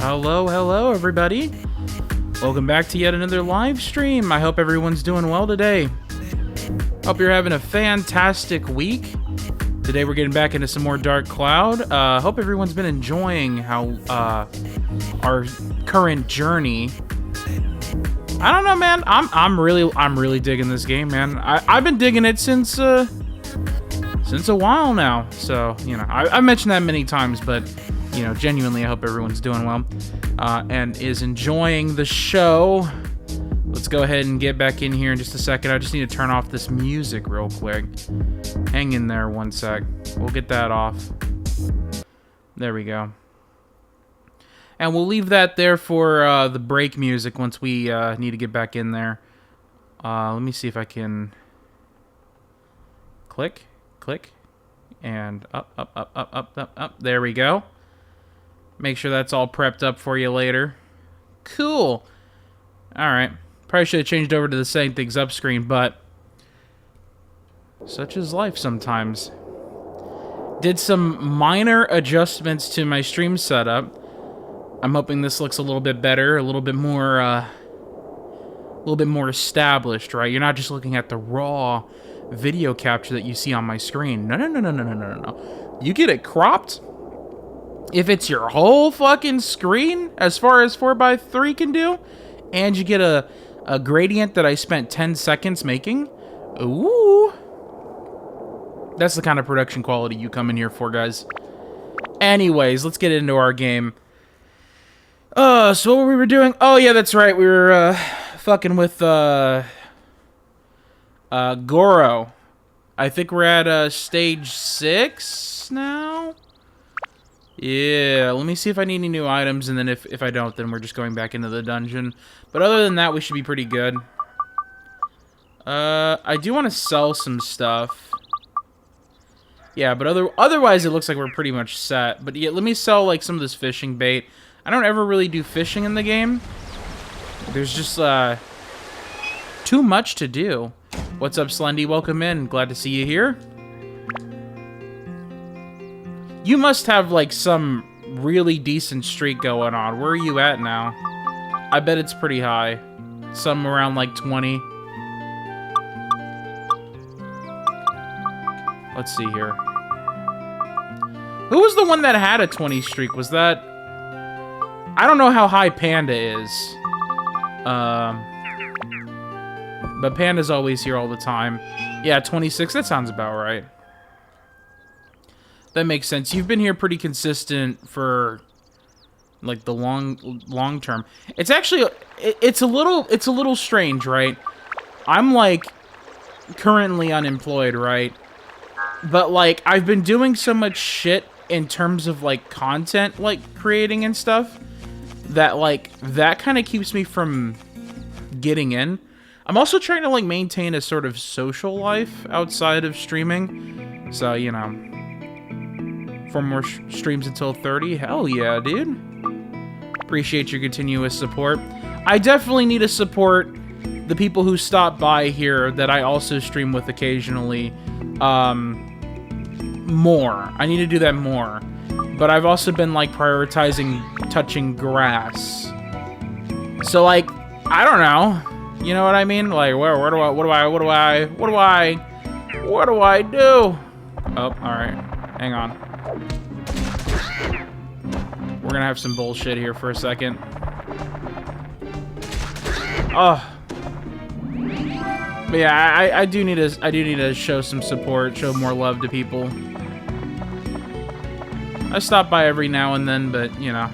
Hello, hello, everybody. Welcome back to yet another live stream. I hope everyone's doing well today. Hope you're having a fantastic week. Today we're getting back into some more Dark Cloud. Hope everyone's been enjoying how our current journey. I don't know, man. I'm really digging this game, man. I've been digging it since a while now. So you know, I've mentioned that many times, but you know, genuinely, I hope everyone's doing well and is enjoying the show. Let's go ahead and get back in here in just a second. I just need to turn off this music real quick. Hang in there one sec. We'll get that off. There we go. And we'll leave that there for the break music once we need to get back in there. Let me see if I can click, and up. There we go. Make sure that's all prepped up for you later. Cool. All right. Probably should have changed over to the setting things up screen, but such is life sometimes. Did some minor adjustments to my stream setup. I'm hoping this looks a little bit better, a little bit more established, right? You're not just looking at the raw video capture that you see on my screen. No. You get it cropped. If it's your whole fucking screen, as far as 4x3 can do, and you get a gradient that I spent 10 seconds making, ooh. That's the kind of production quality you come in here for, guys. Anyways, let's get into our game. So what we were doing? Oh, yeah, that's right. We were, fucking with, Goro. I think we're at, stage 6 now? Yeah, let me see if I need any new items, and then if I don't, then we're just going back into the dungeon. But other than that, we should be pretty good. I do want to sell some stuff. Yeah, but otherwise it looks like we're pretty much set. But yeah, let me sell, like, some of this fishing bait. I don't ever really do fishing in the game. There's just, too much to do. What's up, Slendy? Welcome in. Glad to see you here. You must have, like, some really decent streak going on. Where are you at now? I bet it's pretty high. Some around, like, 20. Let's see here. Who was the one that had a 20 streak? Was that... I don't know how high Panda is. But Panda's always here all the time. Yeah, 26. That sounds about right. That makes sense. You've been here pretty consistent for like the long term. It's actually it's a little strange, right? I'm like currently unemployed, right? But like I've been doing so much shit in terms of like content like creating and stuff that like that kind of keeps me from getting in. I'm also trying to like maintain a sort of social life outside of streaming. So, you know, 4 more streams until 30. Hell yeah, dude. Appreciate your continuous support. I definitely need to support the people who stop by here that I also stream with occasionally. More. I need to do that more. But I've also been like prioritizing touching grass. So like, I don't know. You know what I mean? Like, what do I do? Oh, all right. Hang on. We're gonna have some bullshit here for a second. Oh. But yeah, I do need to show some support, show more love to people. I stop by every now and then, but you know.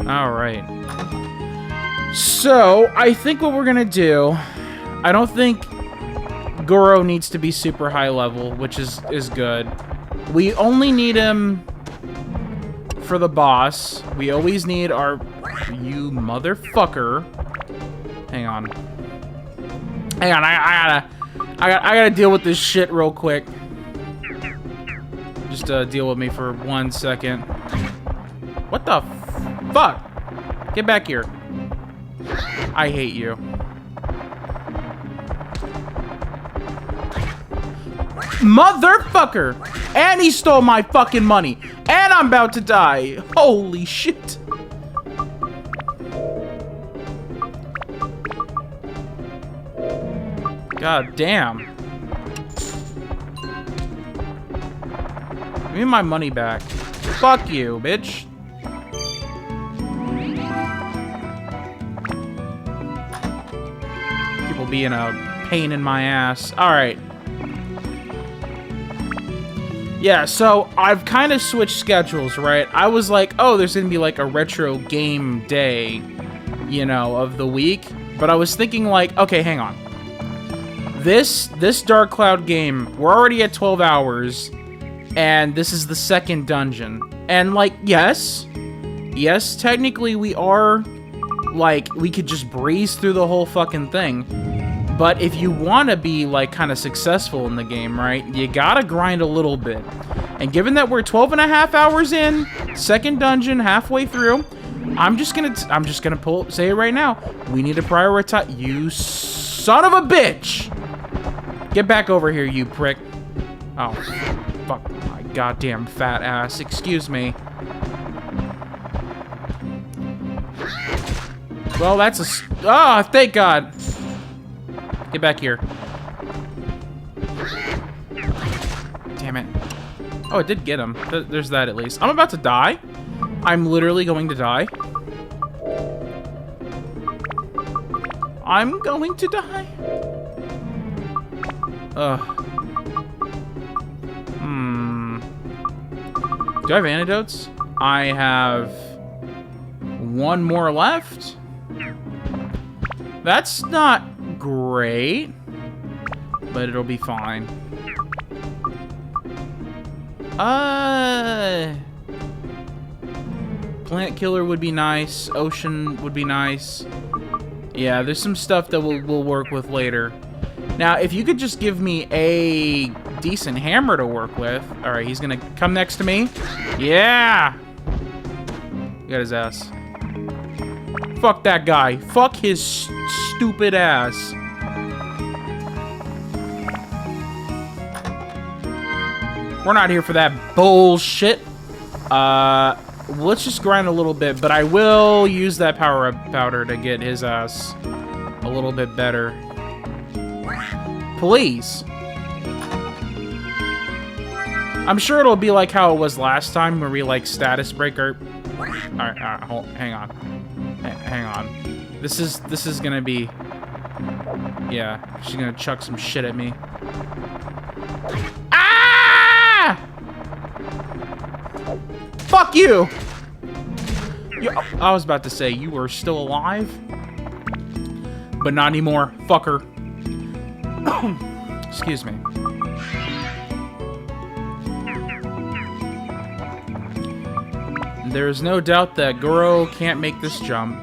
All right. So, I think what we're gonna do, I don't think Goro needs to be super high level, which is good. We only need him for the boss. We always need our... You motherfucker. Hang on. Hang on, I gotta deal with this shit real quick. Just deal with me for 1 second. What the fuck? Get back here. I hate you. Motherfucker! And he stole my fucking money. And I'm about to die. Holy shit. God damn. Give me my money back. Fuck you, bitch. People being a pain in my ass. Alright. Yeah, so I've kind of switched schedules, right? I was like, oh, there's gonna be like a retro game day, you know, of the week. But I was thinking like, okay, hang on. This Dark Cloud game, we're already at 12 hours, and this is the second dungeon. And like, yes, technically we are, like, we could just breeze through the whole fucking thing. But if you want to be, like, kind of successful in the game, right, you gotta grind a little bit. And given that we're 12 and a half hours in, second dungeon, halfway through, I'm just gonna say it right now. We need to prioritize. You son of a bitch! Get back over here, you prick. Oh, fuck my goddamn fat ass. Excuse me. Well, that's a... Oh, thank God. Get back here. Damn it. Oh, it did get him. There's that at least. I'm about to die. I'm literally going to die. I'm going to die. Ugh. Do I have antidotes? I have one more left. That's not great, but it'll be fine. Plant killer would be nice. Ocean would be nice. Yeah, there's some stuff that we'll work with later. Now, if you could just give me a decent hammer to work with. All right, he's gonna come next to me. Yeah! Got his ass. Fuck that guy. Fuck his stupid ass. We're not here for that bullshit. Let's just grind a little bit, but I will use that power-up powder to get his ass a little bit better. Please. I'm sure it'll be like how it was last time, where we, like, status breaker. Alright, hang on. Hang on. This is gonna be... Yeah, she's gonna chuck some shit at me. Ah! Fuck you! I was about to say, you were still alive? But not anymore, fucker. Excuse me. There's no doubt that Goro can't make this jump.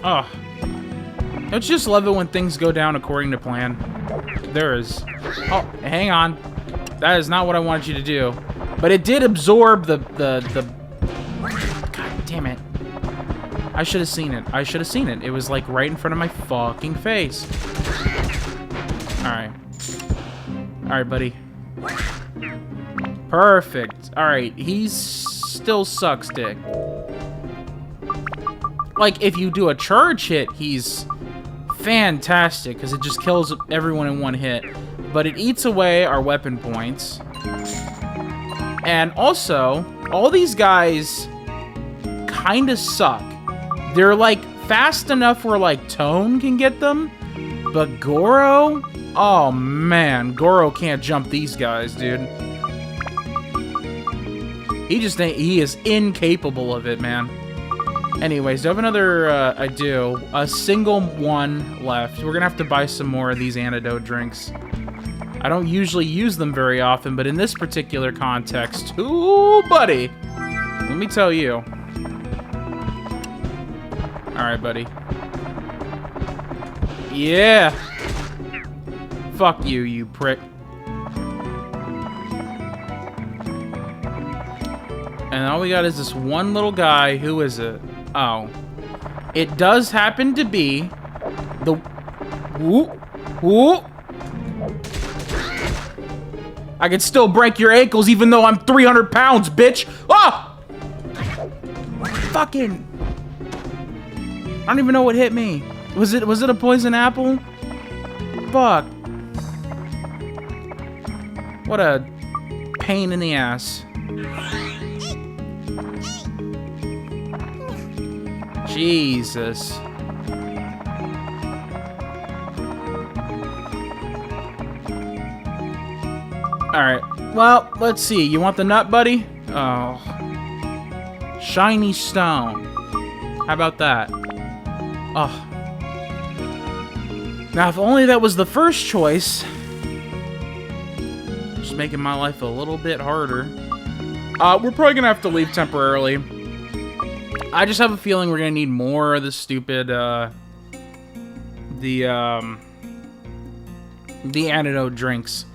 Oh. Don't you just love it when things go down according to plan? There is... Oh, hang on. That is not what I wanted you to do. But it did absorb the... God damn it. I should have seen it. I should have seen it. It was like right in front of my fucking face. Alright. Alright, buddy. Perfect. Alright, he's still sucks dick. Like, if you do a charge hit, he's fantastic, because it just kills everyone in one hit. But it eats away our weapon points. And also, all these guys kind of suck. They're, like, fast enough where, like, Tone can get them. But Goro? Oh, man. Goro can't jump these guys, dude. He is incapable of it, man. Anyways, do I have another, I do. A single one left. We're gonna have to buy some more of these antidote drinks. I don't usually use them very often, but in this particular context, ooh, buddy. Let me tell you. Alright, buddy. Yeah! Fuck you, you prick. And all we got is this one little guy. Who is it? Oh. It does happen to be the... Whoop. Whoop. I can still break your ankles even though I'm 300 pounds, bitch! Oh! Fucking... I don't even know what hit me. Was it a poison apple? Fuck. What a pain in the ass. Jesus. Alright. Well, let's see. You want the nut, buddy? Oh. Shiny stone. How about that? Oh. Now, if only that was the first choice. Just making my life a little bit harder. We're probably gonna have to leave temporarily. I just have a feeling we're gonna need more of the stupid, the antidote drinks.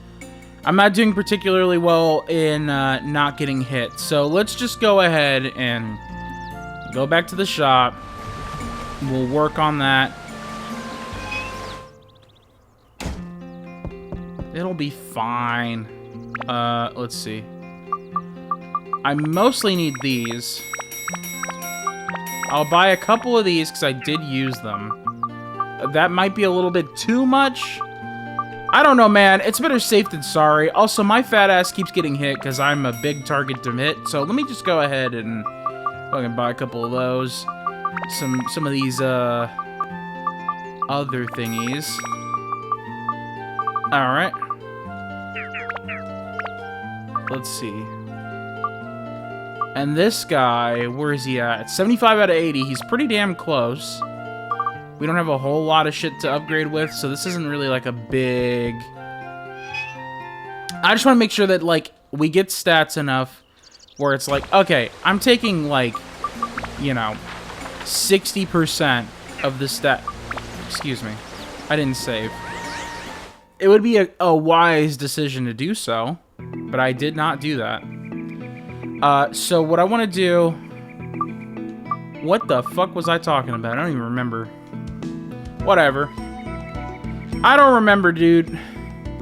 I'm not doing particularly well in, not getting hit. So let's just go ahead and go back to the shop. We'll work on that. It'll be fine. Let's see. I mostly need these. I'll buy a couple of these because I did use them. That might be a little bit too much. I don't know, man. It's better safe than sorry. Also, my fat ass keeps getting hit because I'm a big target to hit. So let me just go ahead and fucking buy a couple of those. Some of these other thingies. All right. Let's see. And this guy, where is he at? 75 out of 80. He's pretty damn close. We don't have a whole lot of shit to upgrade with, so this isn't really like a big... I just want to make sure that, like, we get stats enough where it's like, okay, I'm taking, like, you know, 60% of the stat... Excuse me. I didn't save. It would be a wise decision to do so, but I did not do that. So what I want to do... What the fuck was I talking about? I don't even remember. Whatever. I don't remember, dude.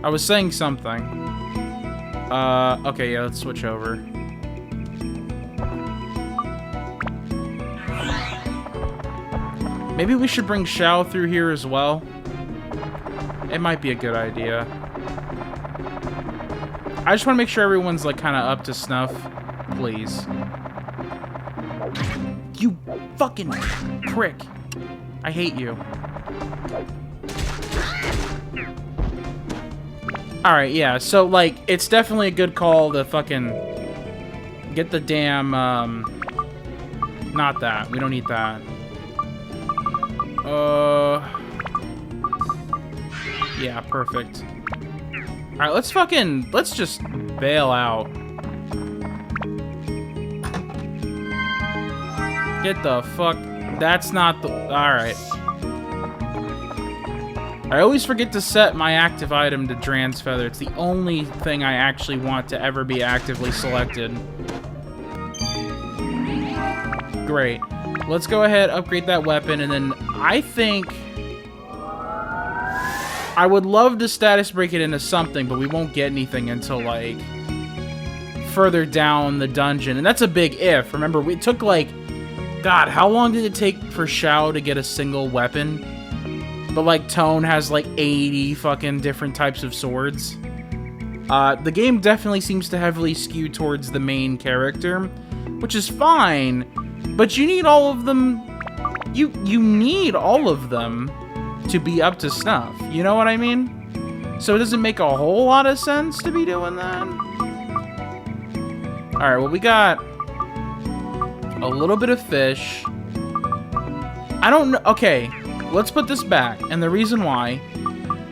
I was saying something. Okay, yeah, let's switch over. Maybe we should bring Xiao through here as well. It might be a good idea. I just want to make sure everyone's, like, kind of up to snuff. Please. You fucking prick. I hate you. Alright, yeah, so, like, it's definitely a good call to fucking get the damn, not that. We don't need that. Yeah, perfect. Alright, let's just bail out. Get the fuck... That's not the... Alright. I always forget to set my active item to Dran's Feather. It's the only thing I actually want to ever be actively selected. Great. Let's go ahead, upgrade that weapon, and then I think... I would love to status break it into something, but we won't get anything until, like, further down the dungeon. And that's a big if. Remember, we took, like... God, how long did it take for Xiao to get a single weapon? But, like, Tone has, like, 80 fucking different types of swords. The game definitely seems to heavily skew towards the main character, which is fine, but you need all of them... You need all of them to be up to snuff. You know what I mean? So it doesn't make a whole lot of sense to be doing that. Alright, well, we got a little bit of fish. I don't know. Okay, let's put this back. And the reason why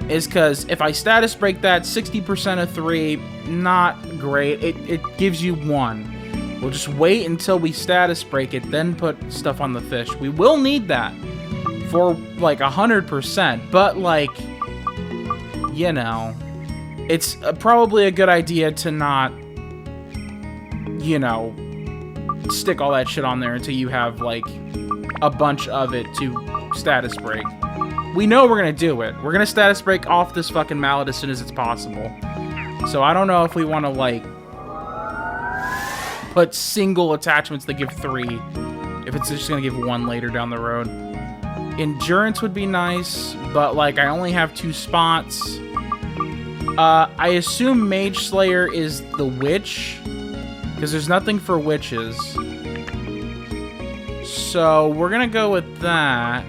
is because if I status break that, 60% of 3, not great. It gives you 1. We'll just wait until we status break it, then put stuff on the fish. We will need that for, like, 100%. But, like, you know, it's probably a good idea to not, you know, stick all that shit on there until you have, like, a bunch of it to status break. We know we're gonna do it. We're gonna status break off this fucking mallet as soon as it's possible. So I don't know if we want to, like, put single attachments that give 3, if it's just gonna give 1 later down the road. Endurance would be nice, but, like, I only have 2 spots. I assume Mage Slayer is the witch, because there's nothing for witches. So we're gonna go with that.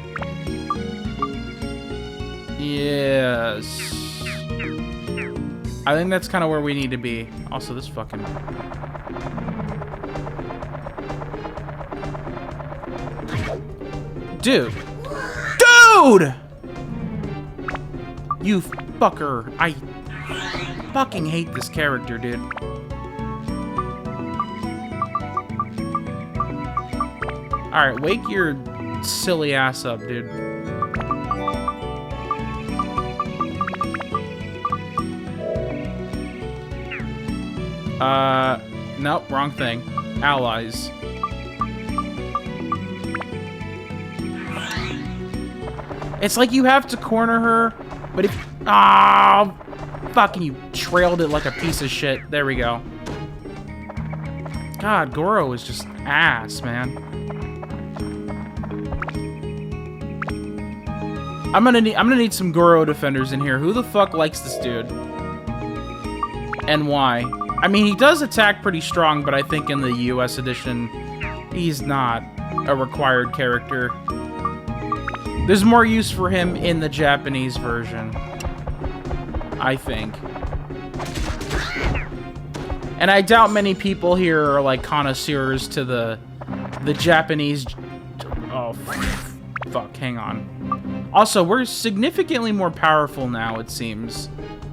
Yes. I think that's kind of where we need to be. Also, this fucking... Dude! Dude! You fucker. I fucking hate this character, dude. Alright, wake your silly ass up, dude. Nope, wrong thing. Allies. It's like you have to corner her, but if... Ah, fucking you trailed it like a piece of shit. There we go. God, Goro is just ass, man. I'm gonna need some Goro defenders in here. Who the fuck likes this dude? And why? I mean, he does attack pretty strong, but I think in the US edition, he's not a required character. There's more use for him in the Japanese version, I think. And I doubt many people here are, like, connoisseurs to the Japanese... Oh, fuck, hang on. Also, we're significantly more powerful now, it seems,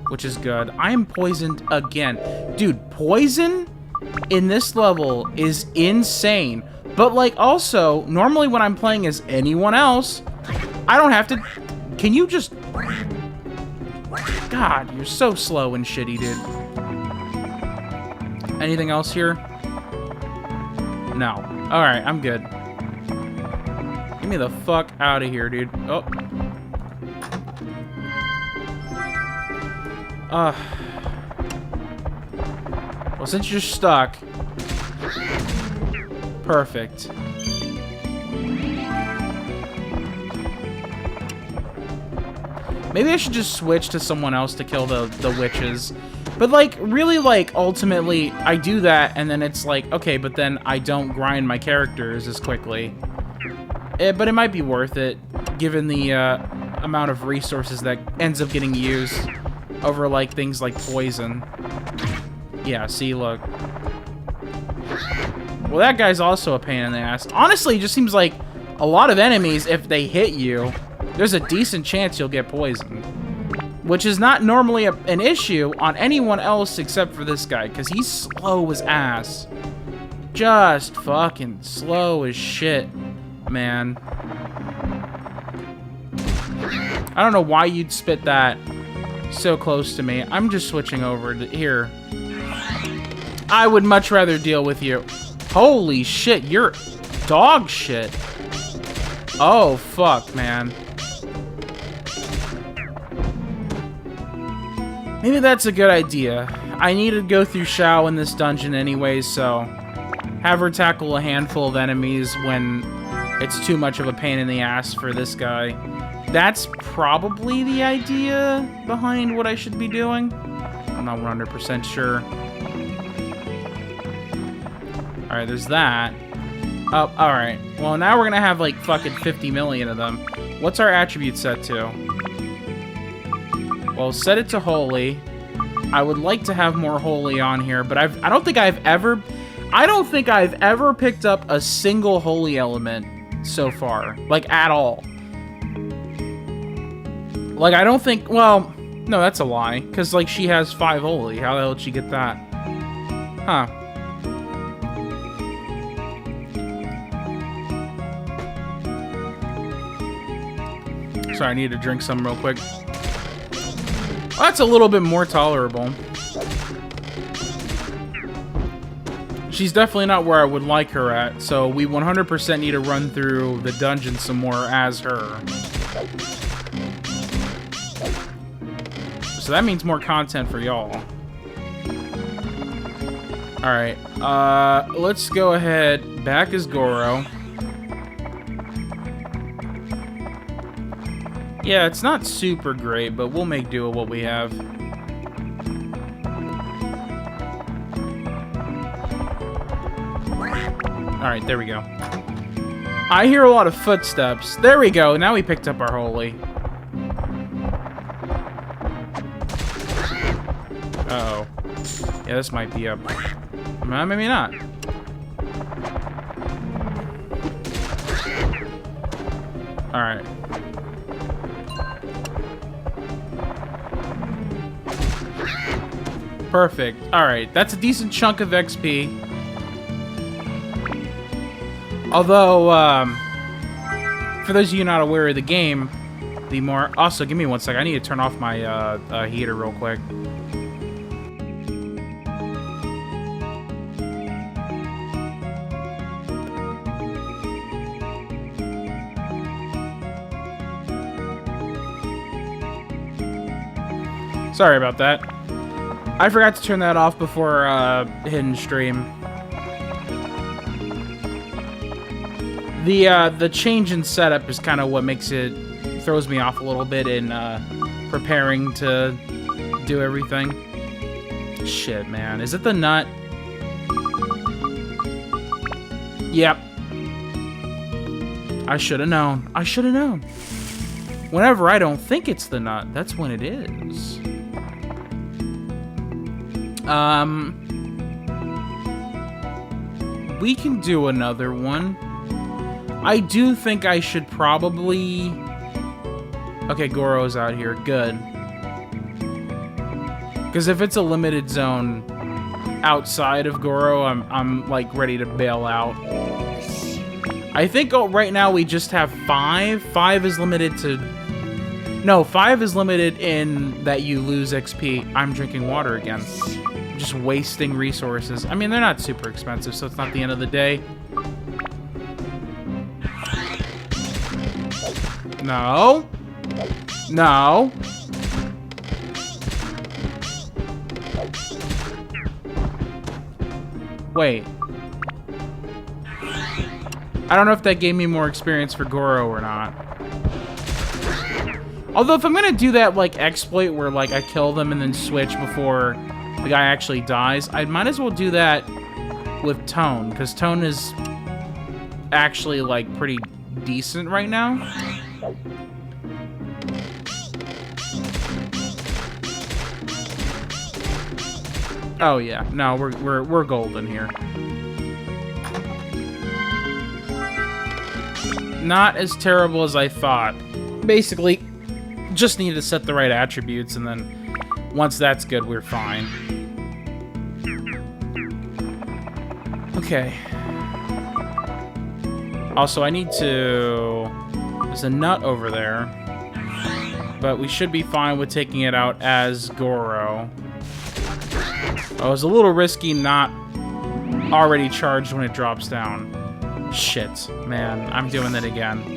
which is good. I am poisoned again. Dude, poison in this level is insane. But, like, also, normally when I'm playing as anyone else, I don't have to... Can you just... God, you're so slow and shitty, dude. Anything else here? No. Alright, I'm good. Get me the fuck out of here, dude. Oh. Well, since you're stuck... Perfect. Maybe I should just switch to someone else to kill the witches. But, like, really, like, ultimately, I do that, and then it's like, okay, but then I don't grind my characters as quickly. But it might be worth it, given the amount of resources that ends up getting used over, like, things like poison. Yeah, see, look. Well, that guy's also a pain in the ass. Honestly, it just seems like a lot of enemies, if they hit you, there's a decent chance you'll get poisoned. Which is not normally an issue on anyone else except for this guy, because he's slow as ass. Just fucking slow as shit, man. I don't know why you'd spit that so close to me. I'm just switching over to here. I would much rather deal with you. Holy shit, you're dog shit. Oh, fuck, man. Maybe that's a good idea. I need to go through Xiao in this dungeon anyway, so have her tackle a handful of enemies when it's too much of a pain in the ass for this guy. That's probably the idea behind what I should be doing. I'm not 100% sure. Alright, there's that. Oh, alright. Well, now we're gonna have like fucking 50 million of them. What's our attribute set to? Well, set it to holy. I would like to have more holy on here, but I don't think I've ever picked up a single holy element so far, like at all. Like I don't think. Well, no, that's a lie, because like she has 5 holy. How the hell did she get that? Huh. Sorry, I need to drink some real quick. Well, that's a little bit more tolerable. she's definitely not where I would like her at, so we 100% need to run through the dungeon some more as her. So that means more content for y'all. Alright, let's go ahead. Back is Goro. Yeah, it's not super great, but we'll make do with what we have. Alright, there we go. I hear a lot of footsteps. There we go. Now we picked up our holy. Uh-oh. Yeah, this might be up. Maybe not. Alright. Perfect. Alright, that's a decent chunk of XP. Although, for those of you not aware of the game, the more... Also, give me one sec. I need to turn off my heater real quick. Sorry about that. I forgot to turn that off before hitting stream. The change in setup is kind of what makes it throws me off a little bit in preparing to do everything. Shit, man. Is it the nut? Yep. I should have known. I should have known. Whenever I don't think it's the nut, that's when it is. We can do another one. I do think I should probably... Okay, Goro's out here. Good. Because if it's a limited zone outside of Goro, I'm like ready to bail out. I think right now we just have 5. 5 is limited to... No, 5 is limited in that you lose XP. I'm drinking water again. Just wasting resources. I mean, they're not super expensive, so it's not the end of the day. No. No. Wait. I don't know if that gave me more experience for Goro or not. Although if I'm gonna do that, like, exploit where, like, I kill them and then switch before the guy actually dies, I might as well do that with Tone, because Tone is actually, like, pretty decent right now. Oh yeah, no, we're golden here. Not as terrible as I thought. Basically, just need to set the right attributes, and then once that's good, we're fine. Okay. Also, I need to... There's a nut over there. But we should be fine with taking it out as Goro. Oh, it was a little risky not already charged when it drops down. Shit, man. I'm doing it again.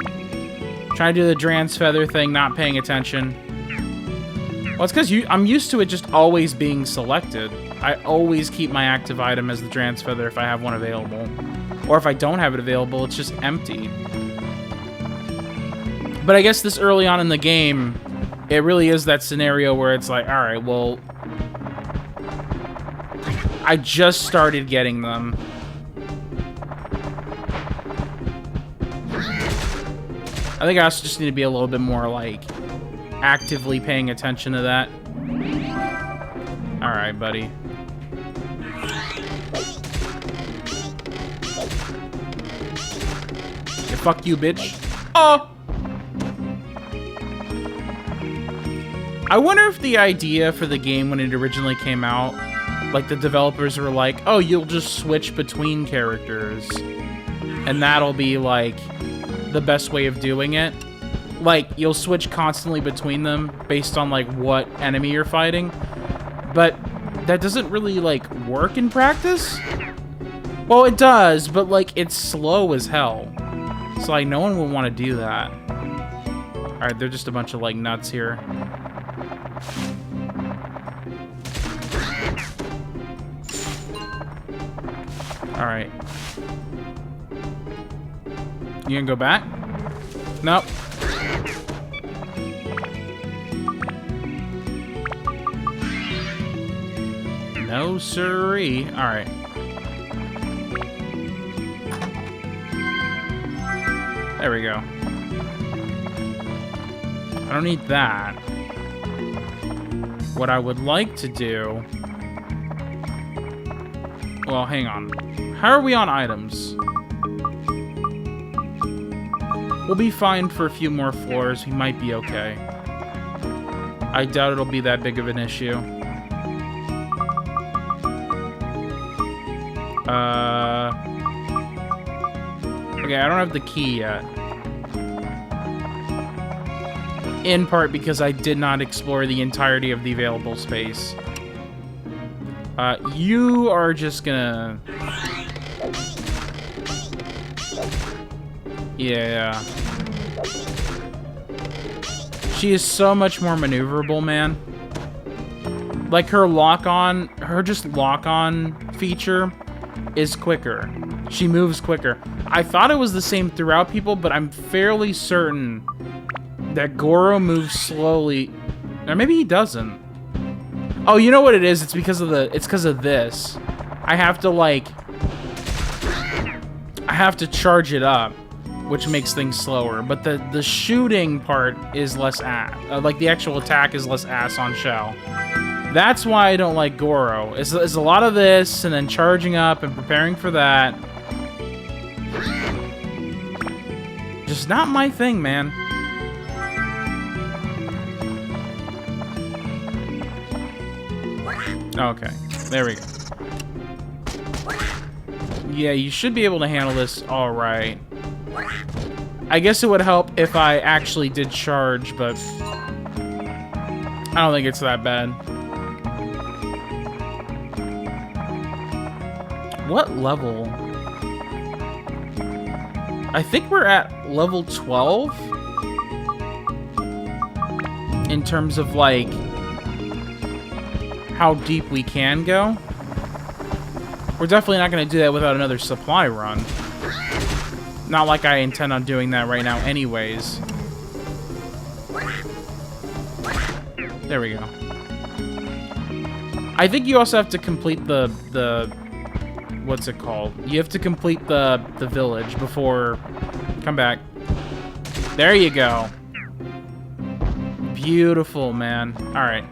Trying to do the Dran's Feather thing, not paying attention. Well, it's because I'm used to it just always being selected. I always keep my active item as the Dran's Feather if I have one available. Or if I don't have it available, it's just empty. But I guess this early on in the game, it really is that scenario where it's like, alright, well... I just started getting them. I think I also just need to be a little bit more, like, actively paying attention to that. Alright, buddy. Yeah, fuck you, bitch. Oh! I wonder if the idea for the game when it originally came out, like, the developers were like, oh, you'll just switch between characters. And that'll be, like, the best way of doing it. Like, you'll switch constantly between them based on, like, what enemy you're fighting. But that doesn't really, like, work in practice. Well, it does, but like it's slow as hell. So like no one would want to do that. All right, they're just a bunch of like nuts here. All right. You gonna go back? Nope. No siree. All right. There we go. I don't need that. What I would like to do... Well, hang on. How are we on items? We'll be fine for a few more floors. We might be okay. I doubt it'll be that big of an issue. Okay, I don't have the key yet. In part because I did not explore the entirety of the available space. You are just gonna... Yeah. She is so much more maneuverable, man. Like her lock-on, just lock-on feature is quicker. She moves quicker. I thought it was the same throughout people, but I'm fairly certain that Goro moves slowly. Or maybe he doesn't. Oh, you know what it is? It's because of this. I have to like... I have to charge it up, which makes things slower. But the shooting part is less ass. Like the actual attack is less ass on Shell. That's why I don't like Goro. It's a lot of this, and then charging up and preparing for that. Just not my thing, man. Okay, there we go. Yeah, you should be able to handle this all right. I guess it would help if I actually did charge, but I don't think it's that bad. What level? I think we're at level 12 in terms of like how deep we can go. We're definitely not going to do that without another supply run. Not like I intend on doing that right now anyways. There we go. I think you also have to complete the what's it called? You have to complete the village before... Come back. There you go. Beautiful, man. All right.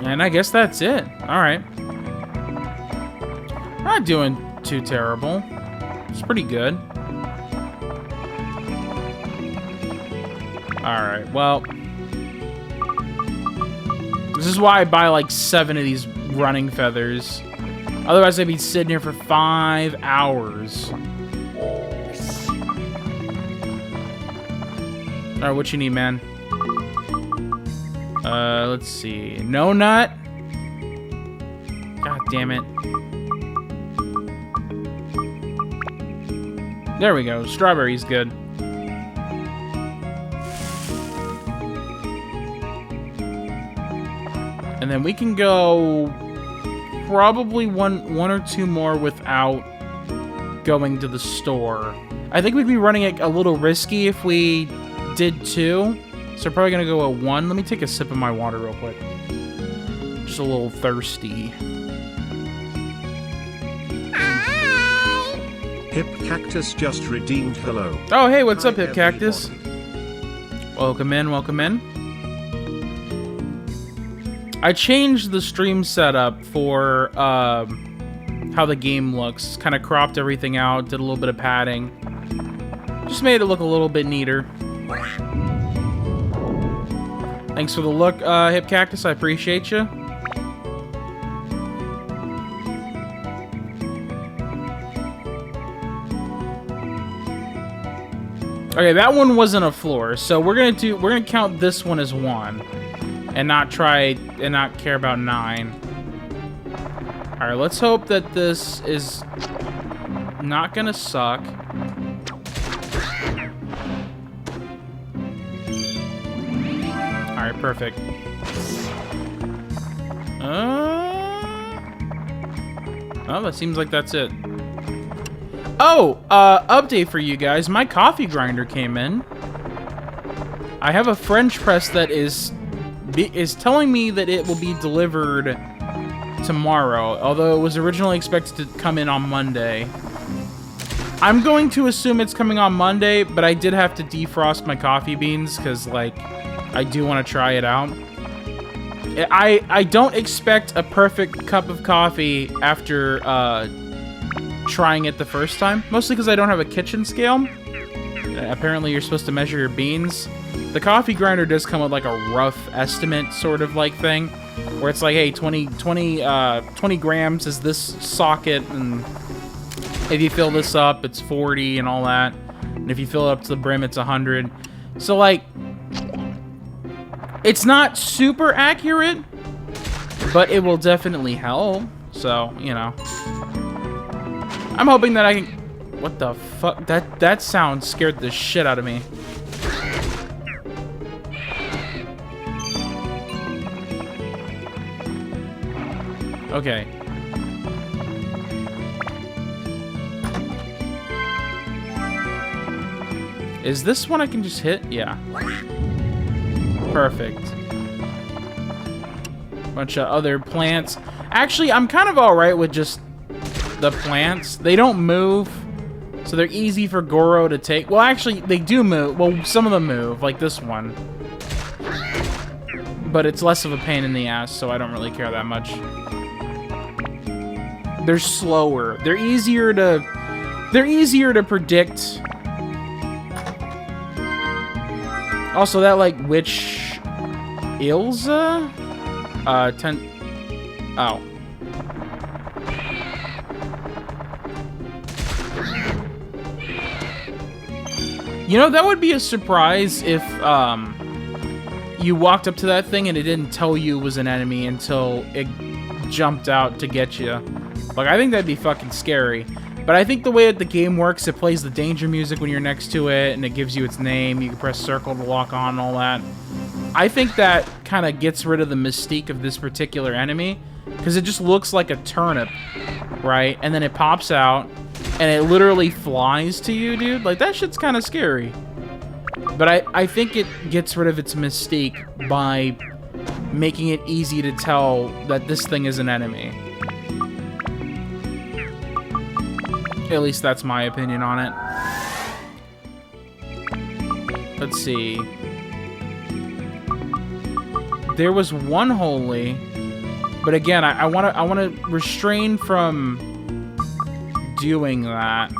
And I guess that's it. All right. Not doing too terrible. It's pretty good. All right, well... This is why I buy like 7 of these running feathers. Otherwise, I'd be sitting here for 5 hours. Alright, what you need, man? Let's see. No nut? God damn it. There we go. Strawberry's good. And then we can go probably one or two more without going to the store. I think we'd be running it a little risky if we did 2. So probably gonna go at 1. Let me take a sip of my water real quick. Just a little thirsty. Hip Cactus just redeemed hello. Oh, hey, what's up, Hip Cactus? Welcome in, welcome in. I changed the stream setup for how the game looks. Kind of cropped everything out, did a little bit of padding. Just made it look a little bit neater. Thanks for the look, Hip Cactus. I appreciate you. Okay, that one wasn't a floor, so we're gonna count this one as 1. and not care about 9. Alright, let's hope that this is not gonna suck. Alright, perfect. Oh, that seems like that's it. Oh, update for you guys. My coffee grinder came in. I have a French press that is telling me that it will be delivered tomorrow, although it was originally expected to come in on Monday. I'm going to assume it's coming on Monday, but I did have to defrost my coffee beans because, like, I do want to try it out. I don't expect a perfect cup of coffee after trying it the first time, mostly because I don't have a kitchen scale. Apparently, you're supposed to measure your beans. The coffee grinder does come with like a rough estimate sort of like thing, where it's like, hey, 20 grams is this socket, and if you fill this up, it's 40 and all that. And if you fill it up to the brim, it's 100. So, like, it's not super accurate, but it will definitely help. So, you know. I'm hoping that I can... What the fuck? That sound scared the shit out of me. Okay. Is this one I can just hit? Yeah. Perfect. Bunch of other plants. Actually, I'm kind of alright with just the plants. They don't move, so they're easy for Goro to take. Well, actually, they do move. Well, some of them move, like this one. But it's less of a pain in the ass, so I don't really care that much. They're slower. They're easier to predict. Also, that, like, witch Ilza? Oh. You know, that would be a surprise if, you walked up to that thing and it didn't tell you it was an enemy until it jumped out to get you. Like, I think that'd be fucking scary. But I think the way that the game works, it plays the danger music when you're next to it, and it gives you its name. You can press circle to lock on and all that. I think that kind of gets rid of the mystique of this particular enemy, because it just looks like a turnip, right? And then it pops out, and it literally flies to you, dude. Like, that shit's kind of scary. But I think it gets rid of its mystique by making it easy to tell that this thing is an enemy. At least that's my opinion on it. Let's see. There was one holy, but again, I want to refrain from doing that.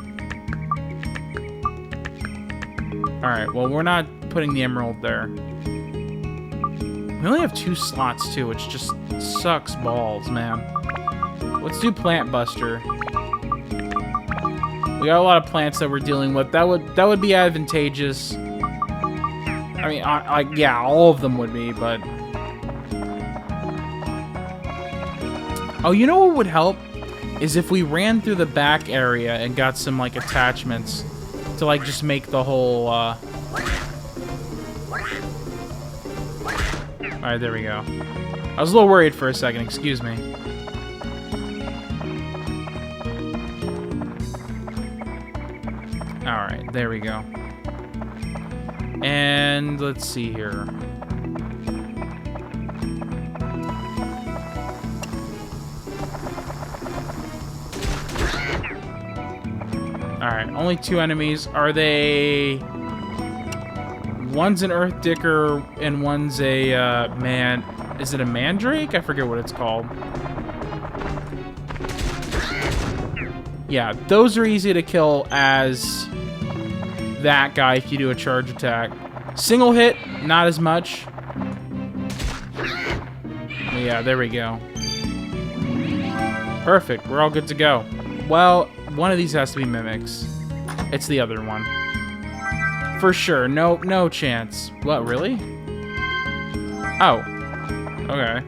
All right. Well, we're not putting the emerald there. We only have 2 slots too, which just sucks balls, man. Let's do Plant Buster. We got a lot of plants that we're dealing with. That would be advantageous. I mean, like, yeah, all of them would be, but... Oh, you know what would help? Is if we ran through the back area and got some, like, attachments to, like, just make the whole, Alright, there we go. I was a little worried for a second, excuse me. Alright, there we go. And let's see here. Alright, only 2 enemies. Are they... One's an Earth Dicker and one's a, man... Is it a Mandrake? I forget what it's called. Yeah, those are easy to kill as that guy if you do a charge attack. Single hit, not as much. But yeah, there we go. Perfect, we're all good to go. Well, one of these has to be mimics. It's the other one. For sure, no chance. What, really? Oh. Okay.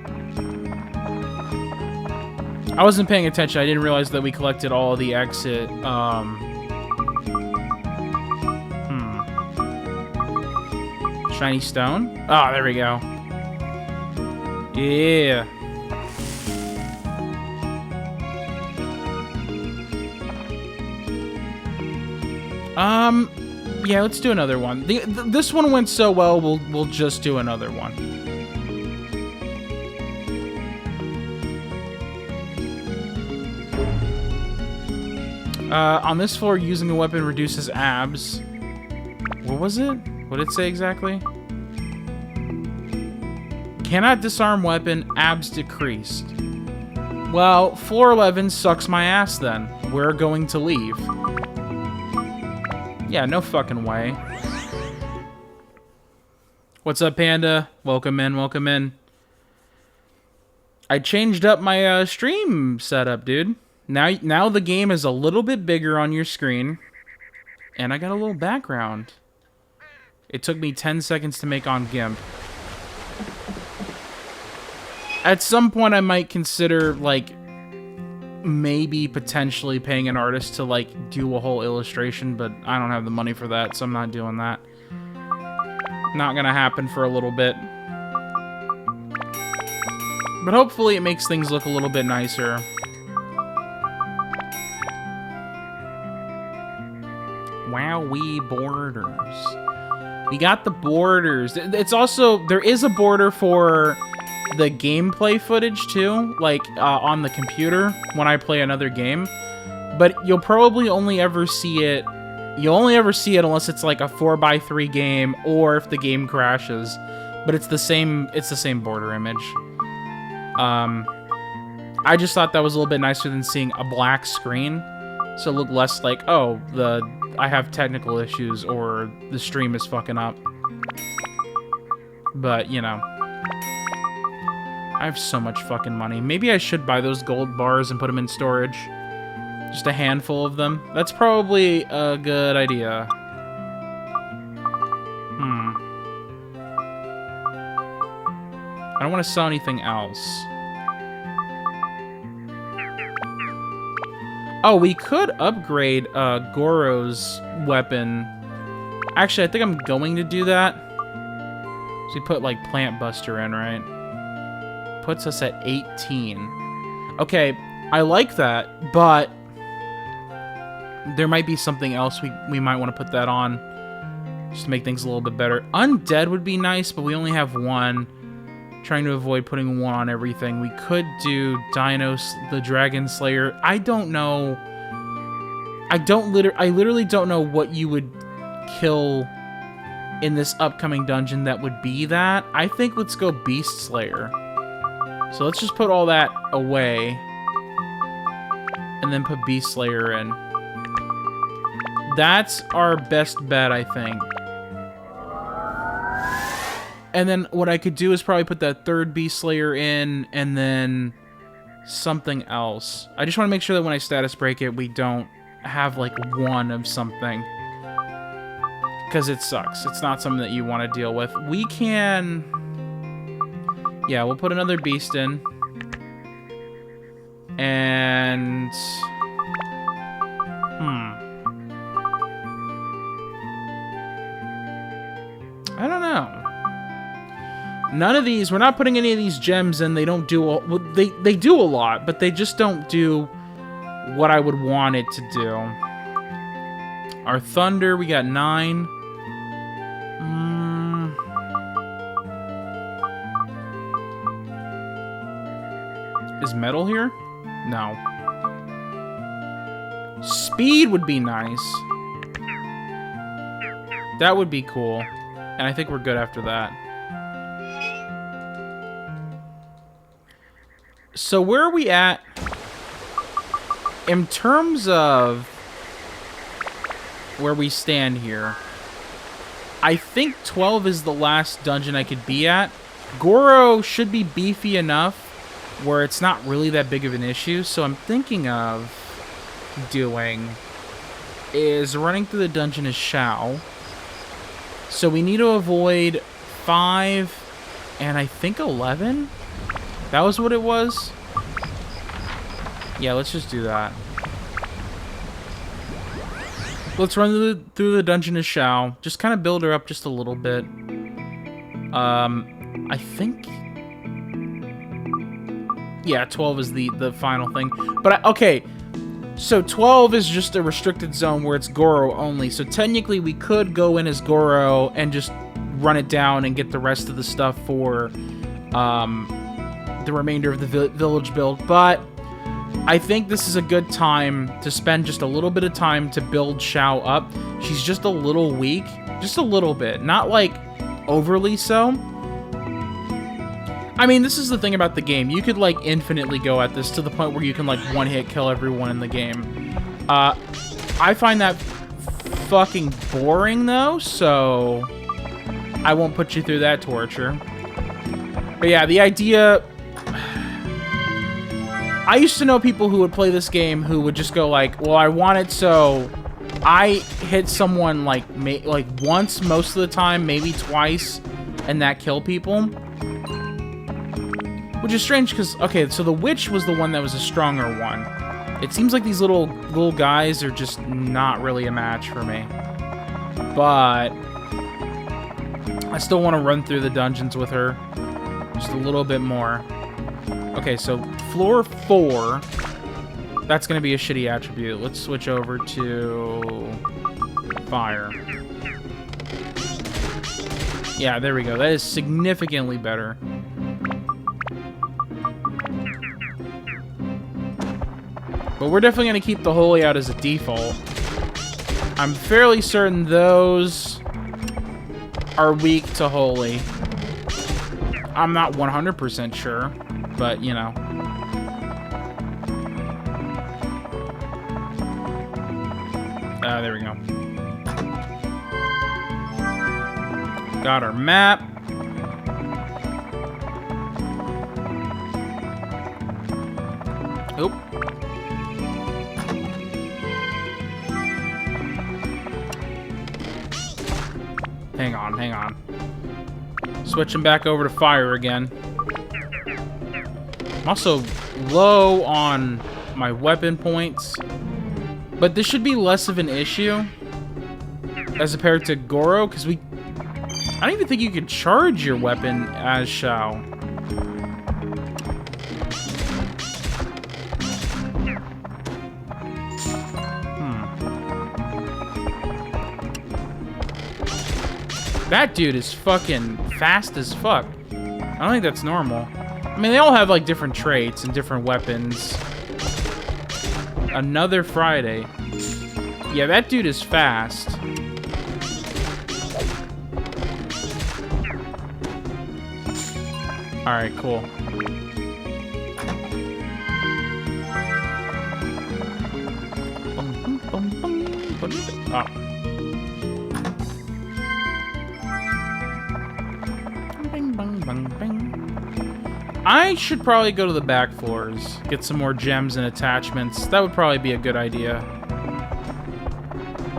I wasn't paying attention. I didn't realize that we collected all of the exit, Shiny stone? Oh, there we go. Yeah. Yeah, let's do another one. This one went so well, we'll just do another one. On this floor, using a weapon reduces abs. What was it? What did it say exactly? Cannot disarm weapon, abs decreased. Well, floor 11 sucks my ass then. We're going to leave. Yeah, no fucking way. What's up, Panda? Welcome in, welcome in. I changed up my stream setup, dude. Now the game is a little bit bigger on your screen. And I got a little background. It took me 10 seconds to make on GIMP. At some point, I might consider, like, maybe potentially paying an artist to, like, do a whole illustration, but I don't have the money for that, so I'm not doing that. Not gonna happen for a little bit. But hopefully it makes things look a little bit nicer. Wowee borders. We got the borders. It's also, there is a border for the gameplay footage too, like on the computer when I play another game. But you'll probably only ever see it, unless it's like a 4x3 game or if the game crashes. But it's the same border image. I just thought that was a little bit nicer than seeing a black screen. So it looked less like, oh, I have technical issues or the stream is fucking up. But, you know. I have so much fucking money. Maybe I should buy those gold bars and put them in storage. Just a handful of them. That's probably a good idea. I don't want to sell anything else. Oh, we could upgrade Goro's weapon. Actually, I think I'm going to do that. So we put, like, Plant Buster in, right? Puts us at 18. Okay, I like that, but there might be something else we might want to put that on just to make things a little bit better. Undead would be nice, but we only have one. Trying to avoid putting one on everything. We could do the Dragon Slayer. I don't know. I literally don't know what you would kill in this upcoming dungeon that would be that. I think let's go Beast Slayer. So let's just put all that away. And then put Beast Slayer in. That's our best bet, I think. And then what I could do is probably put that third Beast Slayer in, and then something else. I just want to make sure that when I status break it, we don't have, like, one of something. Because it sucks. It's not something that you want to deal with. We can... Yeah, we'll put another beast in. And... I don't know. None of these, we're not putting any of these gems in. They don't do, well, they do a lot, but they just don't do what I would want it to do. Our thunder, we got 9. Is metal here? No. Speed would be nice. That would be cool. And I think we're good after that. So where are we at in terms of where we stand here? I think 12 is the last dungeon I could be at. Goro should be beefy enough where it's not really that big of an issue. So I'm thinking of doing is running through the dungeon as Shao. So we need to avoid 5 and I think 11. That was what it was? Yeah, let's just do that. Let's run through the dungeon as Shao. Just kind of build her up just a little bit. I think... Yeah, 12 is the final thing. But, okay, so 12 is just a restricted zone where it's Goro only. So technically we could go in as Goro and just run it down and get the rest of the stuff for the remainder of the village build. But I think this is a good time to spend just a little bit of time to build Shao up. She's just a little weak. Just a little bit. Not, like, overly so. I mean, this is the thing about the game. You could, like, infinitely go at this to the point where you can, like, one-hit kill everyone in the game. I find that fucking boring, though, so I won't put you through that torture. But yeah, the idea... I used to know people who would play this game who would just go like, well, I want it so I hit someone like once most of the time, maybe twice, and that kill people. Which is strange because, okay, so the witch was the one that was a stronger one. It seems like these little guys are just not really a match for me. But I still want to run through the dungeons with her just a little bit more. Okay, so floor 4, that's going to be a shitty attribute. Let's switch over to fire. Yeah, there we go. That is significantly better. But we're definitely going to keep the holy out as a default. I'm fairly certain those are weak to holy. I'm not 100% sure. But, you know. There we go. Got our map. Oop. Hang on. Switching back over to fire again. I'm also low on my weapon points, but this should be less of an issue as compared to Goro, because I don't even think you can charge your weapon as Shao. That dude is fucking fast as fuck. I don't think that's normal. I mean, they all have, like, different traits and different weapons. Another Friday. Yeah, that dude is fast. Alright, cool. Oh. Bing, bang, bang, bang. I should probably go to the back floors, get some more gems and attachments. That would probably be a good idea.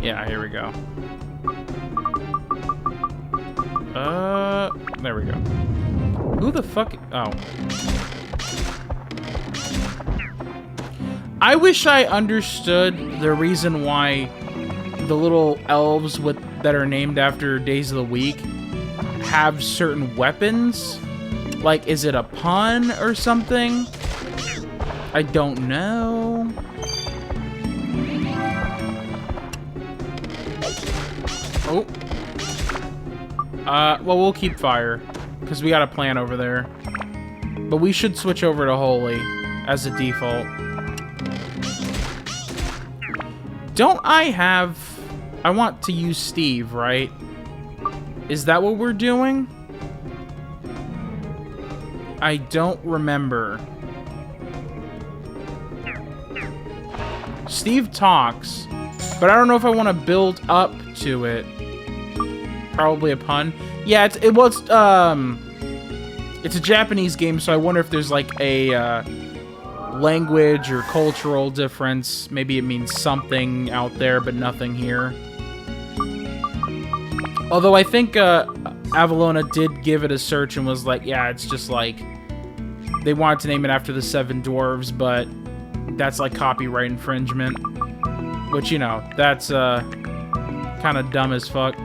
Yeah, here we go. There we go. Who the fuck? Oh. I wish I understood the reason why the little elves that are named after days of the week have certain weapons. Like, is it a pun or something? I don't know. Oh. Well, we'll keep fire, because we got a plan over there. But we should switch over to holy as a default. Don't I have... I want to use Steve, right? Is that what we're doing? I don't remember. Steve talks, but I don't know if I want to build up to it. Probably a pun. Yeah, it's a Japanese game, so I wonder if there's like a language or cultural difference. Maybe it means something out there, but nothing here. Although I think Avalona did give it a search and was like, yeah, it's just like They wanted to name it after the 7 dwarves, but that's like copyright infringement. Which, you know, that's kind of dumb as fuck.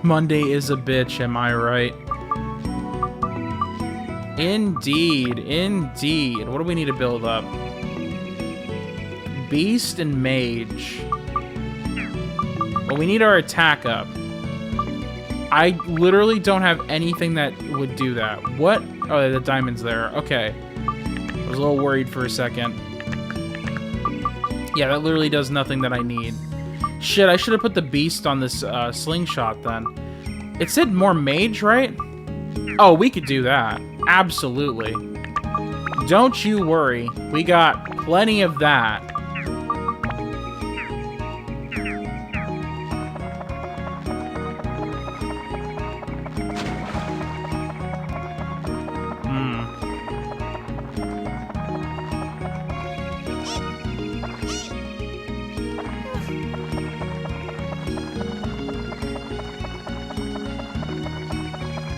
Monday is a bitch, am I right? Indeed, indeed. What do we need to build up? Beast and Mage. Well, we need our attack up. I literally don't have anything that would do that. What? Oh, the diamond's there. Okay. I was a little worried for a second. Yeah, that literally does nothing that I need. Shit, I should have put the beast on this slingshot then. It said more mage, right? Oh, we could do that. Absolutely. Don't you worry. We got plenty of that.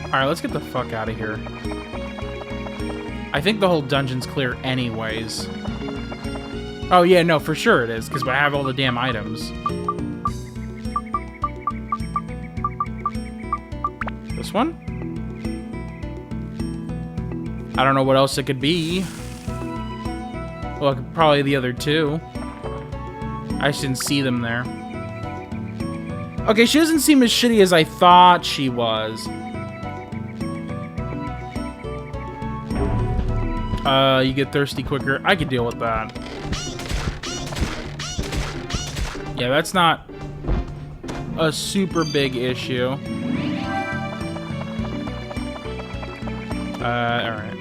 Alright, let's get the fuck out of here. I think the whole dungeon's clear anyways. Oh yeah, no, for sure it is, because I have all the damn items. This one? I don't know what else it could be. Well, probably the other two. I just didn't see them there. Okay, she doesn't seem as shitty as I thought she was. You get thirsty quicker. I could deal with that. Yeah, that's not a super big issue. Alright.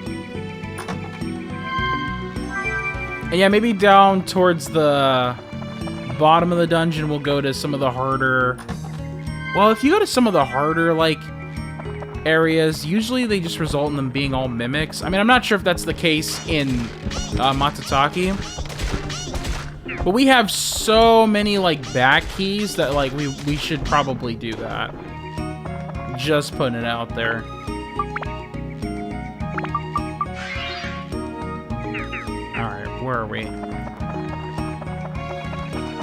And yeah, maybe down towards the bottom of the dungeon, we'll go to some of the harder... Well, if you go to some of the harder, like... areas, usually they just result in them being all mimics. I mean, I'm not sure if that's the case in Matsutake, but we have so many like back keys that like we should probably do that. Just putting it out there. Alright, where are we?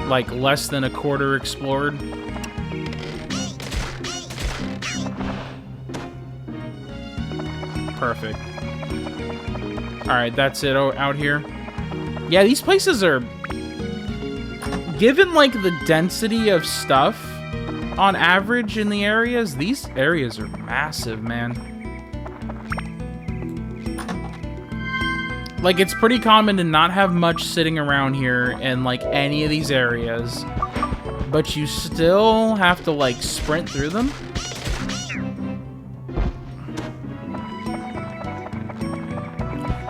Like less than a quarter explored. Perfect. Alright, that's it out here. Yeah, these places are... Given, like, the density of stuff on average in the areas, these areas are massive, man. Like, it's pretty common to not have much sitting around here in, like, any of these areas. But you still have to, like, sprint through them.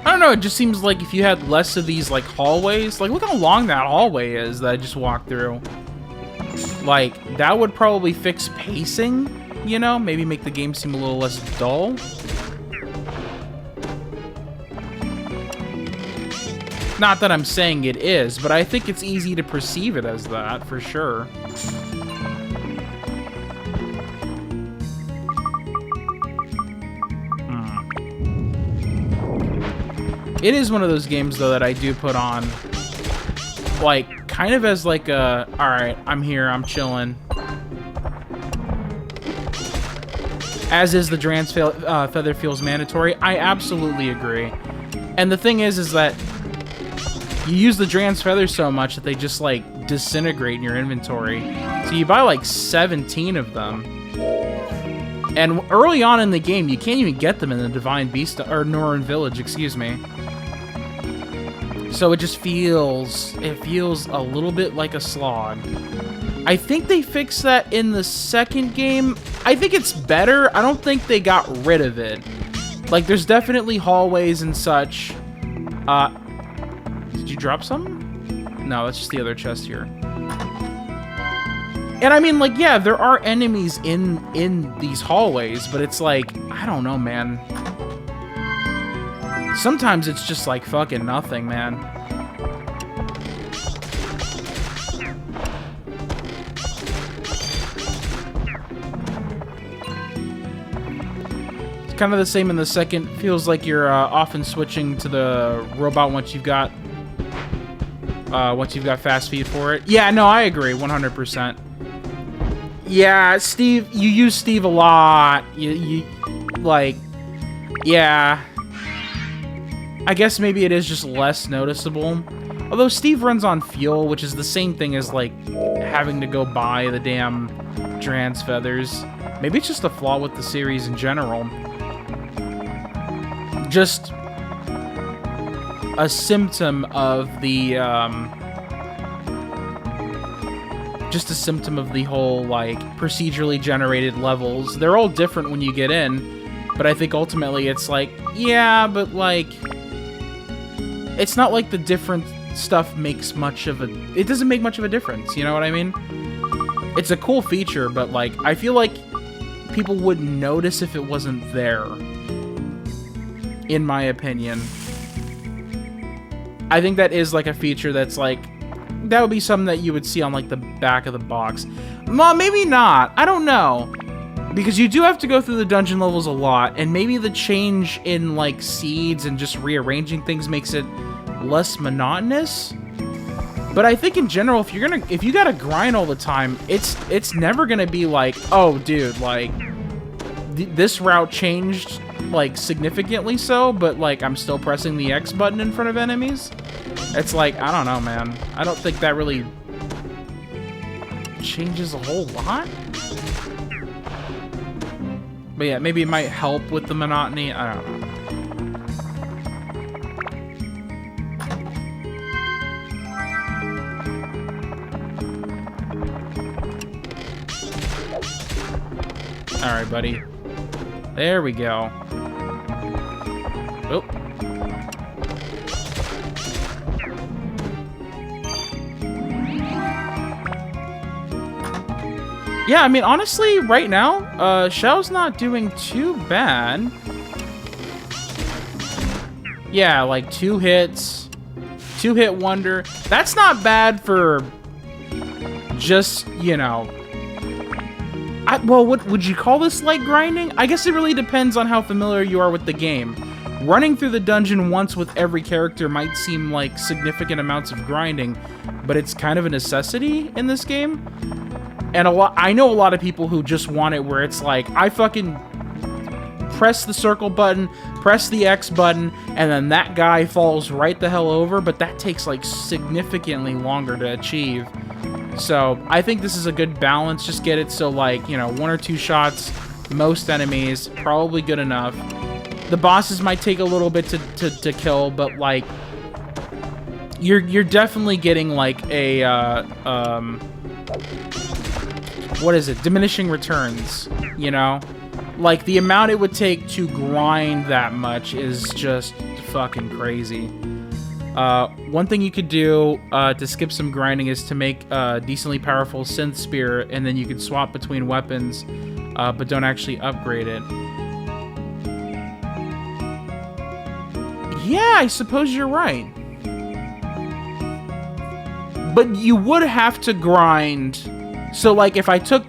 I don't know, it just seems like if you had less of these, like, hallways... Like, look how long that hallway is that I just walked through. Like, that would probably fix pacing, you know? Maybe make the game seem a little less dull. Not that I'm saying it is, but I think it's easy to perceive it as that, for sure. It is one of those games, though, that I do put on, like, kind of as, like, a, alright, I'm here, I'm chilling. As is the Dran's Feather feels mandatory. I absolutely agree. And the thing is that you use the Dran's Feather so much that they just, like, disintegrate in your inventory. So you buy, like, 17 of them. And early on in the game, you can't even get them in the Divine Beast, or Northern Village, excuse me. So it just feels, it feels a little bit like a slog. I think they fixed that in the second game. I think it's better. I don't think they got rid of it. Like, there's definitely hallways and such. Did you drop some? No, that's just the other chest here. And I mean, like, yeah, there are enemies in these hallways, but it's like, I don't know, man. Sometimes it's just like fucking nothing, man. kind of the same in the second. Feels like you're often switching to the robot once you've got fast feed for it. Yeah, no, I agree 100%. Yeah, Steve, you use Steve a lot. You like, yeah. I guess maybe it is just less noticeable. Although Steve runs on fuel, which is the same thing as like having to go buy the damn trans feathers. Maybe it's just a flaw with the series in general. Just a symptom of the whole like procedurally generated levels. They're all different when you get in, but I think ultimately it's like, yeah, but like it's not like the different stuff makes much of a... It doesn't make much of a difference, you know what I mean? It's a cool feature, but like I feel like people wouldn't notice if it wasn't there, in my opinion. I think that is like a feature that's like, that would be something that you would see on like the back of the box. Well, maybe not. I don't know. Because you do have to go through the dungeon levels a lot, and maybe the change in like seeds and just rearranging things makes it less monotonous. But I think in general, if you gotta grind all the time, it's never gonna be like, oh dude, like this route changed like significantly so, but like I'm still pressing the X button in front of enemies. It's like, I don't know, man. I don't think that really changes a whole lot. But yeah, maybe it might help with the monotony. I don't know. Alright, buddy. There we go. Oh. Yeah, I mean, honestly, right now, Shao's not doing too bad. Yeah, like 2 hits. 2-hit wonder. That's not bad for just, you know... well, what would you call this like grinding? I guess it really depends on how familiar you are with the game. Running through the dungeon once with every character might seem like significant amounts of grinding, but it's kind of a necessity in this game. And I know a lot of people who just want it where it's like, I fucking press the circle button, press the X button, and then that guy falls right the hell over, but that takes like significantly longer to achieve. So I think this is a good balance. Just get it so like, you know, 1 or 2 shots, most enemies, probably good enough. The bosses might take a little bit to kill, but like you're definitely getting like a what is it? Diminishing returns, you know? Like the amount it would take to grind that much is just fucking crazy. One thing you could do to skip some grinding is to make a decently powerful synth spear, and then you could swap between weapons, but don't actually upgrade it. Yeah, I suppose you're right. But you would have to grind. So, like, if I took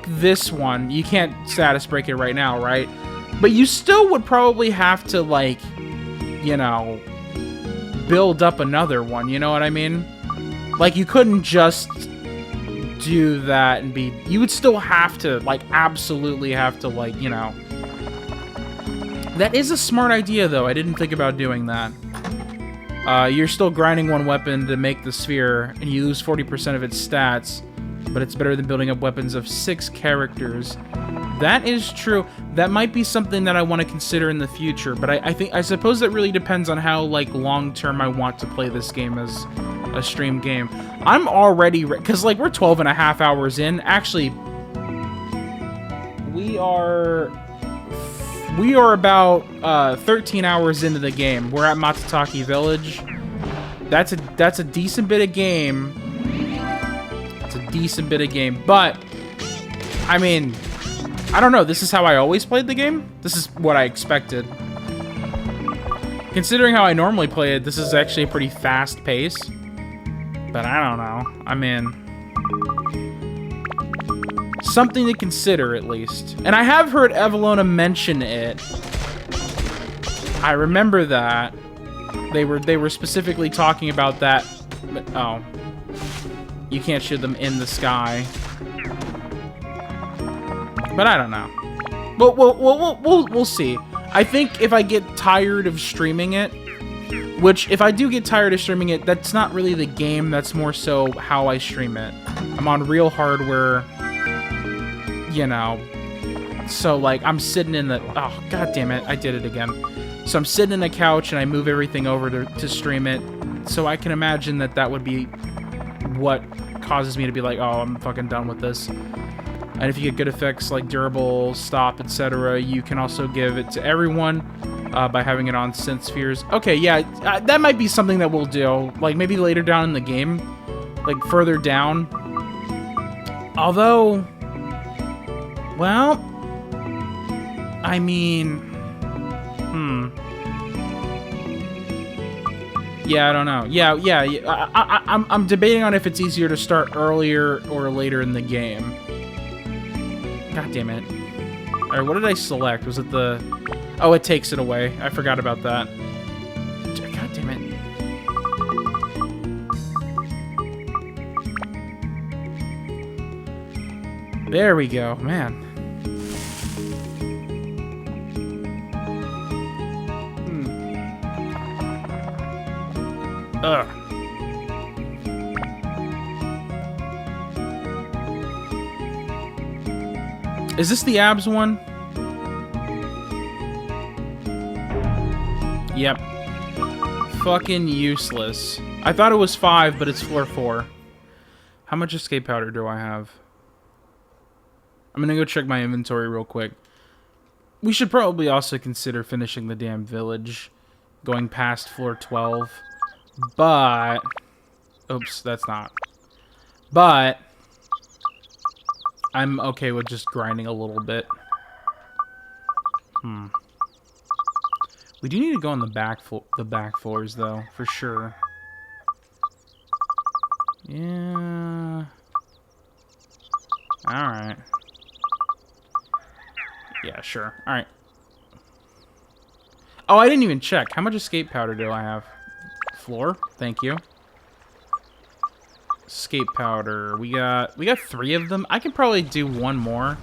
this one, you can't status break it right now, right? But you still would probably have to, like, you know, build up another one, you know what I mean? Like, you couldn't just do that and be... You would still have to, like, absolutely have to, like, you know... That is a smart idea, though. I didn't think about doing that. You're still grinding one weapon to make the sphere, and you lose 40% of its stats, but it's better than building up weapons of 6 characters. That is true. That might be something that I want to consider in the future, but I suppose that really depends on how, like, long-term I want to play this game as a stream game. I'm already... Because, like, we're 12 and a half hours in. Actually, we are about 13 hours into the game. We're at Matsutake Village. That's a decent bit of game. It's a decent bit of game, but I mean, I don't know. This is how I always played the game. This is what I expected. Considering how I normally play it, this is actually a pretty fast pace. But I don't know. I mean, something to consider at least. And I have heard Evelona mention it. I remember that. They were specifically talking about that. But, oh. You can't shoot them in the sky. But I don't know. We'll see. I think if I get tired of streaming it, which if I do get tired of streaming it, that's not really the game, that's more so how I stream it. I'm on real hardware, you know. So like I'm sitting in the, oh god damn it, I did it again. So I'm sitting in a couch and I move everything over to stream it. So I can imagine that would be what causes me to be like, oh, I'm fucking done with this. And if you get good effects like durable, stop, etc., you can also give it to everyone by having it on synth spheres. Okay, yeah, that might be something that we'll do. Like maybe later down in the game, like further down. Although, well, I mean, yeah, I don't know. Yeah. I'm debating on if it's easier to start earlier or later in the game. God damn it. Alright, what did I select? Was it the... Oh, it takes it away. I forgot about that. God damn it. There we go. Man. Ugh. Is this the abs one? Yep. Fucking useless. I thought it was 5, but it's floor 4. How much escape powder do I have? I'm gonna go check my inventory real quick. We should probably also consider finishing the damn village. Going past floor 12. But... Oops, that's not. But... I'm okay with just grinding a little bit. We do need to go on the back floors, though, for sure. Yeah. Alright. Yeah, sure. Alright. Oh, I didn't even check. How much escape powder do I have? Floor? Thank you. Escape powder. We got 3 of them. I can probably do 1 more.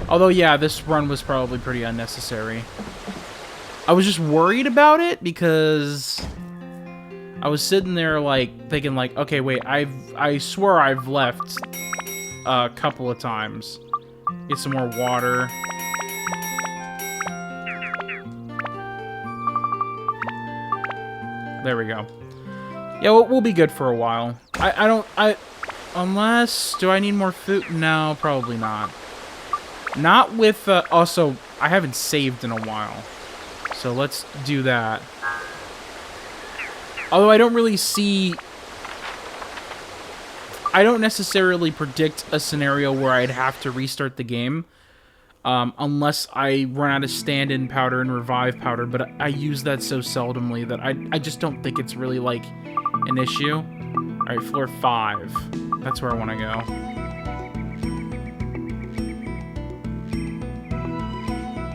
Although, yeah, this run was probably pretty unnecessary. I was just worried about it because I was sitting there like thinking like, okay, wait, I swear I've left a couple of times. Get some more water. There we go. Yeah, we'll be good for a while. Unless, do I need more food? No, probably not. Not with, also, I haven't saved in a while. So let's do that. Although I don't really see... I don't necessarily predict a scenario where I'd have to restart the game. Unless I run out of stand-in powder and revive powder, but I use that so seldomly that I just don't think it's really, like, an issue. Alright, floor 5. That's where I want to go.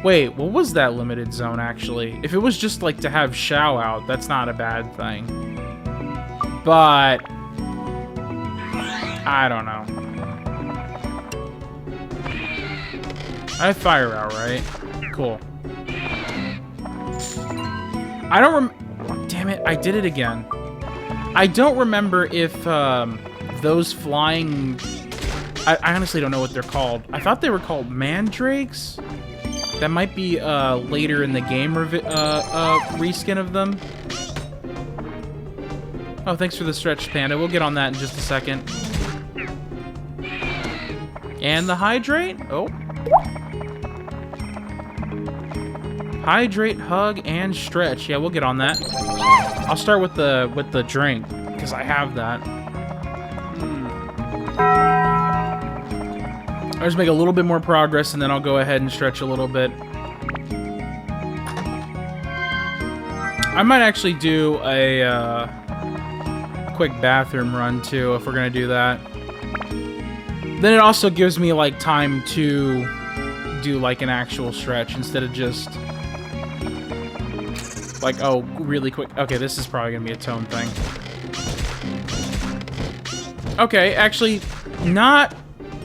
Wait, what was that limited zone, actually? If it was just, like, to have Shao out, that's not a bad thing. But... I don't know. I have fire out, right? Cool. I don't damn it, I did it again. I don't remember if those flying... I honestly don't know what they're called. I thought they were called mandrakes. That might be later in the game reskin of them. Oh, thanks for the stretch, Panda. We'll get on that in just a second. And the hydrate? Oh. Hydrate, hug, and stretch. Yeah, we'll get on that. I'll start with the drink, because I have that. I'll just make a little bit more progress, and then I'll go ahead and stretch a little bit. I might actually do a quick bathroom run, too, if we're going to do that. Then it also gives me, like, time to do, like, an actual stretch instead of just... like, oh, really quick. Okay, this is probably gonna be a tone thing. Okay, actually, not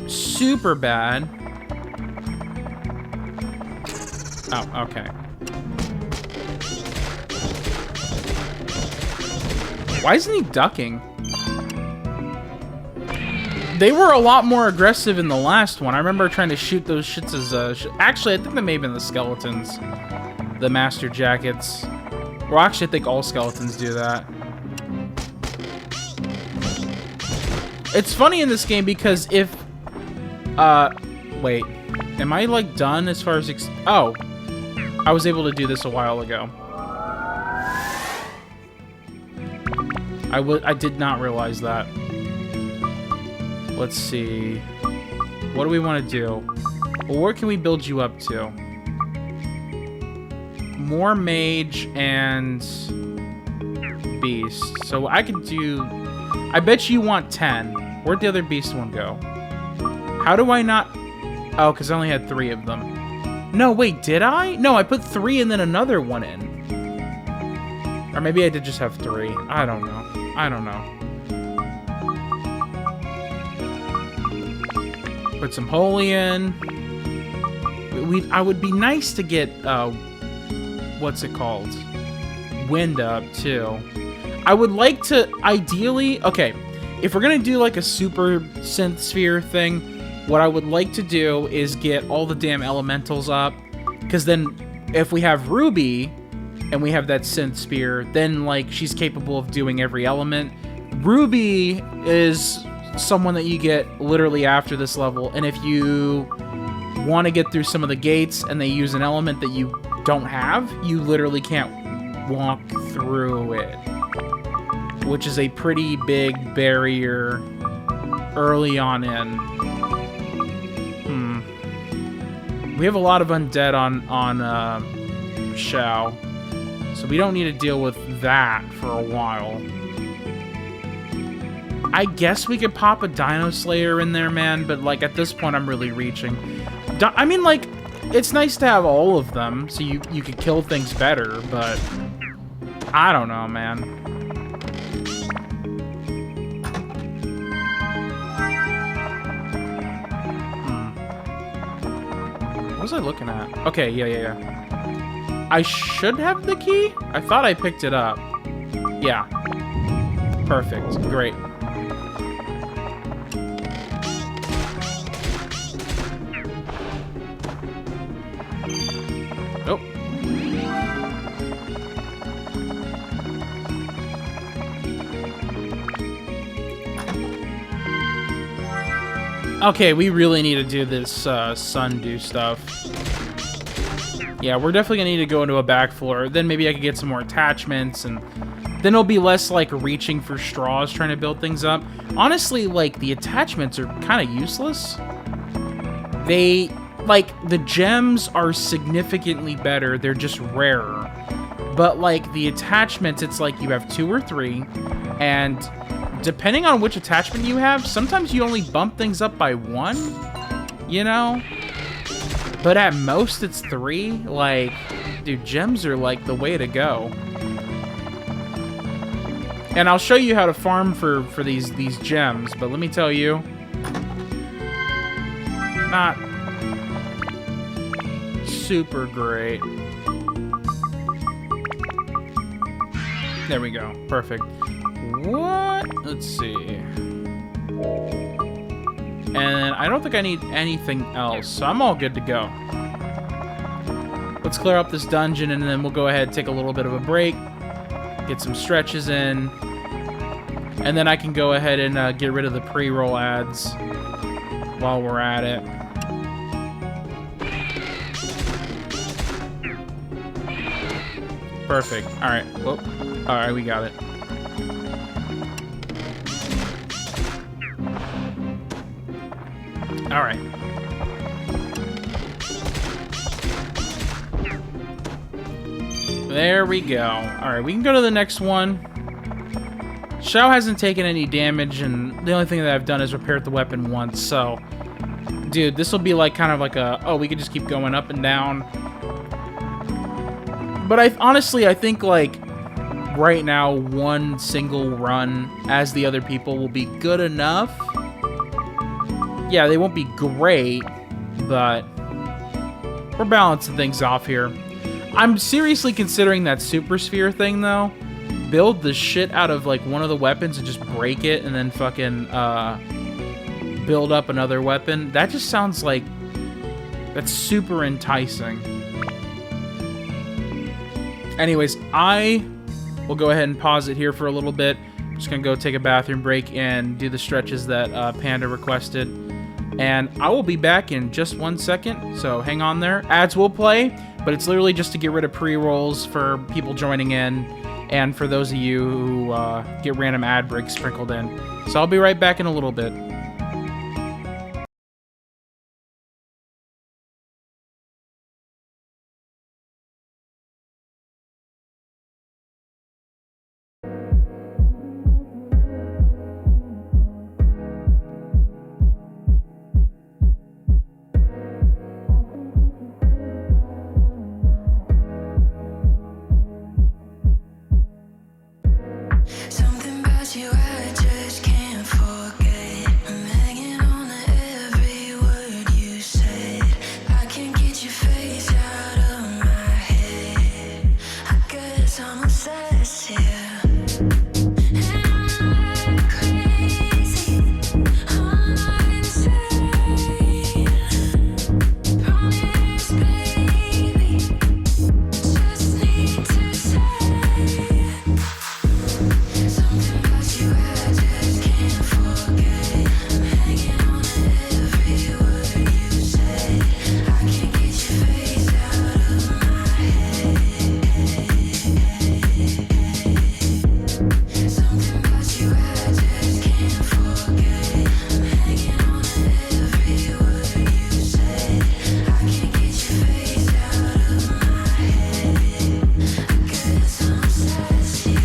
super bad. Oh, okay. Why isn't he ducking? They were a lot more aggressive in the last one. I remember trying to shoot those shits as... actually, I think they may have been the skeletons. The master jackets. Well, actually, I think all skeletons do that. It's funny in this game because if... wait. Am I, like, done as far as... oh. I was able to do this a while ago. I did not realize that. Let's see. What do we want to do? Well, where can we build you up to? More mage and beast. So I could do... I bet you want 10. Where'd the other beast one go? How do I not... oh, because I only had 3 of them. No, wait, did I? No, I put 3 and then another one in. Or maybe I did just have 3. I don't know. I don't know. Put some holy in. I would be nice to get, what's it called? Wind up, too. I would like to, ideally... okay, if we're gonna do, like, a super synth sphere thing, what I would like to do is get all the damn elementals up. Because then, if we have Ruby, and we have that synth spear, then, like, she's capable of doing every element. Ruby is someone that you get literally after this level, and if you want to get through some of the gates and they use an element that you don't have, you literally can't walk through it, which is a pretty big barrier early on in. We have a lot of undead on Shao, so we don't need to deal with that for a while. I guess we could pop a Dino Slayer in there, man, but, like, at this point, I'm really reaching. I mean, like, it's nice to have all of them, so you could kill things better, but I don't know, man. What was I looking at? Okay, yeah. I should have the key? I thought I picked it up. Yeah. Perfect. Great. Oh. Okay, we really need to do this sundew stuff. Yeah, we're definitely gonna need to go into a back floor. Then maybe I could get some more attachments, and then it'll be less like reaching for straws trying to build things up. Honestly, like, the attachments are kind of useless. They, like, the gems are significantly better. They're just rarer. But, like, the attachments, it's like you have 2 or 3, and depending on which attachment you have, sometimes you only bump things up by 1, you know? But at most, it's 3. Like, dude, gems are, like, the way to go. And I'll show you how to farm for these gems, but let me tell you, not super great. There we go. Perfect. What? Let's see. And I don't think I need anything else, so I'm all good to go. Let's clear up this dungeon, and then we'll go ahead and take a little bit of a break, get some stretches in, and then I can go ahead and get rid of the pre-roll ads while we're at it. Perfect. All right. Whoop. All right, we got it. All right. There we go. All right, we can go to the next one. Shao hasn't taken any damage, and the only thing that I've done is repaired the weapon once, so... Dude, this will be like kind of like a... Oh, we can just keep going up and down. But honestly, I think, like, right now, one single run as the other people will be good enough. Yeah, they won't be great, but we're balancing things off here. I'm seriously considering that Super Sphere thing, though. Build the shit out of, like, one of the weapons and just break it and then fucking, build up another weapon. That just sounds like... That's super enticing. Anyways, I will go ahead and pause it here for a little bit. I'm just gonna go take a bathroom break and do the stretches that Panda requested. And I will be back in just 1 second, so hang on there. Ads will play, but it's literally just to get rid of pre-rolls for people joining in, and for those of you who get random ad breaks sprinkled in. So I'll be right back in a little bit. Something about you I just can't forget. I'm hanging on to every word you said. I can't get your face out of my head. I guess I'm obsessed here. And I'm crazy. I'm not insane. Promise, baby. Just need to say. Something about you I just can't forget. I'm hanging on to every word you say. I can't get your face out of my head. Something about you I just can't forget. I'm hanging on to every word you say. I can't get your face out of my head. I guess I'm obsessed, yeah.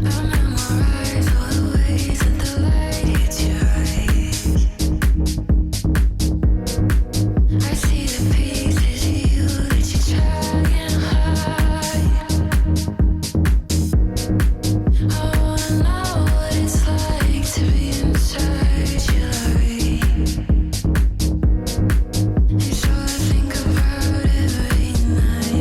I'll memorize all the ways that the light hits your eyes. I see the pieces of you that you try and hide. I wanna know what it's like to be inside your light. It's all I think about every night.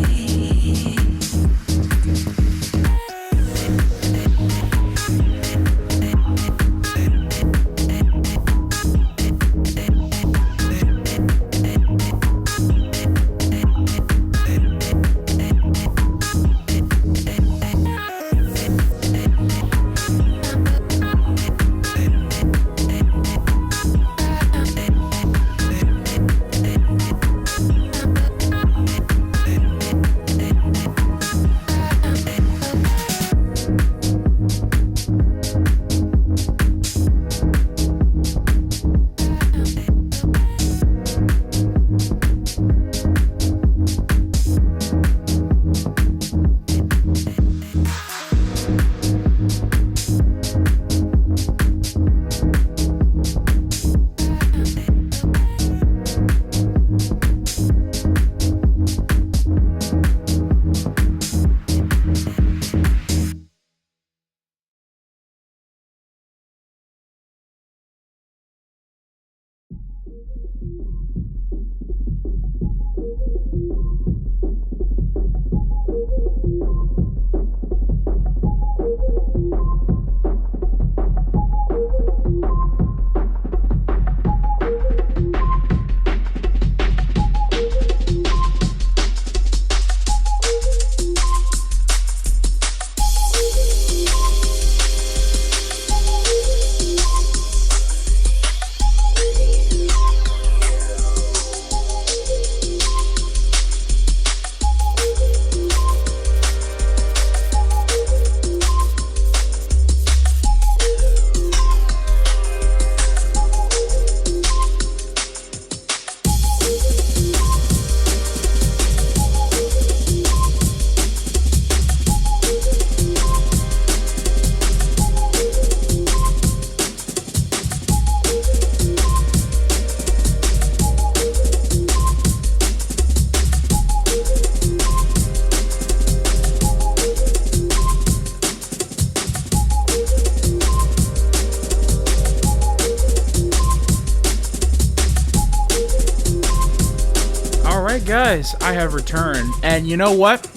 Alright guys, I have returned, and you know what?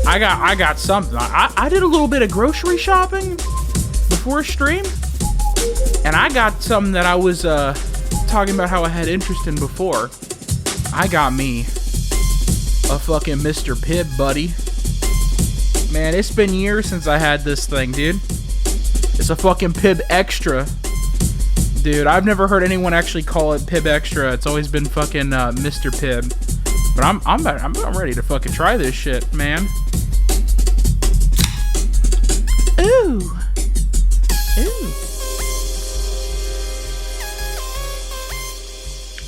I got something. I did a little bit of grocery shopping before stream, and I got something that I was talking about how I had interest in before. I got me a fucking Mr. Pibb, buddy. Man, it's been years since I had this thing, dude. It's a fucking Pibb Extra. Dude, I've never heard anyone actually call it Pibb Extra. It's always been fucking Mr. Pibb. But I'm ready to fucking try this shit, man. Ooh. Ooh.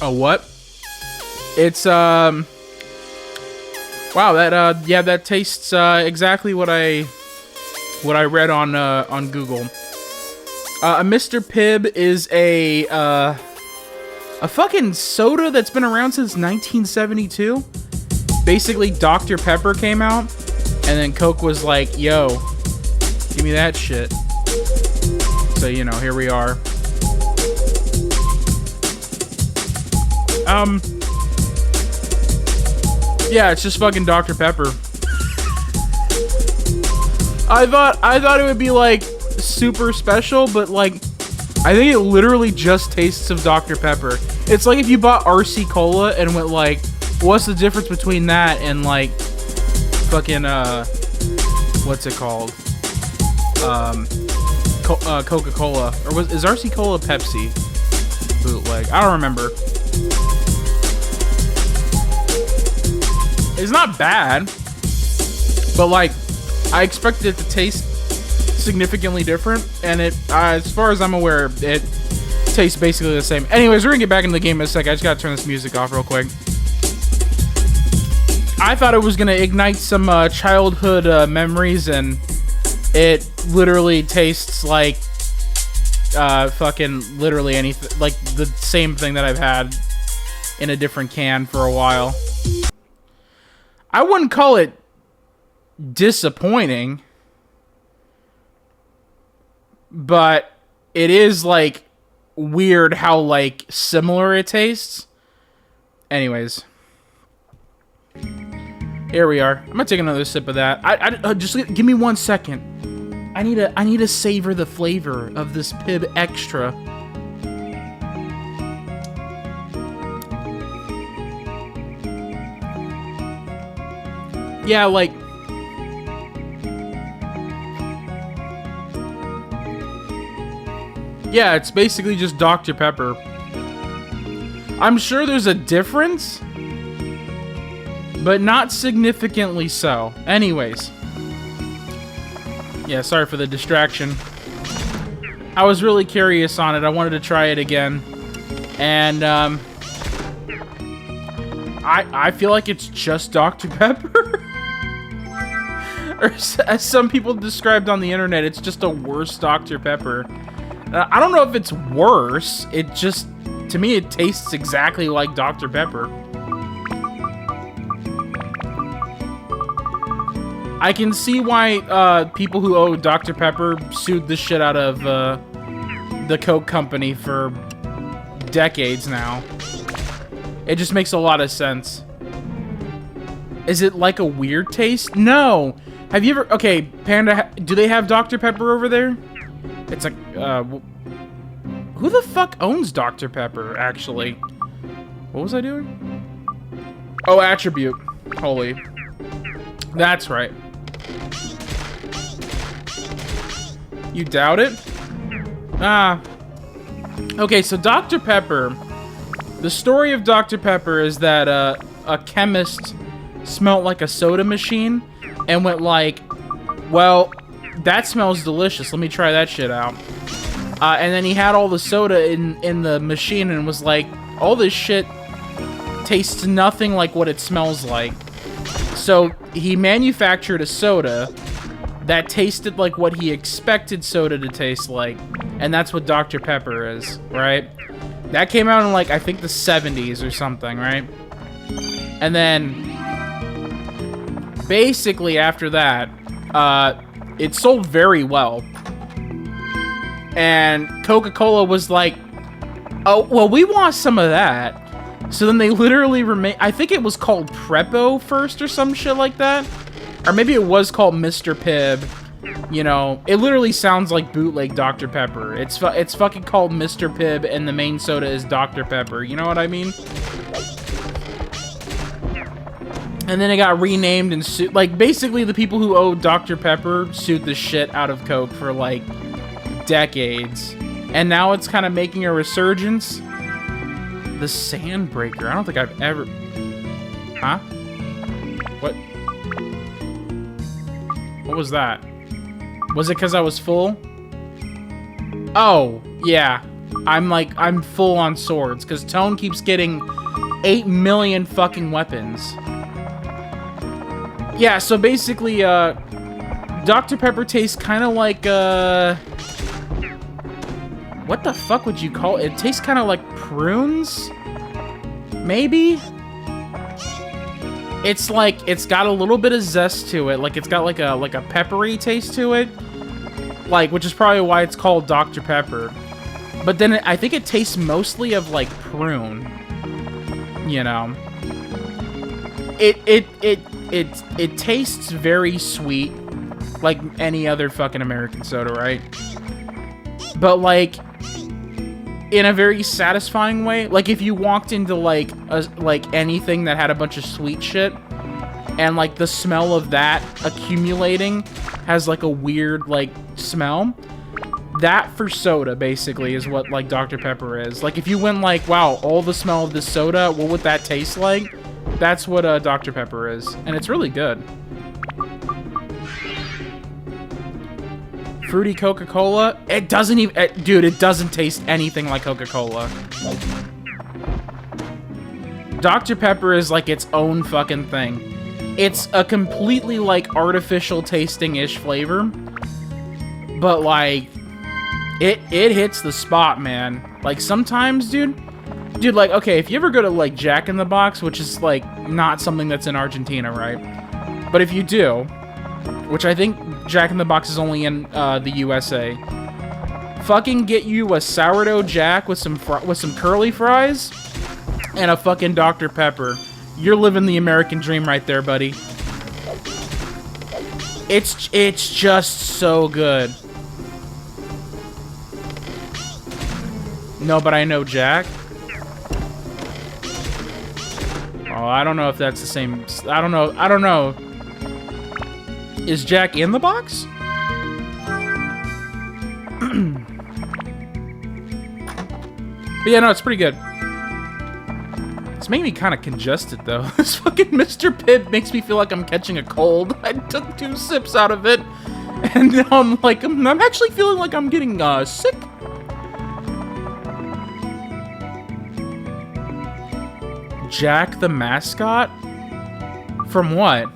Oh, what? It's wow, that yeah, that tastes exactly what I read on Google. A Mr. Pibb is a fucking soda that's been around since 1972. Basically, Dr. Pepper came out, and then Coke was like, yo, give me that shit. So, you know, here we are. Yeah, it's just fucking Dr. Pepper. I thought it would be, like, super special, but, like, I think it literally just tastes of Dr. Pepper. It's like if you bought RC Cola and went like, what's the difference between that and like fucking what's it called? Coca-Cola, or is RC Cola Pepsi bootleg? I don't remember. It's not bad, but like I expected it to taste significantly different, and it as far as I'm aware, it tastes basically the same. Anyways, we're gonna get back into the game in a sec. I just gotta turn this music off real quick. I thought it was gonna ignite some childhood memories, and it literally tastes like fucking literally anything, like the same thing that I've had in a different can for a while. I wouldn't call it disappointing, but it is like weird how like similar it tastes. Anyways, here we are. I'm gonna take another sip of that. I just give me 1 second. I need to savor the flavor of this Pibb Extra. Yeah, like yeah, it's basically just Dr. Pepper. I'm sure there's a difference, but not significantly so. Anyways. Yeah, sorry for the distraction. I was really curious on it. I wanted to try it again. And, I feel like it's just Dr. Pepper. Or as some people described on the internet, it's just a worse Dr. Pepper. I don't know if it's worse. It just, to me, it tastes exactly like Dr. Pepper. I can see why people who owe Dr. Pepper sued the shit out of the Coke company for decades now. It just makes a lot of sense. Is it like a weird taste? No. Have you ever... Okay, Panda, do they have Dr. Pepper over there? It's like, who the fuck owns Dr. Pepper, actually? What was I doing? Oh, attribute. Holy. That's right. You doubt it? Ah. Okay, so Dr. Pepper... The story of Dr. Pepper is that a chemist smelled like a soda machine and went like, well, that smells delicious. Let me try that shit out. And then he had all the soda in the machine and was like, all this shit tastes nothing like what it smells like. So he manufactured a soda that tasted like what he expected soda to taste like. And that's what Dr. Pepper is, right? That came out in, like, I think the 70s or something, right? And then, basically after that, it sold very well. And Coca-Cola was like, oh, well, we want some of that. So then they literally remain. I think it was called Prepo first or some shit like that. Or maybe it was called Mr. Pibb. You know, it literally sounds like bootleg Dr. Pepper. It's fucking called Mr. Pibb, and the main soda is Dr. Pepper. You know what I mean? And then it got renamed and sued. Like, basically, the people who owed Dr. Pepper sued the shit out of Coke for, like, decades. And now it's kind of making a resurgence. The Sandbreaker. I don't think I've ever... Huh? What? What was that? Was it because I was full? Oh, yeah. I'm full on swords. Because Tone keeps getting 8 million fucking weapons. Yeah, so basically, Dr. Pepper tastes kind of like, what the fuck would you call it? It tastes kind of like prunes? Maybe? It's like, it's got a little bit of zest to it. Like, it's got like a peppery taste to it. Like, which is probably why it's called Dr. Pepper. But then I think it tastes mostly of, like, prune. You know? It tastes very sweet. Like any other fucking American soda, right? But, like, in a very satisfying way. Like, if you walked into, like, anything that had a bunch of sweet shit, and, like, the smell of that accumulating has, like, a weird, like, smell, that for soda, basically, is what, like, Dr. Pepper is. Like, if you went, like, wow, all the smell of this soda, what would that taste like? That's what Dr. Pepper is. And it's really good. Fruity Coca-Cola? It doesn't even... dude, it doesn't taste anything like Coca-Cola. Dr. Pepper is like its own fucking thing. It's a completely, like, artificial tasting-ish flavor. But, like, it hits the spot, man. Like, sometimes, dude, like, okay, if you ever go to, like, Jack in the Box, which is, like, not something that's in Argentina, right? But if you do, which I think Jack in the Box is only in the USA, fucking get you a sourdough Jack with some curly fries and a fucking Dr. Pepper. You're living the American dream right there, buddy. It's just so good. No, but I know Jack. Oh, I don't know if that's the same. I don't know. Is Jack in the box? But yeah, no, it's pretty good. It's making me kind of congested, though. This fucking Mr. Pibb makes me feel like I'm catching a cold. I took 2 sips out of it, and now I'm like, I'm actually feeling like I'm getting sick. Jack the mascot? From what?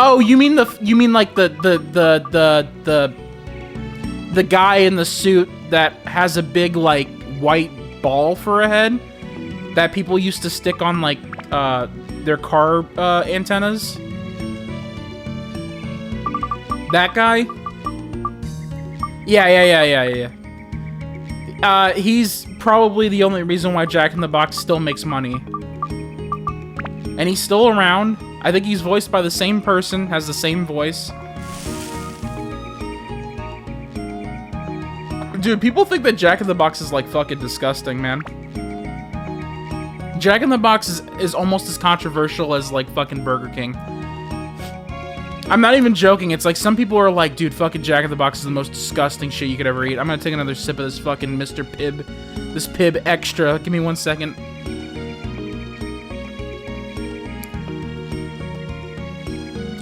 Oh, you mean like the guy in the suit that has a big, like, white ball for a head that people used to stick on, like, their car antennas? That guy? Yeah. He's probably the only reason why Jack in the Box still makes money. And he's still around. I think he's voiced by the same person, has the same voice. Dude, people think that Jack in the Box is, like, fucking disgusting, man. Jack in the Box is almost as controversial as, like, fucking Burger King. I'm not even joking. It's like some people are like, dude, fucking Jack in the Box is the most disgusting shit you could ever eat. I'm gonna take another sip of this fucking Mr. Pibb. This Pibb Extra. Give me 1 second.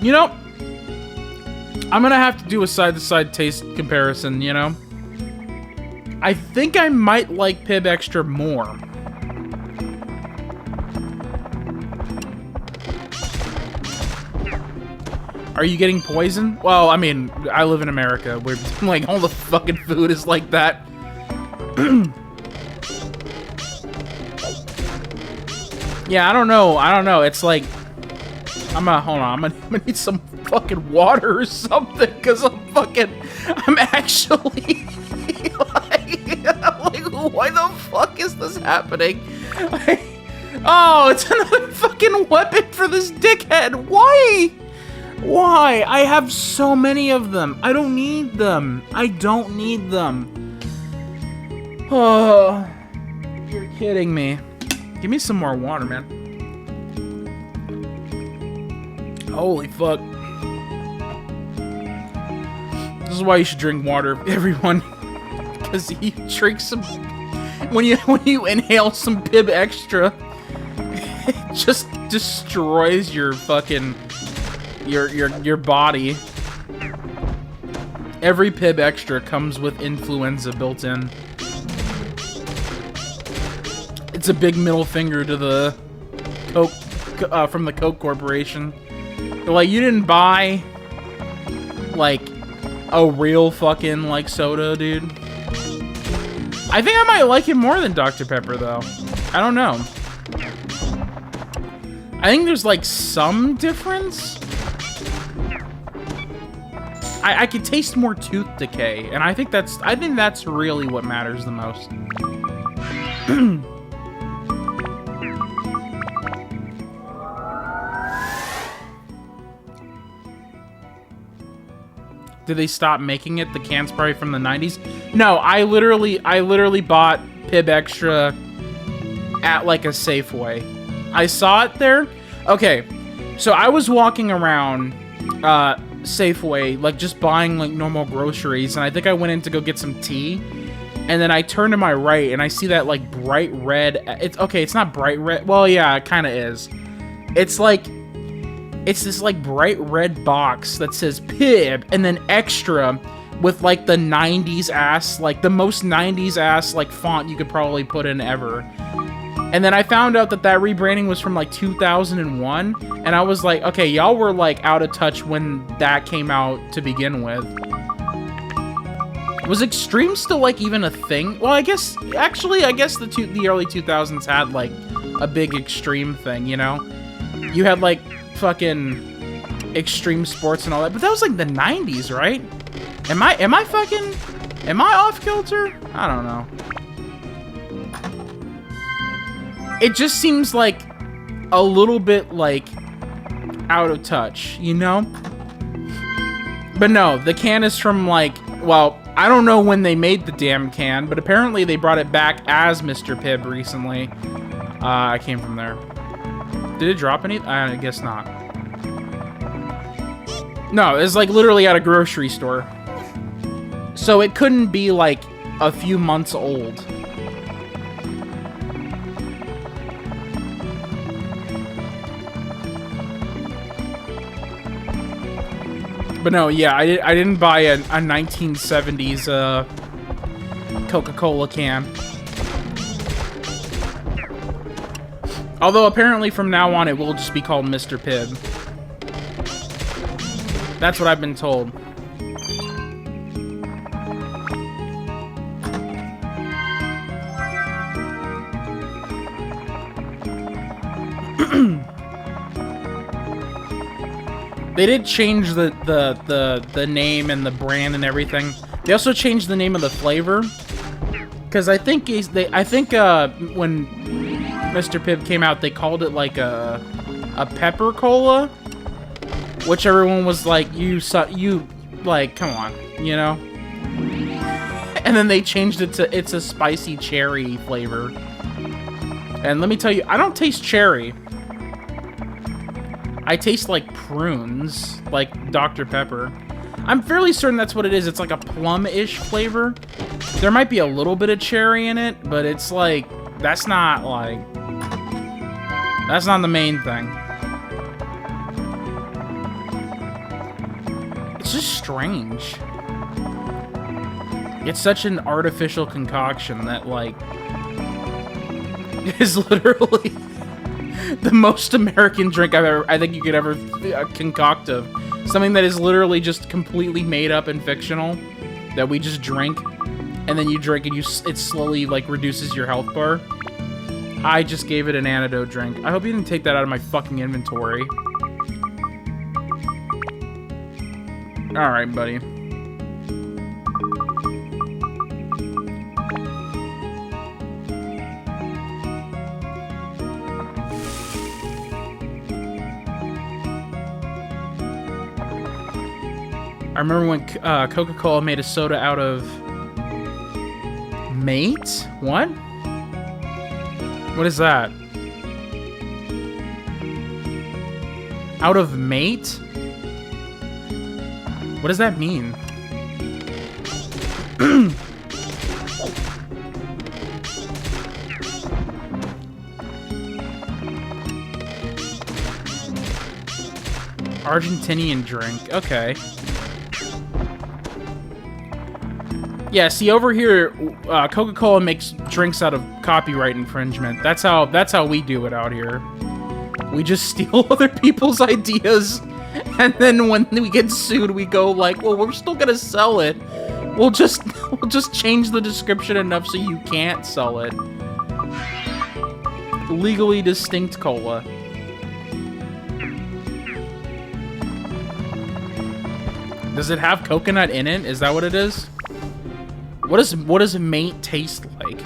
You know, I'm gonna have to do a side-to-side taste comparison, you know? I think I might like Pibb Extra more. Are you getting poisoned? Well, I mean, I live in America where, like, all the fucking food is like that. Yeah, I don't know. It's like, hold on. I'm gonna need some fucking water or something, because I'm actually, like Like, why the fuck is this happening? Oh, it's another fucking weapon for this dickhead. Why? Why? I have so many of them. I don't need them. I don't need them. Oh, you're kidding me. Give me some more water, man. Holy fuck. This is why you should drink water, everyone. Because you drink some... When you inhale some Pibb Extra, it just destroys your fucking... Your body. Every Pibb Extra comes with influenza built in. It's a big middle finger to the Coke from the Coke Corporation. They're like, you didn't buy like a real fucking like soda, dude. I think I might like it more than Dr. Pepper though. I don't know. I think there's like some difference. I could taste more tooth decay, and I think that's really what matters the most. Did they stop making it? The can's probably from the 90s. No, I literally bought Pibb Extra at like a Safeway. I saw it there. Okay, so I was walking around Safeway, like just buying like normal groceries, and I think I went in to go get some tea, and then I turn to my right and I see that like bright red. It's not bright red. Well, yeah, it kind of is. It's this like bright red box that says Pibb and then Extra with like the 90s ass, like the most 90s ass like font you could probably put in ever. And then I found out that rebranding was from like 2001, and I was like, okay, y'all were like out of touch when that came out to begin with. Was Extreme still like even a thing? Well, I guess the early 2000s had like a big Extreme thing, you know? You had like fucking Extreme Sports and all that, but that was like the 90s, right? Am I off kilter? I don't know. It just seems like a little bit like out of touch, you know? But no, the can is from like, well, I don't know when they made the damn can, but apparently they brought it back as Mr. Pibb recently. I came from there. Did it drop any? I guess not. No, it's like literally at a grocery store. So it couldn't be like a few months old. But no, yeah, I didn't buy a 1970s Coca-Cola can. Although apparently from now on it will just be called Mr. Pibb. That's what I've been told. They did change the name and the brand and everything. They also changed the name of the flavor, because I think when Mr. Pibb came out, they called it like a pepper cola, which everyone was like, you like, come on, you know. And then they changed it to it's a spicy cherry flavor. And let me tell you, I don't taste cherry. I taste like prunes, like Dr. Pepper. I'm fairly certain that's what it is. It's like a plum-ish flavor. There might be a little bit of cherry in it, but it's like, that's not the main thing. It's just strange. It's such an artificial concoction that, like, is literally the most American drink I think you could ever concoct of. Something that is literally just completely made up and fictional that we just drink, and then you drink and it slowly like reduces your health bar. I just gave it an antidote drink. I hope you didn't take that out of my fucking inventory. All right, buddy. I remember when Coca-Cola made a soda out of mate? What? What is that? Out of mate? What does that mean? Argentinian drink. Okay. Yeah, see over here, Coca-Cola makes drinks out of copyright infringement. That's how we do it out here. We just steal other people's ideas, and then when we get sued, we go like, well, we're still gonna sell it. We'll just change the description enough so you can't sell it. Legally distinct cola. Does it have coconut in it? Is that what it is? What does mate taste like?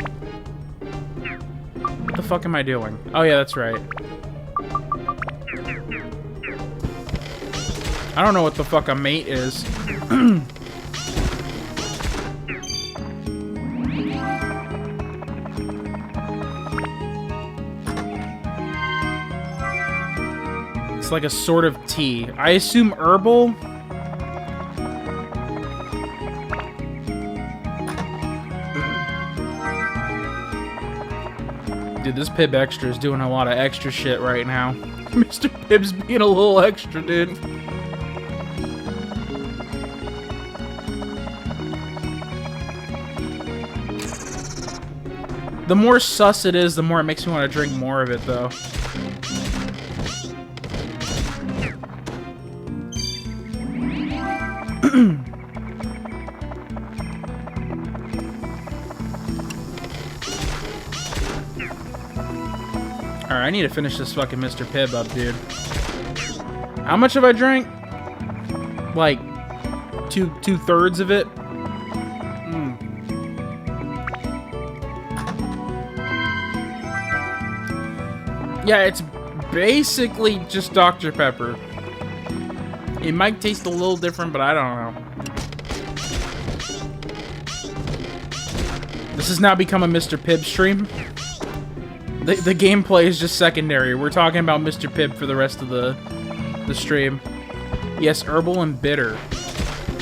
What the fuck am I doing? Oh yeah, that's right. I don't know what the fuck a mate is. It's like a sort of tea. I assume herbal. Dude, this Pibb Extra is doing a lot of extra shit right now. Mr. Pibb's being a little extra, dude. The more sus it is, the more it makes me want to drink more of it, though. Alright, I need to finish this fucking Mr. Pibb up, dude. How much have I drank? Like, two-thirds of it? Yeah, it's basically just Dr. Pepper. It might taste a little different, but I don't know. This has now become a Mr. Pibb stream. The gameplay is just secondary. We're talking about Mr. Pibb for the rest of the stream. Yes, herbal and bitter.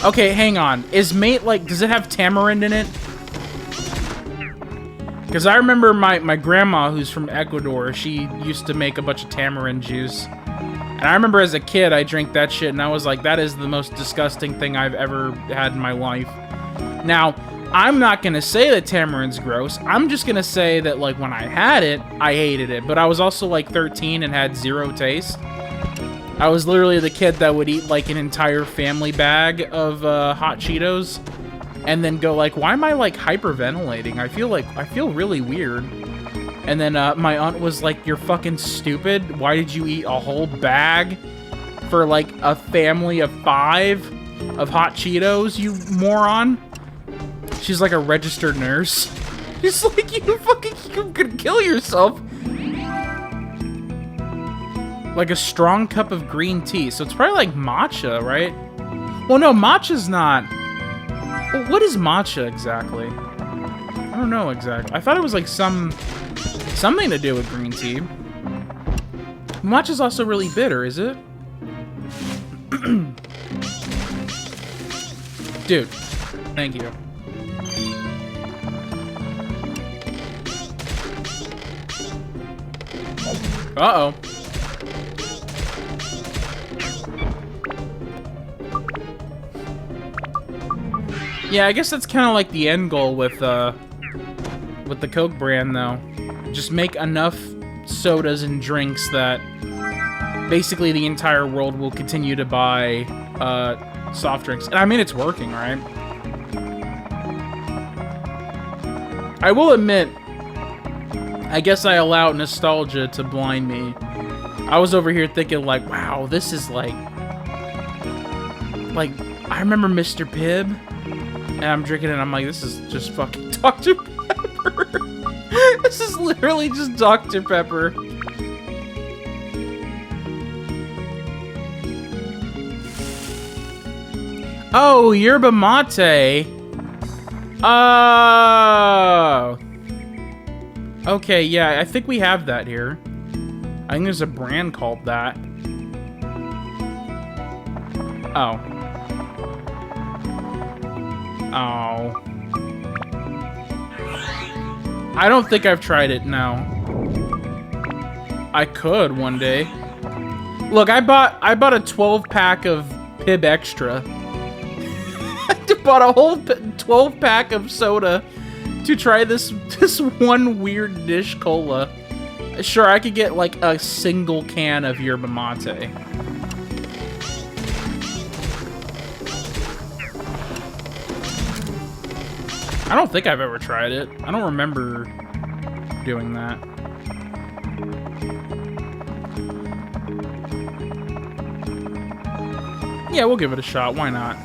Okay, hang on. Is mate, like, does it have tamarind in it? Because I remember my grandma, who's from Ecuador, she used to make a bunch of tamarind juice. And I remember as a kid, I drank that shit, and I was like, that is the most disgusting thing I've ever had in my life. Now, I'm not going to say that tamarind's gross. I'm just going to say that, like, when I had it, I hated it. But I was also, like, 13 and had zero taste. I was literally the kid that would eat, like, an entire family bag of hot Cheetos. And then go, like, why am I, like, hyperventilating? I feel really weird. And then my aunt was like, you're fucking stupid. Why did you eat a whole bag for, like, a family of 5 of hot Cheetos, you moron? She's like a registered nurse. She's like, you could kill yourself. Like a strong cup of green tea. So it's probably like matcha, right? Well, no, matcha's not. Well, what is matcha exactly? I don't know exactly. I thought it was like something to do with green tea. Matcha's also really bitter, is it? Dude, thank you. Uh-oh. Yeah, I guess that's kind of like the end goal with the Coke brand, though. Just make enough sodas and drinks that basically the entire world will continue to buy soft drinks. And I mean, it's working, right? I will admit, I guess I allowed nostalgia to blind me. I was over here thinking, like, wow, this is like, I remember Mr. Pibb. And I'm drinking it, and I'm like, this is just fucking Dr. Pepper. This is literally just Dr. Pepper. Oh, yerba mate. Oh. Okay, yeah, I think we have that here. I think there's a brand called that. Oh. Oh. I don't think I've tried it, no. I could one day. Look, I bought a 12-pack of Pibb Extra. I bought a whole 12-pack of soda to try this one weird dish cola. Sure, I could get like a single can of yerba mate. I don't think I've ever tried it. I don't remember doing that. Yeah, we'll give it a shot. Why not?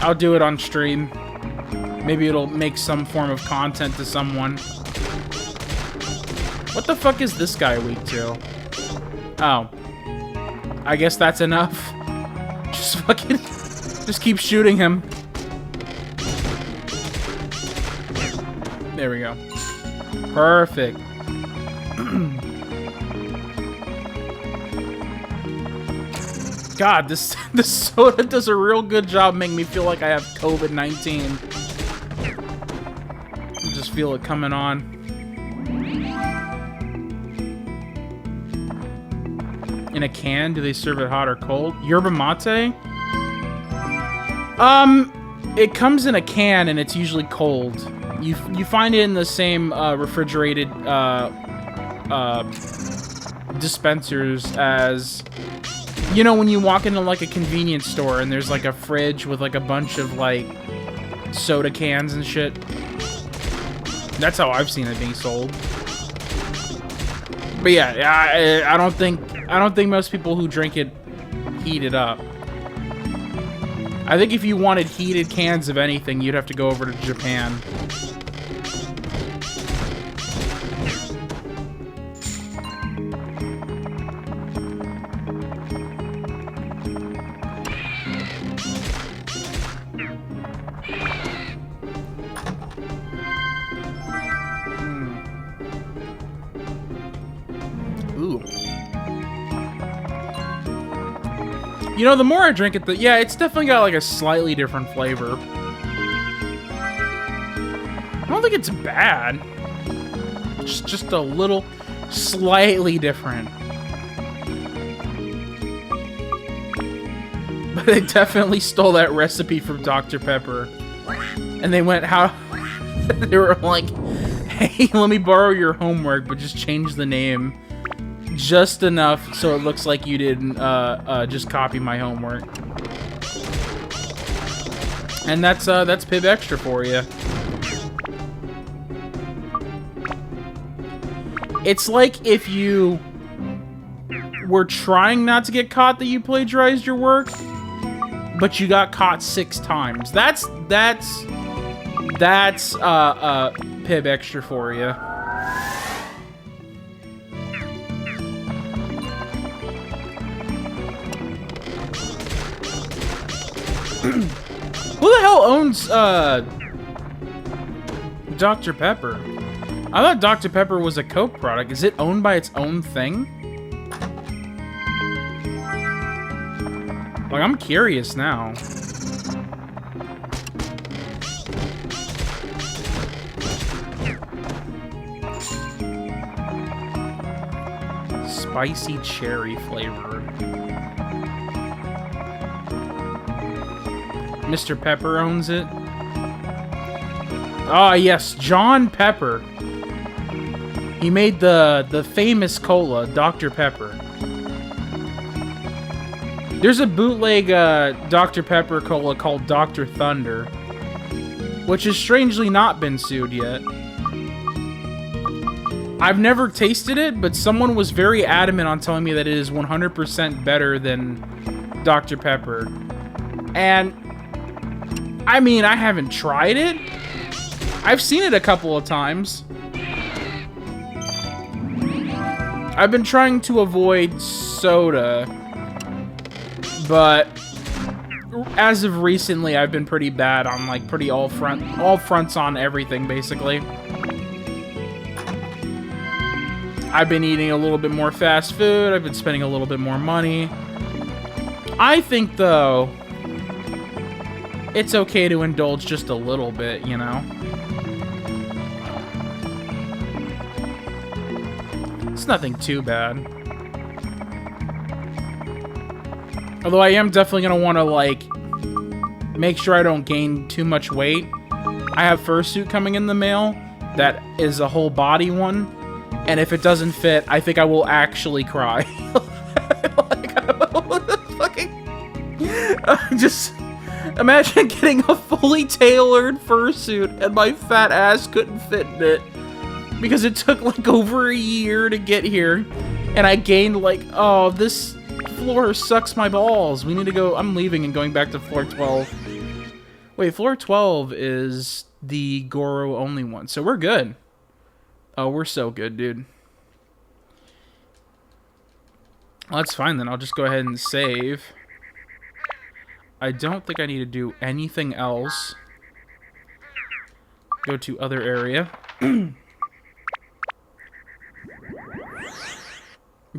I'll do it on stream. Maybe it'll make some form of content to someone. What the fuck is this guy weak to? Oh. I guess that's enough. Just fucking... Just keep shooting him. There we go. Perfect. God, this soda does a real good job making me feel like I have COVID-19. I just feel it coming on. In a can? Do they serve it hot or cold? Yerba mate? It comes in a can and it's usually cold. You find it in the same refrigerated dispensers as, you know, when you walk into like a convenience store and there's like a fridge with like a bunch of like soda cans and shit. That's how I've seen it being sold. But yeah, I don't think most people who drink it heat it up. I think if you wanted heated cans of anything, you'd have to go over to Japan. Ooh. You know, the more I drink it, yeah, it's definitely got like a slightly different flavor. I don't think it's bad. It's just a little, slightly different. But they definitely stole that recipe from Dr. Pepper. And they went, they were like, hey, let me borrow your homework, but just change the name just enough so it looks like you didn't just copy my homework. And that's Pibb Extra for you. It's like if you were trying not to get caught that you plagiarized your work, but you got caught 6 times. That's Pibb Extra for you. Who the hell owns Dr. Pepper? I thought Dr. Pepper was a Coke product. Is it owned by its own thing? Like, I'm curious now. Spicy cherry flavored. Mr. Pepper owns it. Ah, yes, John Pepper. He made the famous cola, Dr. Pepper. There's a bootleg Dr. Pepper cola called Dr. Thunder, which has strangely not been sued yet. I've never tasted it, but someone was very adamant on telling me that it is 100% better than Dr. Pepper. And I mean, I haven't tried it. I've seen it a couple of times. I've been trying to avoid soda, but as of recently, I've been pretty bad on, like, all fronts on everything, basically. I've been eating a little bit more fast food. I've been spending a little bit more money. I think, though, it's okay to indulge just a little bit, you know? It's nothing too bad. Although I am definitely going to want to, like, make sure I don't gain too much weight. I have fursuit coming in the mail that is a whole body one. And if it doesn't fit, I think I will actually cry. Just imagine getting a fully tailored fursuit and my fat ass couldn't fit in it. Because it took like over a year to get here. And I gained like, oh, this floor sucks my balls. We need to go, I'm leaving and going back to floor 12. Wait, floor 12 is the Goro only one. So we're good. Oh, we're so good, dude. Well, that's fine then. I'll just go ahead and save. I don't think I need to do anything else. Go to other area.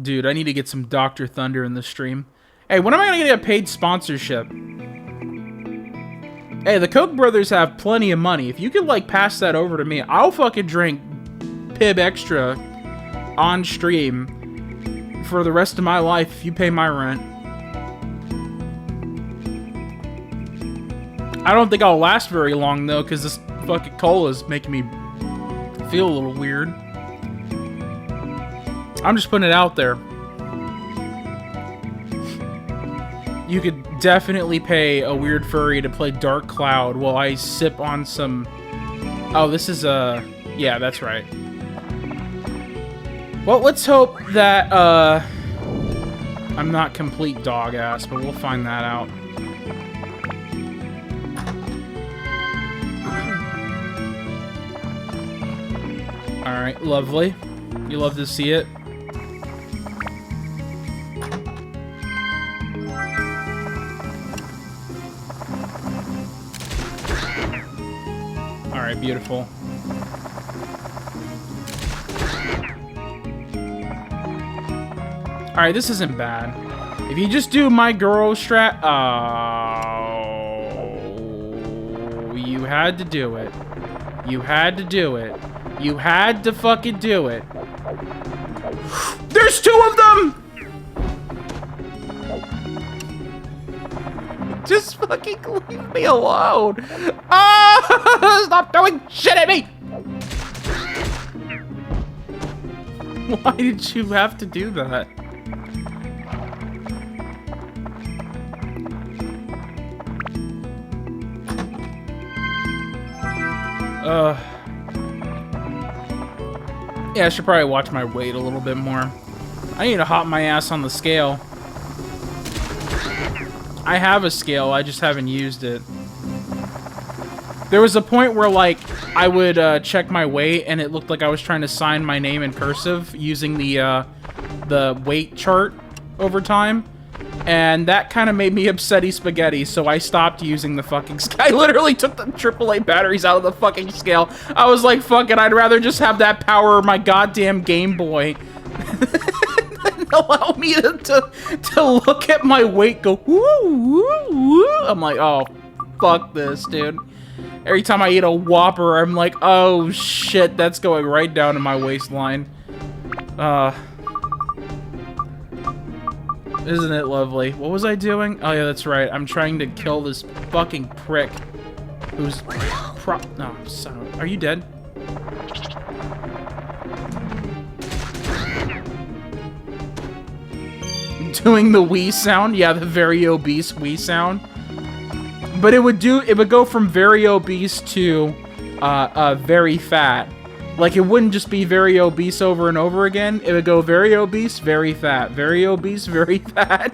Dude, I need to get some Dr. Thunder in the stream. Hey, when am I gonna get a paid sponsorship? Hey, the Koch brothers have plenty of money. If you could, like, pass that over to me, I'll fucking drink Pibb Extra on stream for the rest of my life if you pay my rent. I don't think I'll last very long, though, because this fucking cola is making me feel a little weird. I'm just putting it out there. You could definitely pay a weird furry to play Dark Cloud while I sip on some... Oh, this is a... Yeah, that's right. Well, let's hope that, I'm not complete dog ass, but we'll find that out. Alright, lovely. You love to see it. Alright, beautiful. Alright, this isn't bad. If you just do my girl strat... Oh... You had to do it. You had to do it. You had to fucking do it. There's two of them! Just fucking leave me alone. Ah! Stop throwing shit at me! Why did you have to do that? Yeah, I should probably watch my weight a little bit more. I need to hop my ass on the scale. I have a scale, I just haven't used it. There was a point where, like, I would check my weight and it looked like I was trying to sign my name in cursive using the weight chart over time. And that kind of made me upsetty spaghetti, so I stopped using the fucking scale. I literally took the AAA batteries out of the fucking scale. I was like, fuck it, I'd rather just have that power of my goddamn Game Boy. Allow me to look at my weight go, woo, woo, woo. I'm like, oh, fuck this, dude. Every time I eat a Whopper, I'm like, oh, shit, that's going right down to my waistline. Isn't it lovely? What was I doing? Oh, yeah, that's right. I'm trying to kill this fucking prick who's no, son of... Are you dead? Doing the Wii sound? Yeah, the very obese Wii sound. But it would go from very obese to very fat. Like, it wouldn't just be very obese over and over again. It would go very obese, very fat. Very obese, very fat.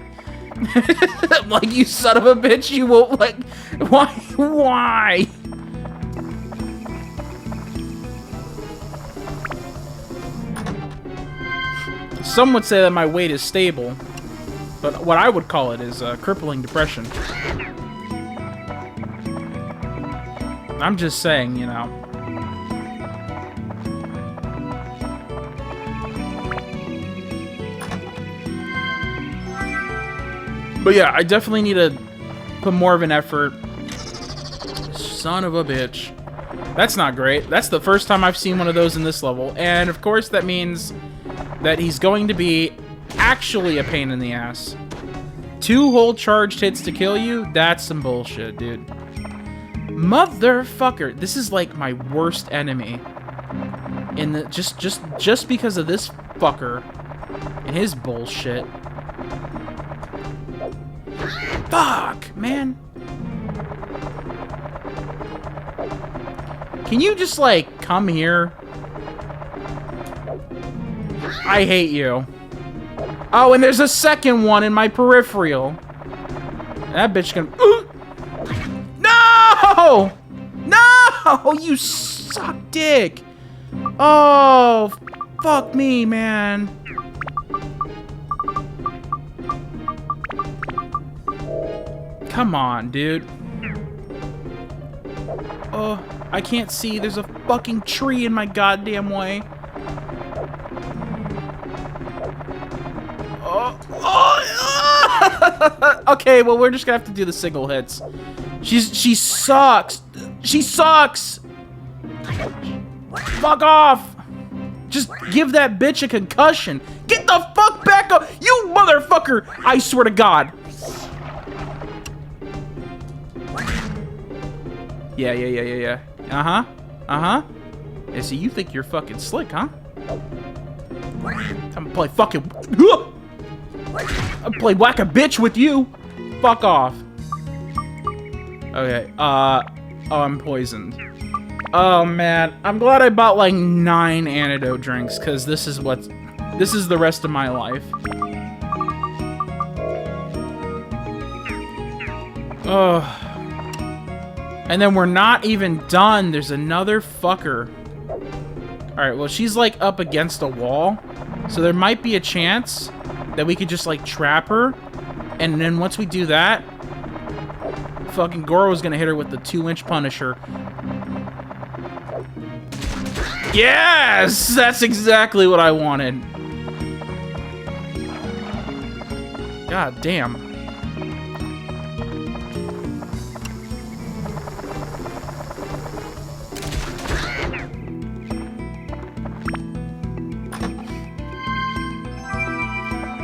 Like, you son of a bitch, you won't, like... Why? Some would say that my weight is stable. But what I would call it is crippling depression. I'm just saying, you know. But yeah, I definitely need to put more of an effort. Son of a bitch. That's not great. That's the first time I've seen one of those in this level. And of course that means that he's going to be actually a pain in the ass. 2 whole charged hits to kill you? That's some bullshit, dude. Motherfucker. This is like my worst enemy. In the just because of this fucker and his bullshit. Fuck, man. Can you just, like, come here? I hate you. Oh, and there's a second one in my peripheral. That bitch can... No! No! You suck dick. Oh, fuck me, man. Come on, dude. Oh, I can't see. There's a fucking tree in my goddamn way. Oh. Okay, well, we're just gonna have to do the single hits. She sucks. She sucks. Fuck off. Just give that bitch a concussion. Get the fuck back up. You motherfucker. I swear to God. Yeah. Uh-huh. Yeah, see, you think you're fucking slick, huh? I'm gonna play fucking... I'm play whack-a-bitch with you. Fuck off. Okay, oh, I'm poisoned. Oh, man. I'm glad I bought, like, 9 antidote drinks, because this is the rest of my life. Oh... And then we're not even done. There's another fucker. Alright, well, she's, like, up against a wall. So there might be a chance that we could just, like, trap her. And then once we do that, fucking Goro's gonna hit her with the 2-inch Punisher. Yes! That's exactly what I wanted. God damn.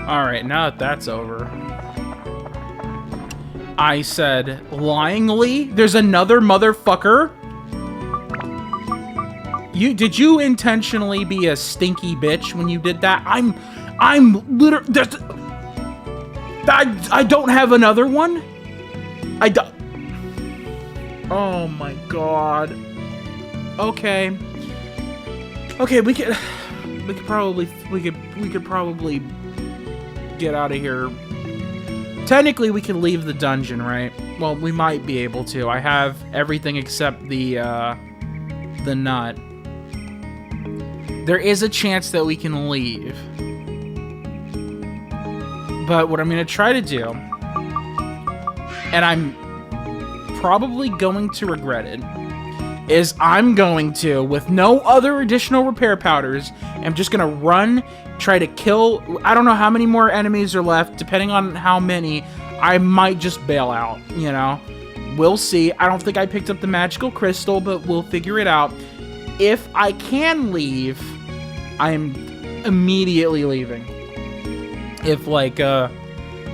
Alright, now that that's over. I said, lyingly, there's another motherfucker? Did you intentionally be a stinky bitch when you did that? I'm literally... I don't have another one? I don't... Oh my god. Okay. Okay, we could probably get out of here. Technically, we could leave the dungeon, right? Well, we might be able to. I have everything except the nut. There is a chance that we can leave. But what I'm going to try to do, and I'm probably going to regret it, is I'm going to, with no other additional repair powders, I'm just going to run, try to kill, I don't know how many more enemies are left, depending on how many, I might just bail out, you know? We'll see. I don't think I picked up the magical crystal, but we'll figure it out. If I can leave, I'm immediately leaving. If, like, this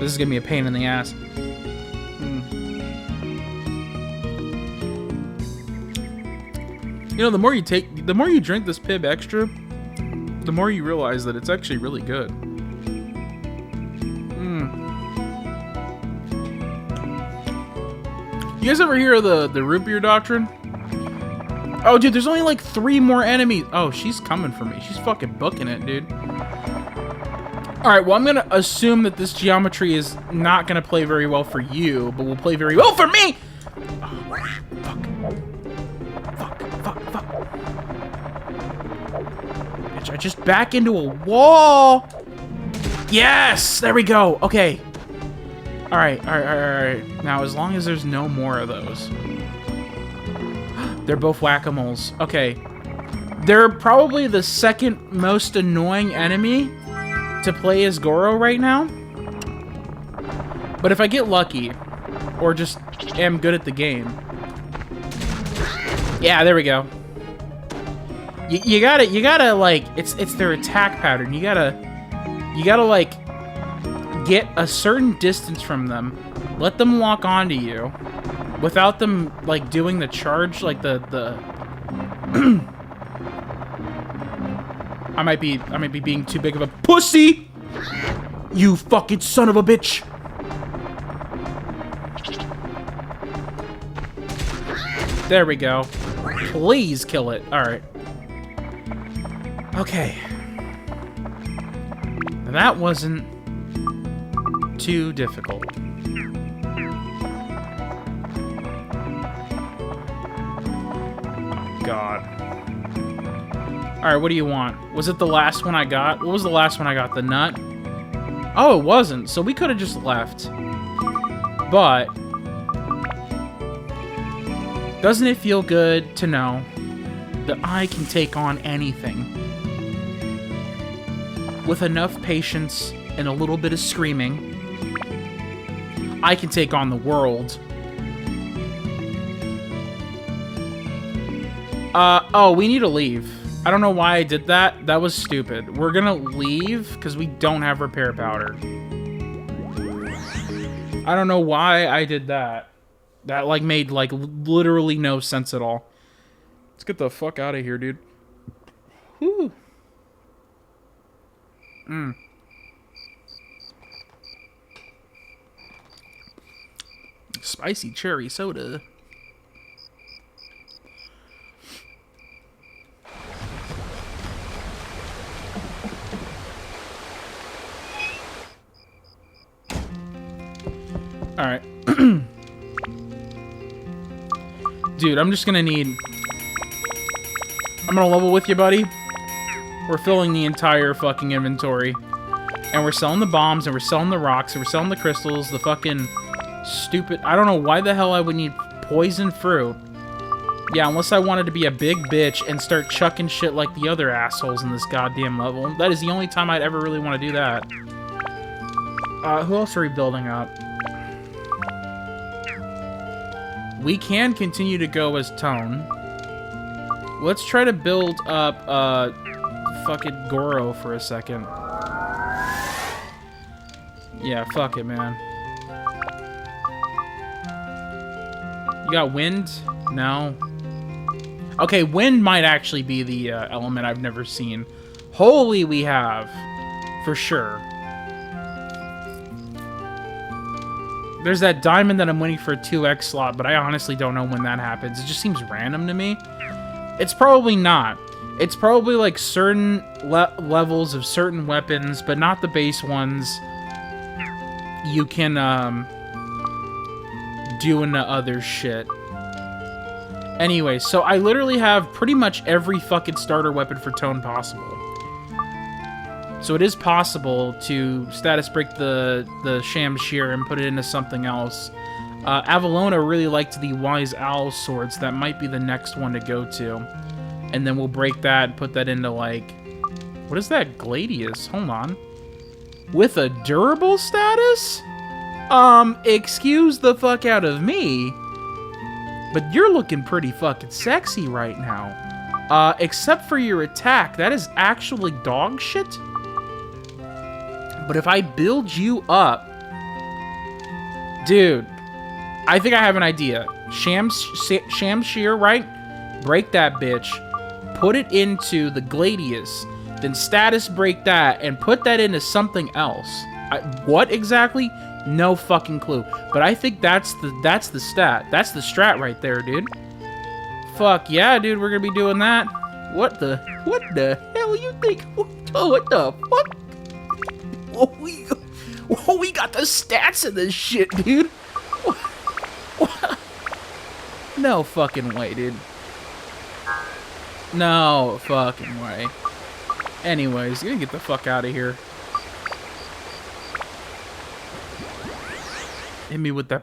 is gonna be a pain in the ass. You know, the more you drink this Pibb Extra, the more you realize that it's actually really good. You guys ever hear of the root beer doctrine? Oh, dude, there's only like 3 more enemies. Oh, she's coming for me. She's fucking booking it, dude. Alright, well, I'm gonna assume that this geometry is not gonna play very well for you, but will play very well for me! Oh, fuck. Fuck. Bitch, I just back into a wall! Yes! There we go! Okay. Alright. Now, as long as there's no more of those. They're both whack-a-moles. Okay. They're probably the second most annoying enemy to play as Goro right now. But if I get lucky, or just am good at the game. Yeah, there we go. You gotta like, it's their attack pattern. You gotta like, get a certain distance from them. Let them walk onto you. Without them, like, doing the charge, like the I might be being too big of a pussy! You fucking son of a bitch! There we go. Please kill it. Alright. Okay. That wasn't too difficult. God. Alright, what do you want? Was it the last one I got? What was the last one I got? The nut? Oh, it wasn't. So we could have just left. But doesn't it feel good to know that I can take on anything? With enough patience and a little bit of screaming, I can take on the world. Oh, we need to leave. I don't know why I did that. That was stupid. We're gonna leave because we don't have repair powder. I don't know why I did that. That, like, made, like, literally no sense at all. Let's get the fuck out of here, dude. Whew. Spicy cherry soda. Alright. Dude, I'm just gonna need... I'm gonna level with you, buddy. We're filling the entire fucking inventory. And we're selling the bombs, and we're selling the rocks, and we're selling the crystals, the fucking stupid... I don't know why the hell I would need poison fruit. Yeah, unless I wanted to be a big bitch and start chucking shit like the other assholes in this goddamn level. That is the only time I'd ever really want to do that. Who else are we building up? We can continue to go as Tone. Let's try to build up, fucking Goro for a second. Yeah, fuck it, man. You got wind? No. Okay, wind might actually be the element I've never seen. Holy, we have. For sure. There's that diamond that I'm waiting for a 2x slot, but I honestly don't know when that happens. It just seems random to me. It's probably not. It's probably like certain levels of certain weapons, but not the base ones. You can do into other shit. Anyway, so I literally have pretty much every fucking starter weapon for Tone possible. So it is possible to status break the Shamshir and put it into something else. Avalona really liked the Wise Owl swords. That might be the next one to go to. And then we'll break that and put that into, like... What is that? Gladius? Hold on. With a durable status? Excuse the fuck out of me. But you're looking pretty fucking sexy right now. Except for your attack. That is actually dog shit. But if I build you up... Dude, I think I have an idea. Shamshir, right? Break that bitch. Put it into the Gladius. Then status break that and put that into something else. What exactly? No fucking clue. But I think that's the stat. That's the strat right there, dude. Fuck yeah, dude, we're gonna be doing that. What the hell you think? Oh, what the fuck? Oh, we got the stats of this shit, dude. No fucking way, dude. No fucking way. Anyways, you can get the fuck out of here. Hit me with that.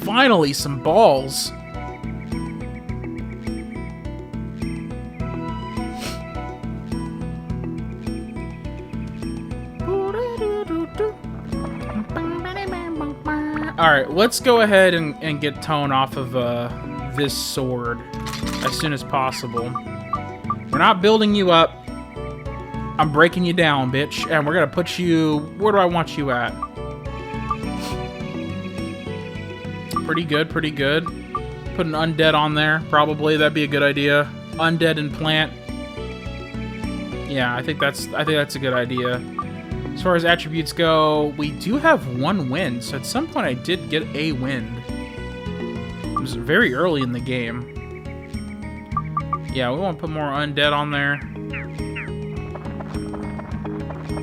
Finally, some balls. Alright, let's go ahead and get Tone off of this sword as soon as possible. We're not building you up. I'm breaking you down, bitch. And we're gonna put you... Where do I want you at? Pretty good, pretty good. Put an undead on there, probably. That'd be a good idea. Undead and plant. Yeah, I think that's a good idea. As far as attributes go, we do have 1 wind, so at some point I did get a wind. It was very early in the game. Yeah, we want to put more undead on there.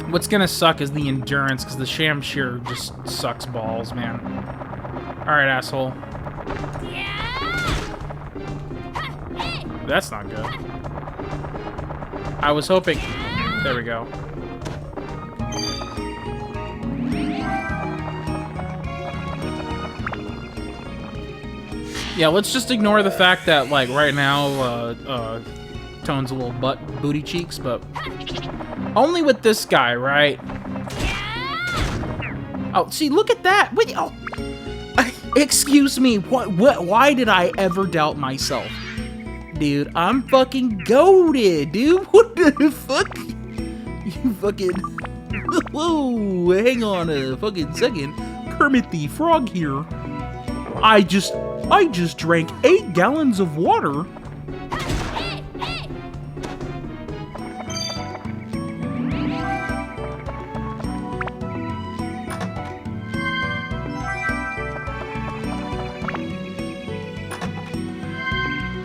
What's gonna suck is the endurance, because the Shamshir just sucks balls, man. Alright, asshole. That's not good. I was hoping... There we go. Yeah, let's just ignore the fact that, like, right now, Tone's a little booty cheeks, but only with this guy, right? Oh, see, look at that! Wait, oh, excuse me, why did I ever doubt myself? Dude, I'm fucking goated, dude! What the fuck? You fucking... Whoa, hang on a fucking second. Kermit the Frog here. I just drank 8 gallons of water.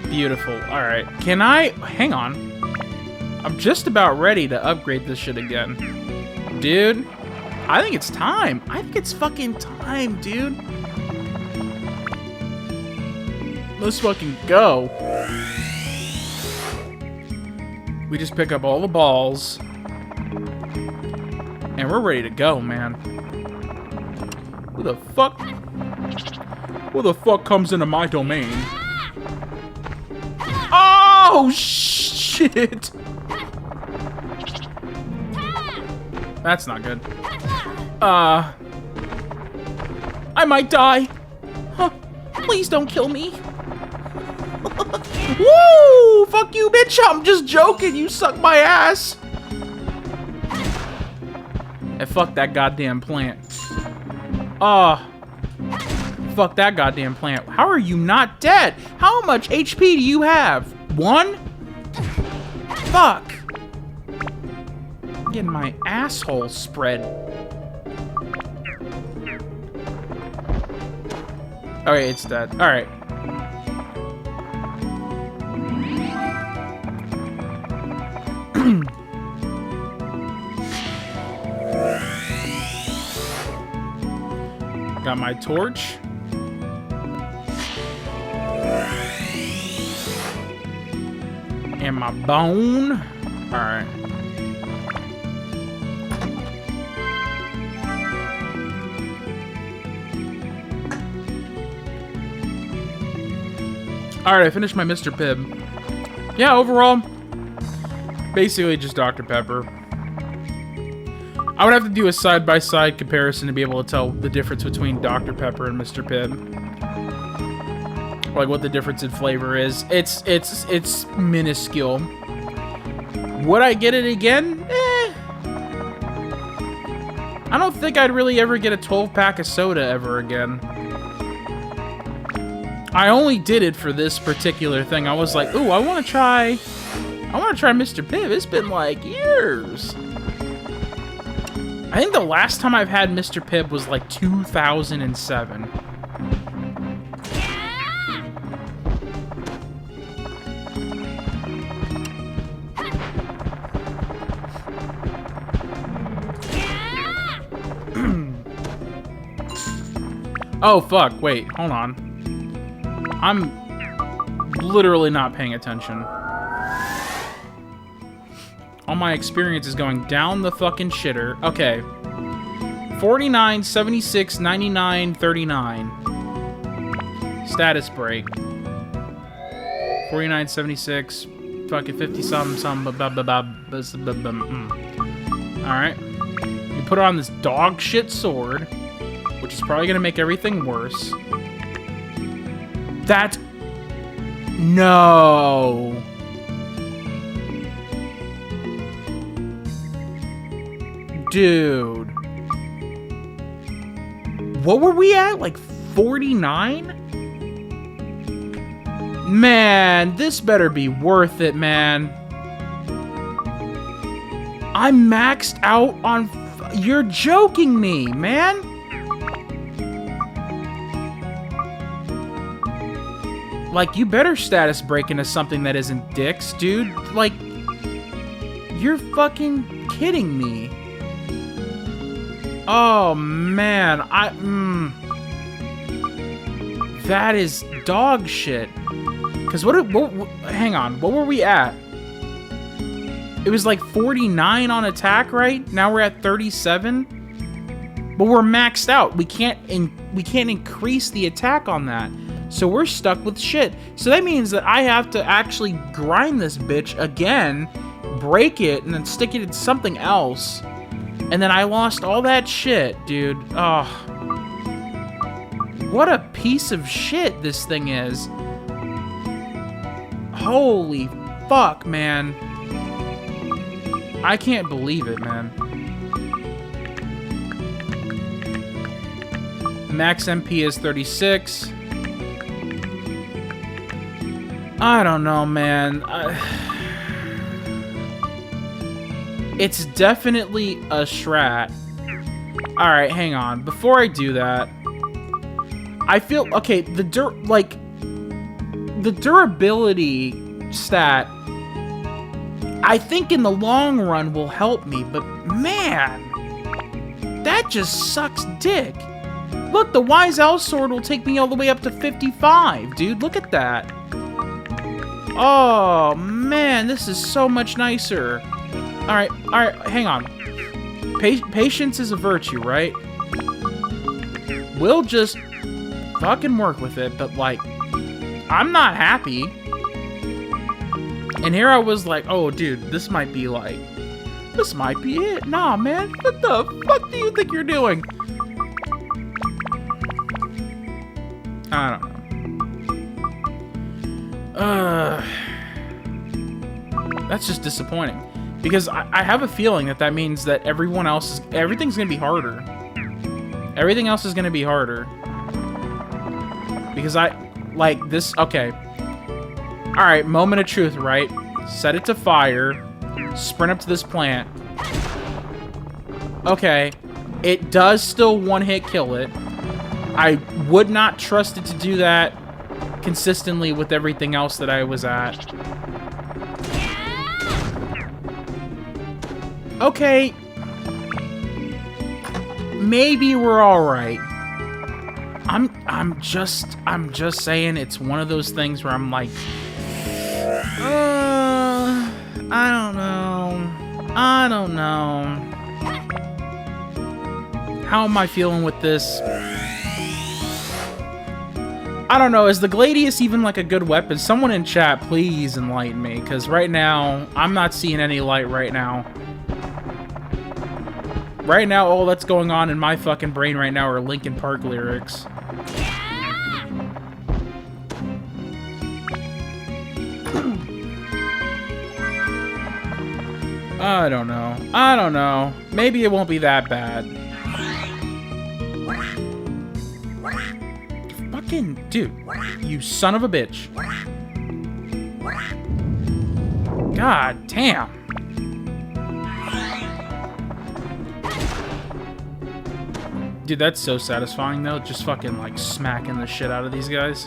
Beautiful. Alright. Can I... Hang on. I'm just about ready to upgrade this shit again. Dude. I think it's time. I think it's fucking time, dude. Let's fucking go. We just pick up all the balls. And we're ready to go, man. Who the fuck? Who the fuck comes into my domain? Oh, shit! That's not good. I might die. Huh. Please don't kill me. Woo! Fuck you, bitch! I'm just joking. You suck my ass. And fuck that goddamn plant. Fuck that goddamn plant. How are you not dead? How much HP do you have? 1? Fuck. I'm getting my asshole spread. Okay, it's dead. Alright. Got my torch. And my bone. Alright. Alright, I finished my Mr. Pibb. Yeah, overall, basically just Dr. Pepper. I would have to do a side-by-side comparison to be able to tell the difference between Dr. Pepper and Mr. Pibb. Like what the difference in flavor is. It's minuscule. Would I get it again? I don't think I'd really ever get a 12-pack of soda ever again. I only did it for this particular thing. I was like, ooh, I want to try Mr. Pibb. It's been like years. I think the last time I've had Mr. Pibb was like 2007. Oh, fuck. Wait, hold on. I'm literally not paying attention. All my experience is going down the fucking shitter. Okay. 49, 76, 99, 39. Status break. 49, 76, fucking 50 something, Alright. You put on this dog shit sword, which is probably gonna make everything worse. That's... No. Dude. What were we at? Like 49? Man, this better be worth it, man. I'm maxed out on... You're joking me, man. Like, you better status break into something that isn't dicks, dude. Like, you're fucking kidding me. Oh, man. That is dog shit. Because hang on, what were we at? It was like 49 on attack, right? Now we're at 37. But we're maxed out. We can't increase the attack on that. So we're stuck with shit. So that means that I have to actually grind this bitch again, break it, and then stick it in something else. And then I lost all that shit, dude. Oh. What a piece of shit this thing is. Holy fuck, man. I can't believe it, man. Max MP is 36. I don't know, man. It's definitely a strat. Alright, hang on. Before I do that, I feel... Okay, the durability stat, I think in the long run will help me, but man, that just sucks dick. Look, the Wise Owl Sword will take me all the way up to 55, dude. Look at that. Oh, man, this is so much nicer. Alright, hang on. Patience is a virtue, right? We'll just fucking work with it, but, like, I'm not happy. And here I was like, oh, dude, this might be it. Nah, man, what the fuck do you think you're doing? I don't know. That's just disappointing. Because I have a feeling that means that everything's gonna be harder. Everything else is gonna be harder. Because okay. Alright, moment of truth, right? Set it to fire. Sprint up to this plant. Okay. It does still one-hit kill it. I would not trust it to do that consistently with everything else that I was at. Okay. Maybe we're alright. I'm just saying it's one of those things where I'm like, I don't know. How am I feeling with this? I don't know. Is the Gladius even like a good weapon? Someone in chat, please enlighten me, because right now I'm not seeing any light right now. Right now, all that's going on in my fucking brain right now are Linkin Park lyrics. I don't know. Maybe it won't be that bad. Fucking dude, you son of a bitch. God damn. Dude, that's so satisfying though, just fucking like smacking the shit out of these guys.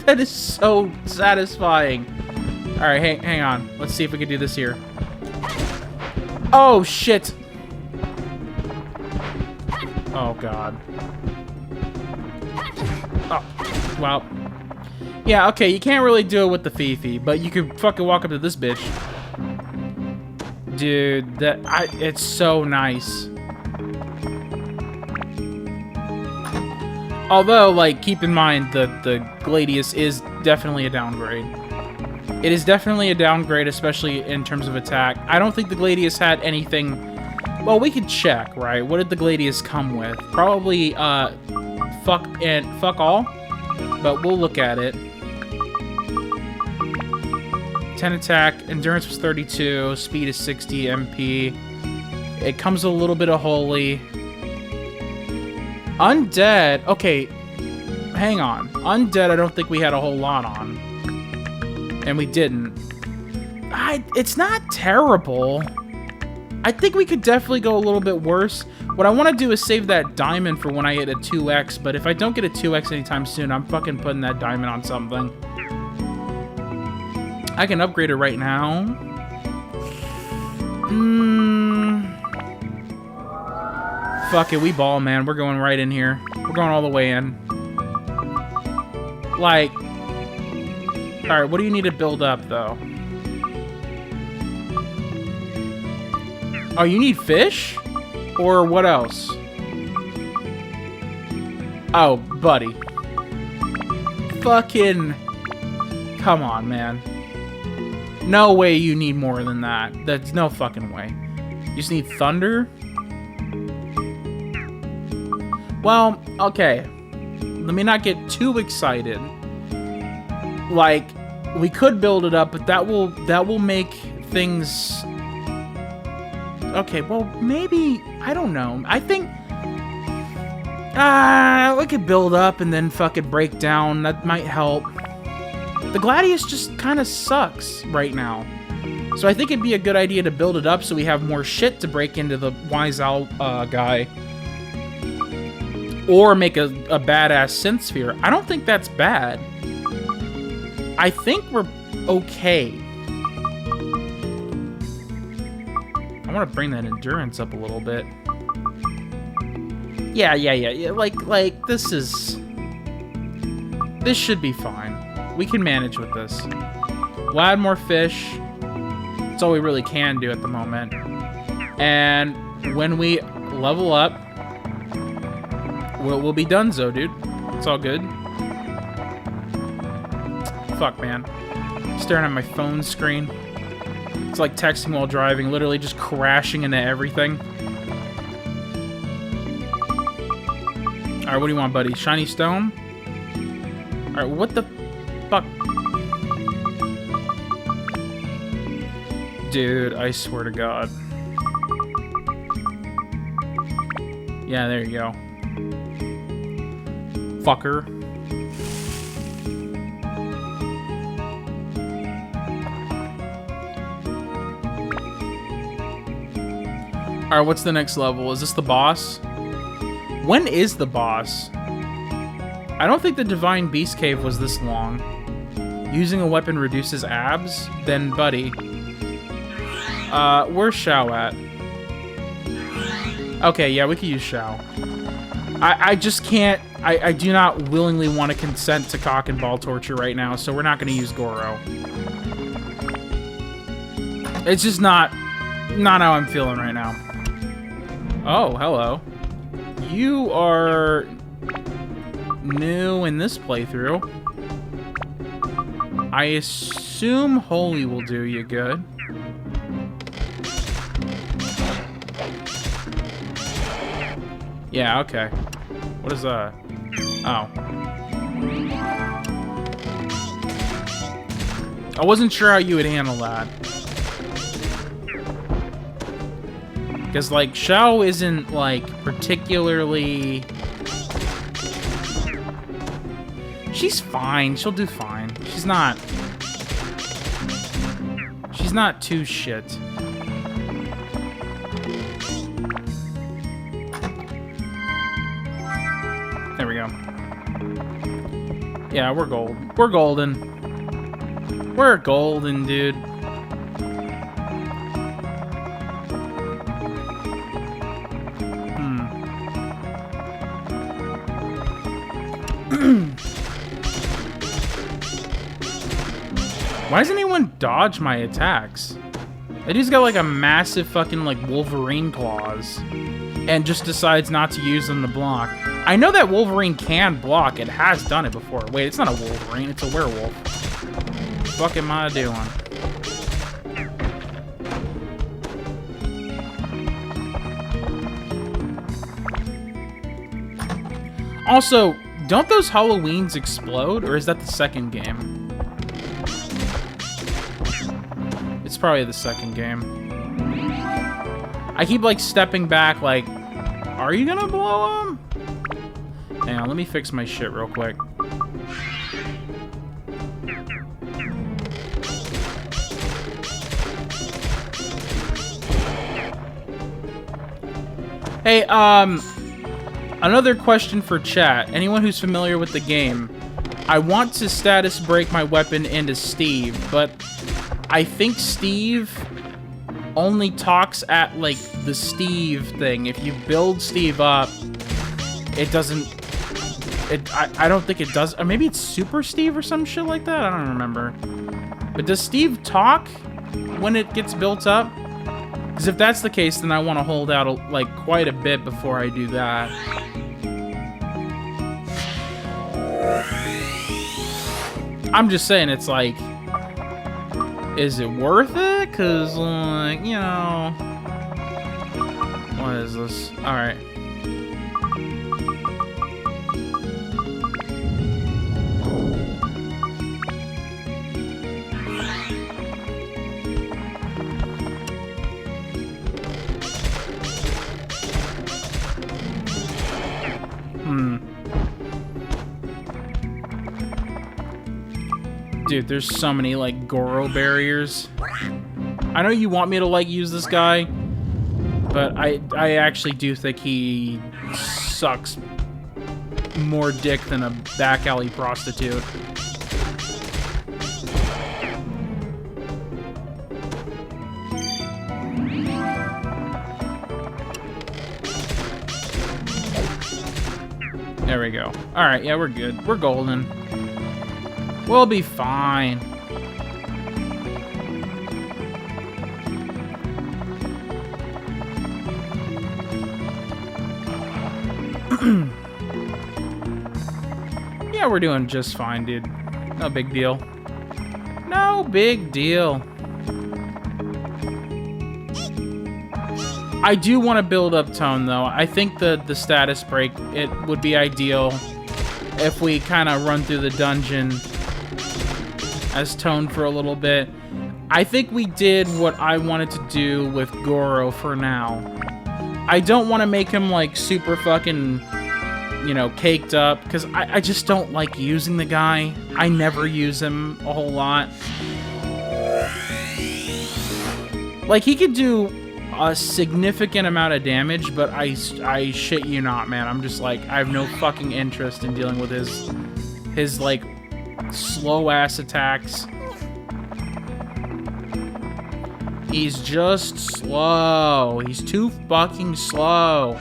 That is so satisfying. Alright, hang on. Let's see if we can do this here. Oh, shit. Oh, God. Oh, well. Yeah, okay, you can't really do it with the Fifi, but you could fucking walk up to this bitch. Dude, it's so nice. Although, like, keep in mind that the Gladius is definitely a downgrade. It is definitely a downgrade, especially in terms of attack. I don't think the Gladius had anything... Well, we could check, right? What did the Gladius come with? Probably, fuck all. But we'll look at it. 10 attack, endurance was 32, speed is 60 MP. It comes with a little bit of holy. Undead, okay, hang on. Undead, I don't think we had a whole lot on. And we didn't. It's not terrible. I think we could definitely go a little bit worse. What I want to do is save that diamond for when I hit a 2x, but if I don't get a 2x anytime soon, I'm fucking putting that diamond on something. I can upgrade it right now. Fuck it, we ball, man. We're going right in here. We're going all the way in. Like... Alright, what do you need to build up, though? Oh, you need fish? Or what else? Oh, buddy. Fucking... Come on, man. No way you need more than that. That's no fucking way. You just need thunder? Well, okay. Let me not get too excited. Like, we could build it up, but that will make things... Okay, well, maybe... I don't know. I think... we could build up and then fucking break down. That might help. The Gladius just kind of sucks right now. So I think it'd be a good idea to build it up so we have more shit to break into the Wise Owl guy. Or make a badass synth sphere. I don't think that's bad. I think we're okay. I want to bring that endurance up a little bit. Yeah. Like, this is... This should be fine. We can manage with this. We'll add more fish. That's all we really can do at the moment. And when we level up, we'll be donezo, dude. It's all good. Fuck, man. Staring at my phone screen. It's like texting while driving, literally just crashing into everything. Alright, what do you want, buddy? Shiny stone? Alright, what the fuck? Dude, I swear to God. Yeah, there you go. Fucker. Alright, what's the next level? Is this the boss? When is the boss? I don't think the Divine Beast Cave was this long. Using a weapon reduces abs? Then, buddy. Where's Shao at? Okay, yeah, we could use Shao. I just can't... I do not willingly want to consent to cock and ball torture right now, so we're not going to use Goro. It's just not how I'm feeling right now. Oh, hello. You are new in this playthrough. I assume Holy will do you good. Yeah, okay. What is that? Oh. I wasn't sure how you would handle that. Because, like, Shao isn't, like, particularly... She's fine. She'll do fine. She's not too shit. There we go. Yeah, we're gold. We're golden. We're golden, dude. Why doesn't anyone dodge my attacks? That dude's got like a massive fucking like Wolverine claws and just decides not to use them to block. I know that Wolverine can block. It has done it before. Wait, it's not a Wolverine. It's a werewolf. What the fuck am I doing? Also, don't those Halloweens explode? Or is that the second game? It's probably the second game. I keep like stepping back like, are you gonna blow him? Hang on, let me fix my shit real quick. Hey, another question for chat. Anyone who's familiar with the game, I want to status break my weapon into Steve, but I think Steve only talks at, like, the Steve thing. If you build Steve up, it doesn't... I don't think it does... Or maybe it's Super Steve or some shit like that? I don't remember. But does Steve talk when it gets built up? Because if that's the case, then I want to hold out, like, quite a bit before I do that. I'm just saying, it's like... Is it worth it? Because, like, you know... What is this? Alright. Dude, there's so many, like, Goro barriers. I know you want me to, like, use this guy, but I actually do think he sucks more dick than a back alley prostitute. There we go. Alright, yeah, we're good. We're golden. We'll be fine. Yeah, we're doing just fine, dude. No big deal. No big deal. I do want to build up tone, though. I think the status break, it would be ideal if we kind of run through the dungeon as tone for a little bit. I think we did what I wanted to do with Goro for now. I don't want to make him, like, super fucking, you know, caked up, because I just don't like using the guy. I never use him a whole lot. Like, he could do a significant amount of damage, but I shit you not, man. I'm just like, I have no fucking interest in dealing with his like, slow-ass attacks. He's just slow. He's too fucking slow.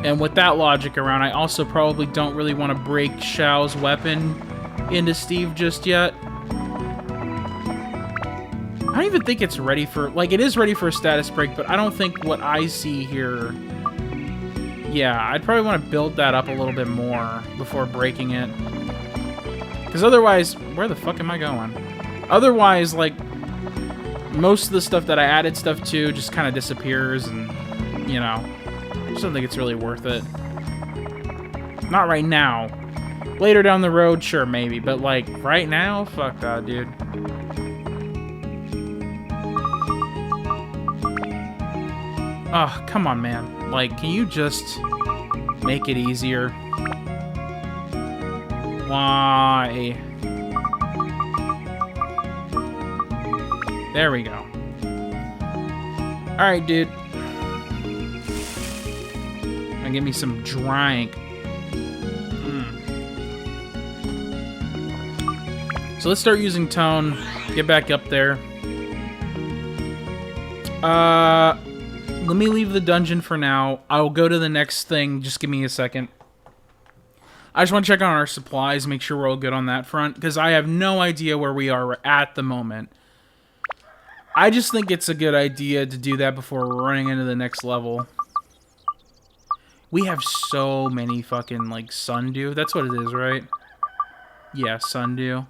And with that logic around, I also probably don't really want to break Xiao's weapon into Steve just yet. I don't even think it's ready for... Like, it is ready for a status break, but I don't think what I see here... Yeah, I'd probably want to build that up a little bit more before breaking it. Because otherwise... Where the fuck am I going? Otherwise, like... Most of the stuff that I added stuff to just kind of disappears and... You know... I just don't think it's really worth it. Not right now. Later down the road, sure, maybe. But, like, right now? Fuck that, dude. Oh, come on, man. Like, can you just make it easier? Why? There we go. Alright, dude. Now give me some drink. So let's start using tone. Get back up there. Let me leave the dungeon for now. I'll go to the next thing. Just give me a second. I just want to check on our supplies, make sure we're all good on that front, because I have no idea where we are at the moment. I just think it's a good idea to do that before we're running into the next level. We have so many fucking, like, sundew. That's what it is, right? Yeah, sundew.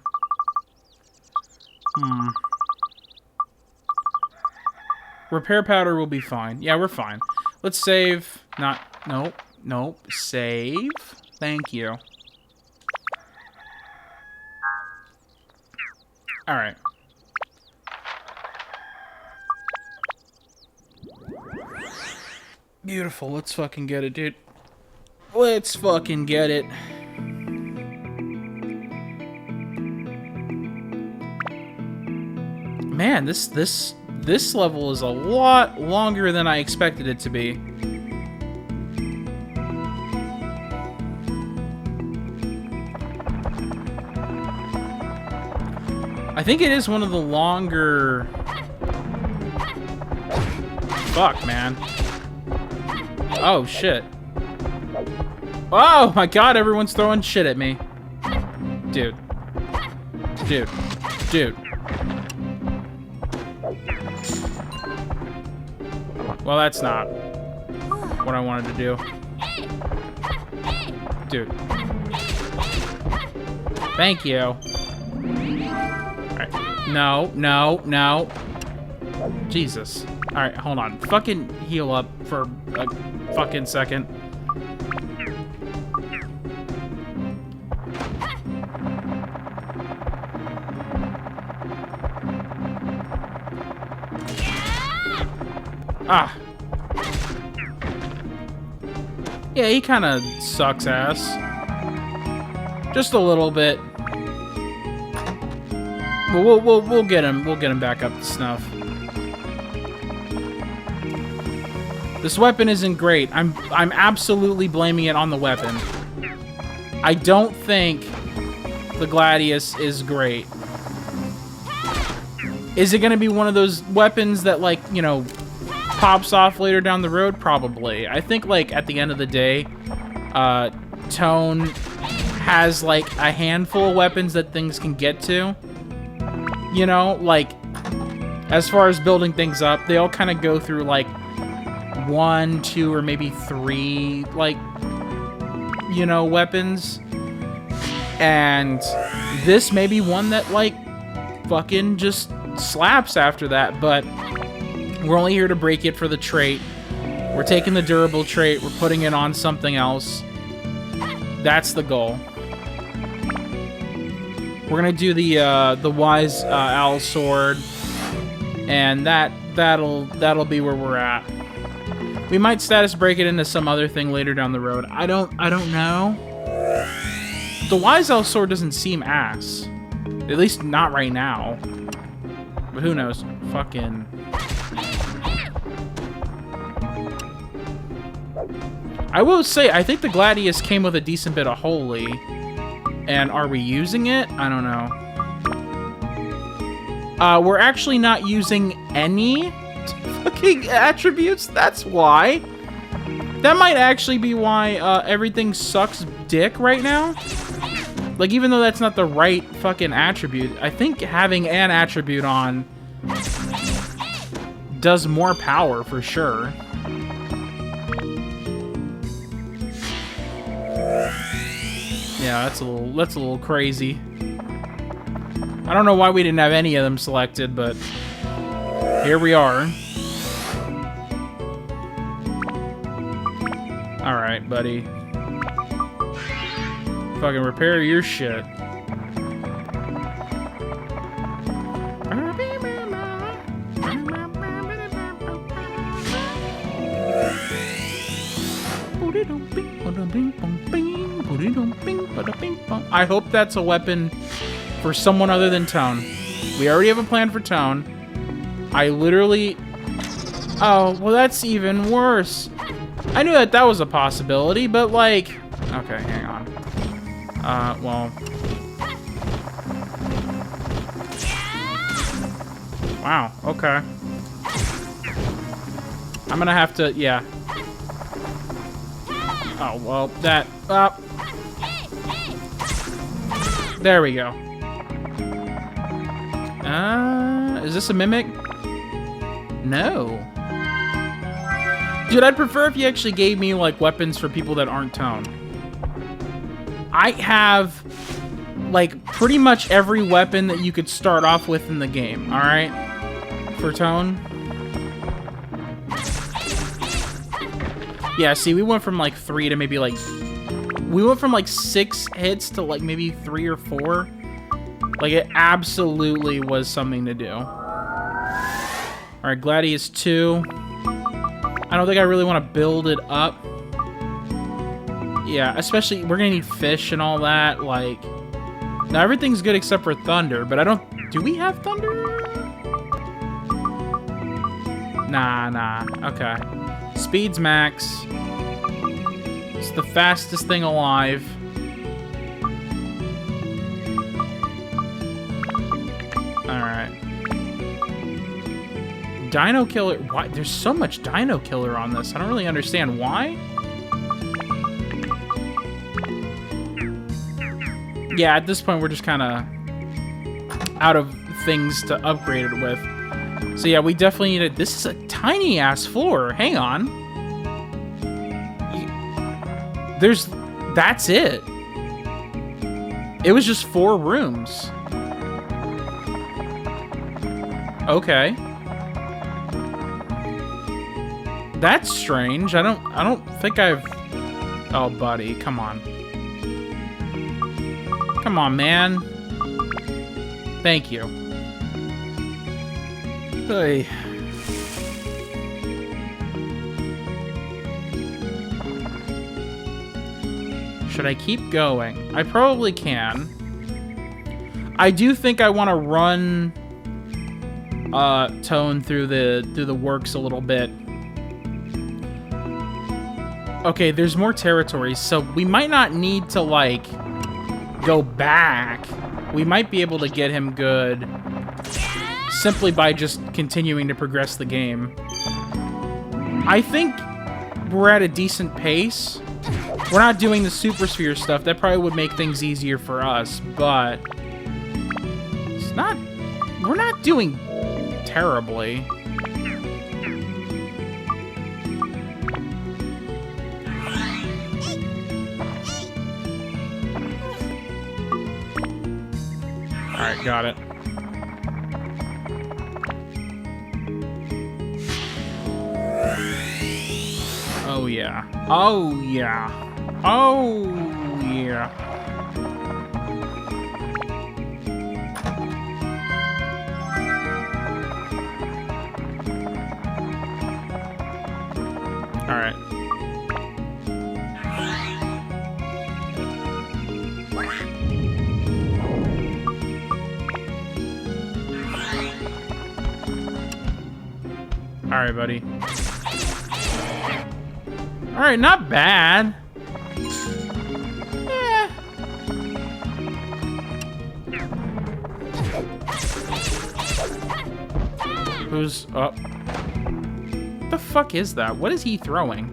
Repair powder will be fine. Yeah, we're fine. Let's save. Nope. Save. Thank you. Alright. Beautiful. Let's fucking get it, dude. Let's fucking get it. Man, this level is a lot longer than I expected it to be. I think it is one of the longer... Fuck, man. Oh, shit. Oh, my God, everyone's throwing shit at me. Dude. Well, that's not what I wanted to do. Dude. Thank you. Alright. No. Jesus. Alright, hold on. Fucking heal up for a fucking second. Ah. Yeah, he kind of sucks ass. Just a little bit. We'll get him. We'll get him back up to snuff. This weapon isn't great. I'm absolutely blaming it on the weapon. I don't think the Gladius is great. Is it going to be one of those weapons that, like, you know, pops off later down the road? Probably. I think, like, at the end of the day, Tone has, like, a handful of weapons that things can get to. You know, like, as far as building things up, they all kind of go through, like, 1, 2, or maybe 3, like, you know, weapons. And this may be one that, like, fucking just slaps after that, but we're only here to break it for the trait. We're taking the durable trait, we're putting it on something else. That's the goal. We're gonna do the wise owl sword, and that'll be where we're at. We might status break it into some other thing later down the road. I don't know. The wise owl sword doesn't seem ass, at least not right now. But who knows? Fucking. I will say, I think the Gladius came with a decent bit of holy. And are we using it? I don't know. We're actually not using any fucking attributes. That's why. That might actually be why everything sucks dick right now. Like, even though that's not the right fucking attribute, I think having an attribute on does more power for sure. Yeah, that's a little crazy. I don't know why we didn't have any of them selected, but here we are. All right, buddy. Fucking repair your shit. I hope that's a weapon for someone other than Tone. We already have a plan for Tone. I literally... Oh, well, that's even worse. I knew that was a possibility, but, like... Okay, hang on. Well... Wow, okay. I'm gonna have to... Yeah. Oh, well, that... There we go. Is this a mimic? No. Dude, I'd prefer if you actually gave me, like, weapons for people that aren't Tone. I have, like, pretty much every weapon that you could start off with in the game, alright? For Tone. Yeah, see, we went from, like, 3 to maybe, like... We went from, like, 6 hits to, like, maybe 3 or 4. Like, it absolutely was something to do. Alright, Gladius 2. I don't think I really want to build it up. Yeah, especially, we're gonna need fish and all that, like... Now, everything's good except for Thunder, but I don't... Do we have Thunder? Nah. Okay. Speed's max. It's the fastest thing alive. Alright. Dino Killer... Why? There's so much Dino Killer on this. I don't really understand why. Yeah, at this point, we're just kind of out of things to upgrade it with. So yeah, we definitely need it. This is a tiny-ass floor. Hang on. That's it. It was just 4 rooms. Okay. That's strange. I don't think I've... Oh, buddy, come on. Come on, man. Thank you. Hey. Should I keep going? I probably can. I do think I want to run Tone through the works a little bit. Okay, there's more territories, so we might not need to, like, go back. We might be able to get him good simply by just continuing to progress the game. I think we're at a decent pace. We're not doing the Super Sphere stuff. That probably would make things easier for us, but it's not... We're not doing terribly. Alright, got it. Oh yeah. Oh yeah. Oh yeah. Alright. Alright, buddy. Alright, not bad. Eh. Who's up? What the fuck is that? What is he throwing?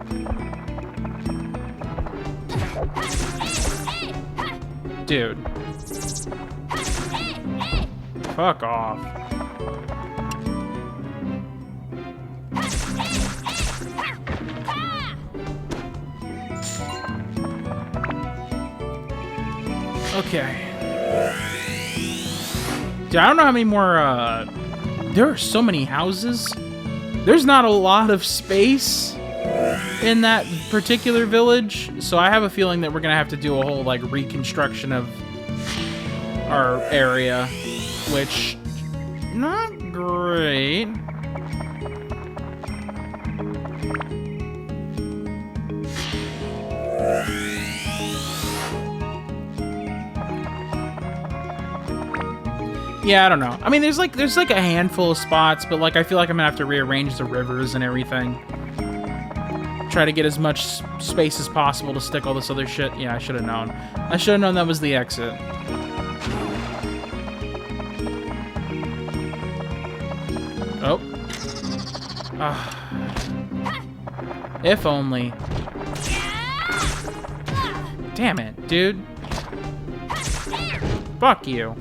Dude. Fuck off. Okay. Dude, I don't know how many more, there are so many houses. There's not a lot of space in that particular village, so I have a feeling that we're gonna have to do a whole, like, reconstruction of our area, which, not great. Yeah, I don't know. I mean, there's like a handful of spots, but like I feel like I'm gonna have to rearrange the rivers and everything. Try to get as much space as possible to stick all this other shit. Yeah, I should have known. I should have known that was the exit. Oh. If only. Damn it, dude. Fuck you.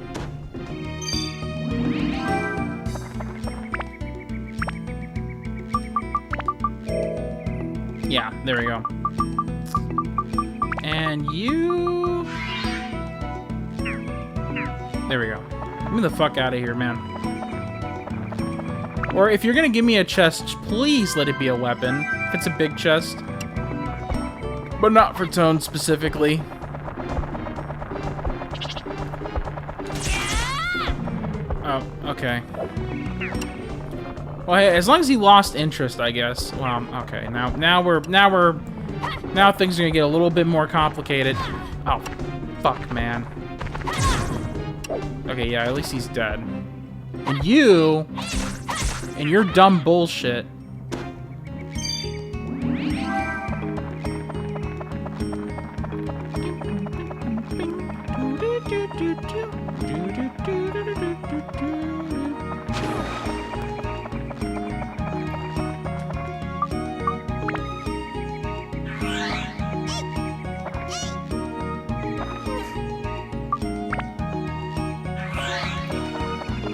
Yeah, there we go. And you... There we go. Get me the fuck out of here, man. Or if you're gonna give me a chest, please let it be a weapon. If it's a big chest. But not for Tone specifically. Oh, okay. Well, hey, as long as he lost interest, I guess. Well, okay. Now things are gonna get a little bit more complicated. Oh, fuck, man. Okay, yeah, at least he's dead. And you, and your dumb bullshit.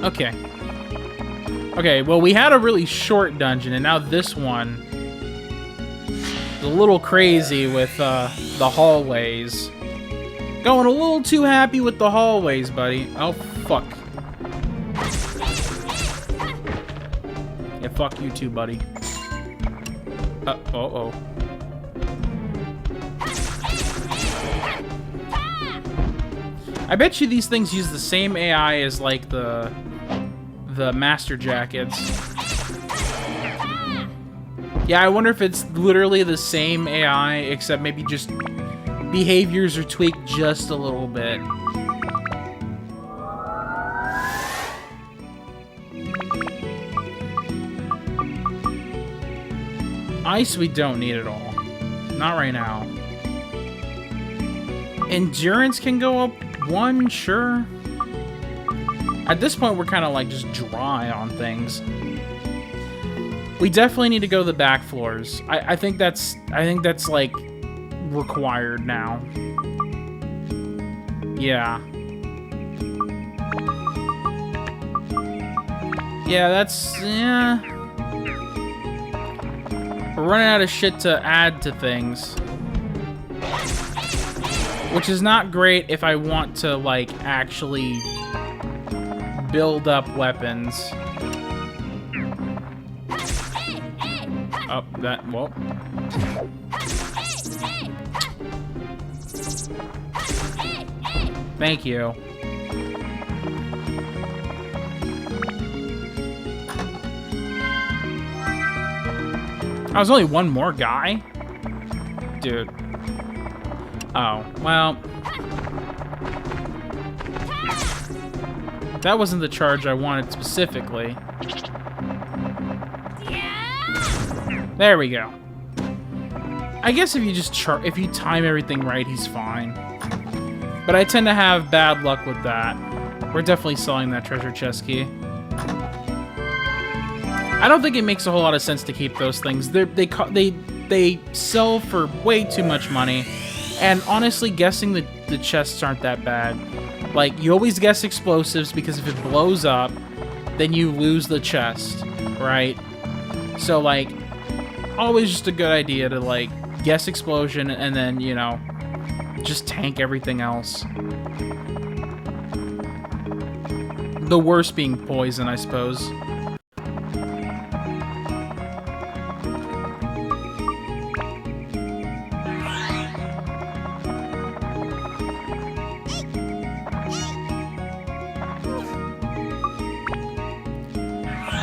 Okay. Okay, well, we had a really short dungeon, and now this one is a little crazy with the hallways. Going a little too happy with the hallways, buddy. Oh, fuck. Yeah, fuck you too, buddy. Uh-oh. I bet you these things use the same AI as, like, the master jackets. Yeah, I wonder if it's literally the same AI, except maybe just behaviors are tweaked just a little bit. Ice we don't need at all. Not right now. Endurance can go up 1, sure. At this point, we're kind of like just dry on things. We definitely need to go to the back floors. I think that's like required now. Yeah. Yeah, yeah. We're running out of shit to add to things. Which is not great if I want to, like, actually build up weapons. Oh, well. Thank you. Oh, there's only one more guy? Dude. Oh, well. That wasn't the charge I wanted specifically. There we go. I guess if you just if you time everything right, he's fine. But I tend to have bad luck with that. We're definitely selling that treasure chest key. I don't think it makes a whole lot of sense to keep those things. They sell for way too much money. And honestly, guessing the chests aren't that bad. Like, you always guess explosives because if it blows up, then you lose the chest, right? So, like, always just a good idea to, like, guess explosion and then, you know, just tank everything else. The worst being poison, I suppose.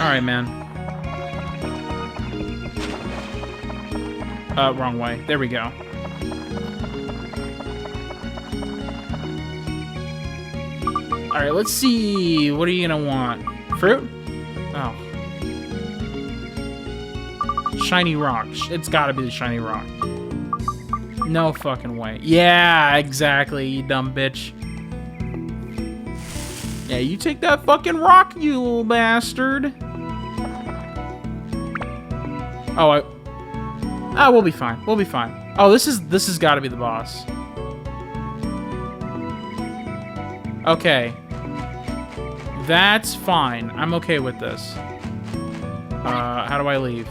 Alright, man. Wrong way. There we go. Alright, let's see. What are you gonna want? Fruit? Oh. Shiny rock. It's gotta be the shiny rock. No fucking way. Yeah, exactly, you dumb bitch. Yeah, you take that fucking rock, you little bastard. Oh, we'll be fine. We'll be fine. Oh, this has got to be the boss. Okay. That's fine. I'm okay with this. How do I leave?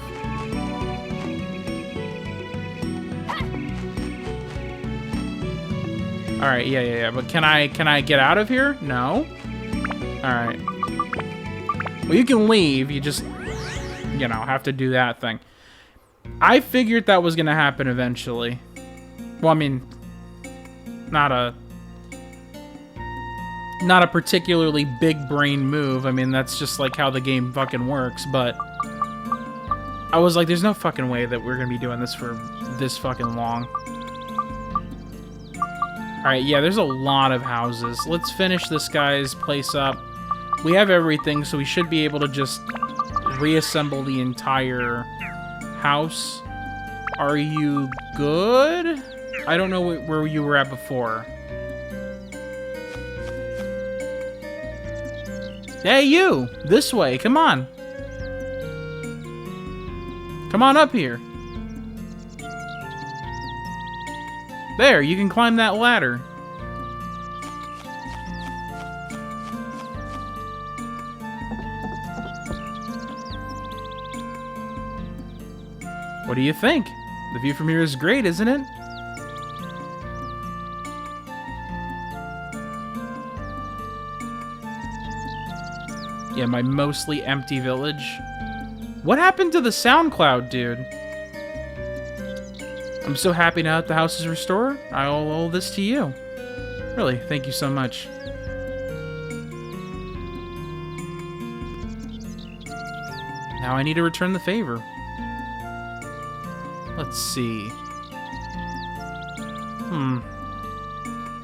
Alright, yeah. But can I get out of here? No? Alright. Well, you can leave. You just, you know, have to do that thing. I figured that was gonna happen eventually. Well, I mean, not a particularly big brain move. I mean, that's just like how the game fucking works, but I was like, there's no fucking way that we're gonna be doing this for this fucking long. Alright, yeah, there's a lot of houses. Let's finish this guy's place up. We have everything, so we should be able to just reassemble the entire house. Are you good? I don't know where you were at before. Hey, you! This way, come on. Come on up here. There, you can climb that ladder. What do you think? The view from here is great, isn't it? Yeah, my mostly empty village. What happened to the SoundCloud, dude? I'm so happy now that the house is restored. I owe this to you. Really, thank you so much. Now I need to return the favor. Let's see.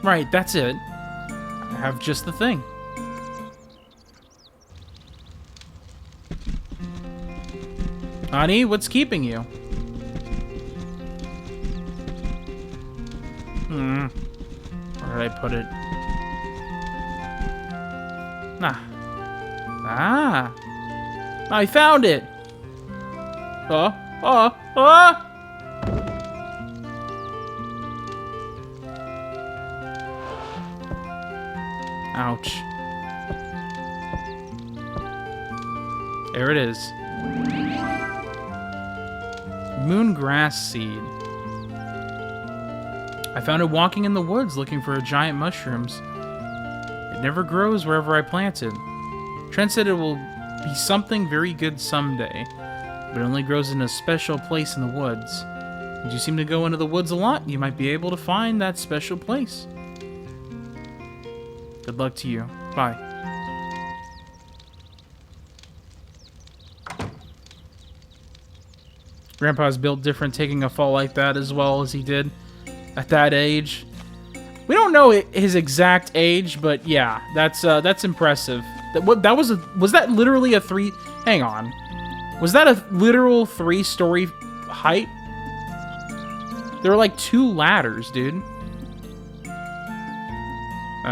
Right, that's it. I have just the thing. Honey, what's keeping you? Where did I put it? I found it! Ouch. There it is. Moongrass seed. I found it walking in the woods looking for giant mushrooms. It never grows wherever I plant it. Trent said it will be something very good someday, but it only grows in a special place in the woods. Since you seem to go into the woods a lot, you might be able to find that special place. Good luck to you. Bye. Grandpa's built different taking a fall like that as well as he did at that age. We don't know his exact age, but yeah, that's impressive. Was that literally a three? Hang on, was that a literal 3-story height? There were like 2 ladders, dude.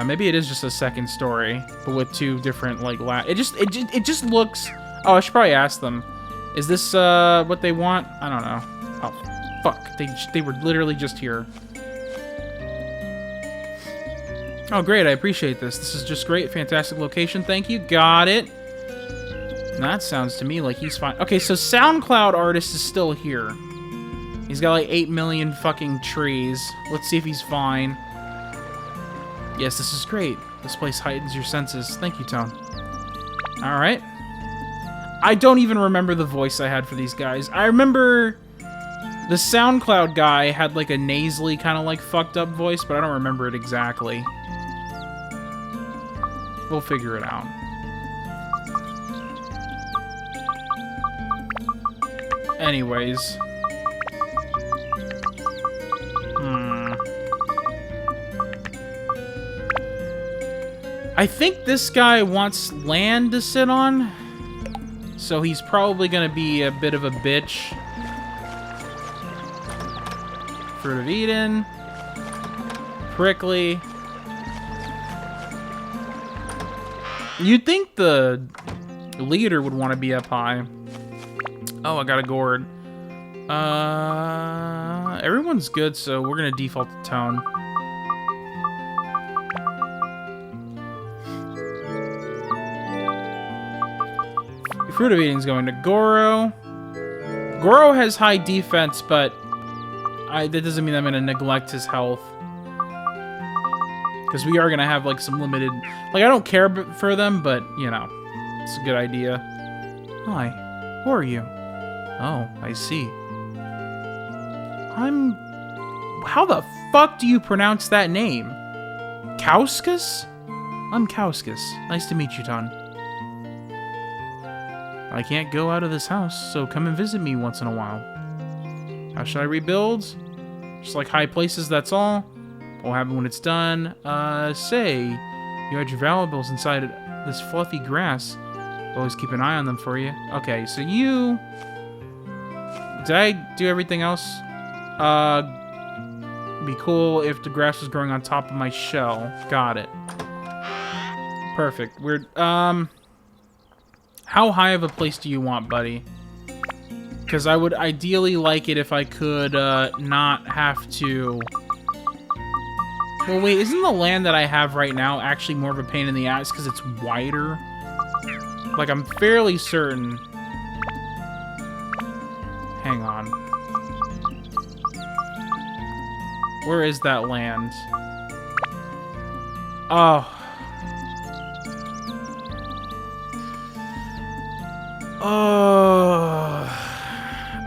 Maybe it is just a 2nd story, but with 2 different like it just looks. Oh, I should probably ask them. Is this what they want? I don't know. Oh, fuck. They were literally just here. Oh, great. I appreciate this. This is just great. Fantastic location. Thank you. Got it. That sounds to me like he's fine. Okay, so SoundCloud artist is still here. He's got like 8 million fucking trees. Let's see if he's fine. Yes, this is great. This place heightens your senses. Thank you, Tone. Alright. I don't even remember the voice I had for these guys. I remember the SoundCloud guy had like a nasally kind of like fucked up voice, but I don't remember it exactly. We'll figure it out. Anyways. I think this guy wants land to sit on, so he's probably gonna be a bit of a bitch. Fruit of Eden. Prickly. You'd think the leader would want to be up high. Oh, I got a gourd. Everyone's good, so we're gonna default to Tone. Fruit of Eating's going to Goro. Goro has high defense, but that doesn't mean I'm going to neglect his health. Because we are going to have, like, some limited... Like, I don't care for them, but, you know, it's a good idea. Hi, who are you? Oh, I see. How the fuck do you pronounce that name? Kauskas? I'm Kauskas. Nice to meet you, Ton. I can't go out of this house, so come and visit me once in a while. How should I rebuild? Just like high places, that's all. What'll happen when it's done? Say, you had your valuables inside this fluffy grass. Always keep an eye on them for you. Okay, so you... Did I do everything else? Be cool if the grass was growing on top of my shell. Got it. Perfect. Weird. How high of a place do you want, buddy? Because I would ideally like it if I could, not have to... Well, wait, isn't the land that I have right now actually more of a pain in the ass because it's wider? Like, I'm fairly certain... Hang on. Where is that land? Oh. Oh.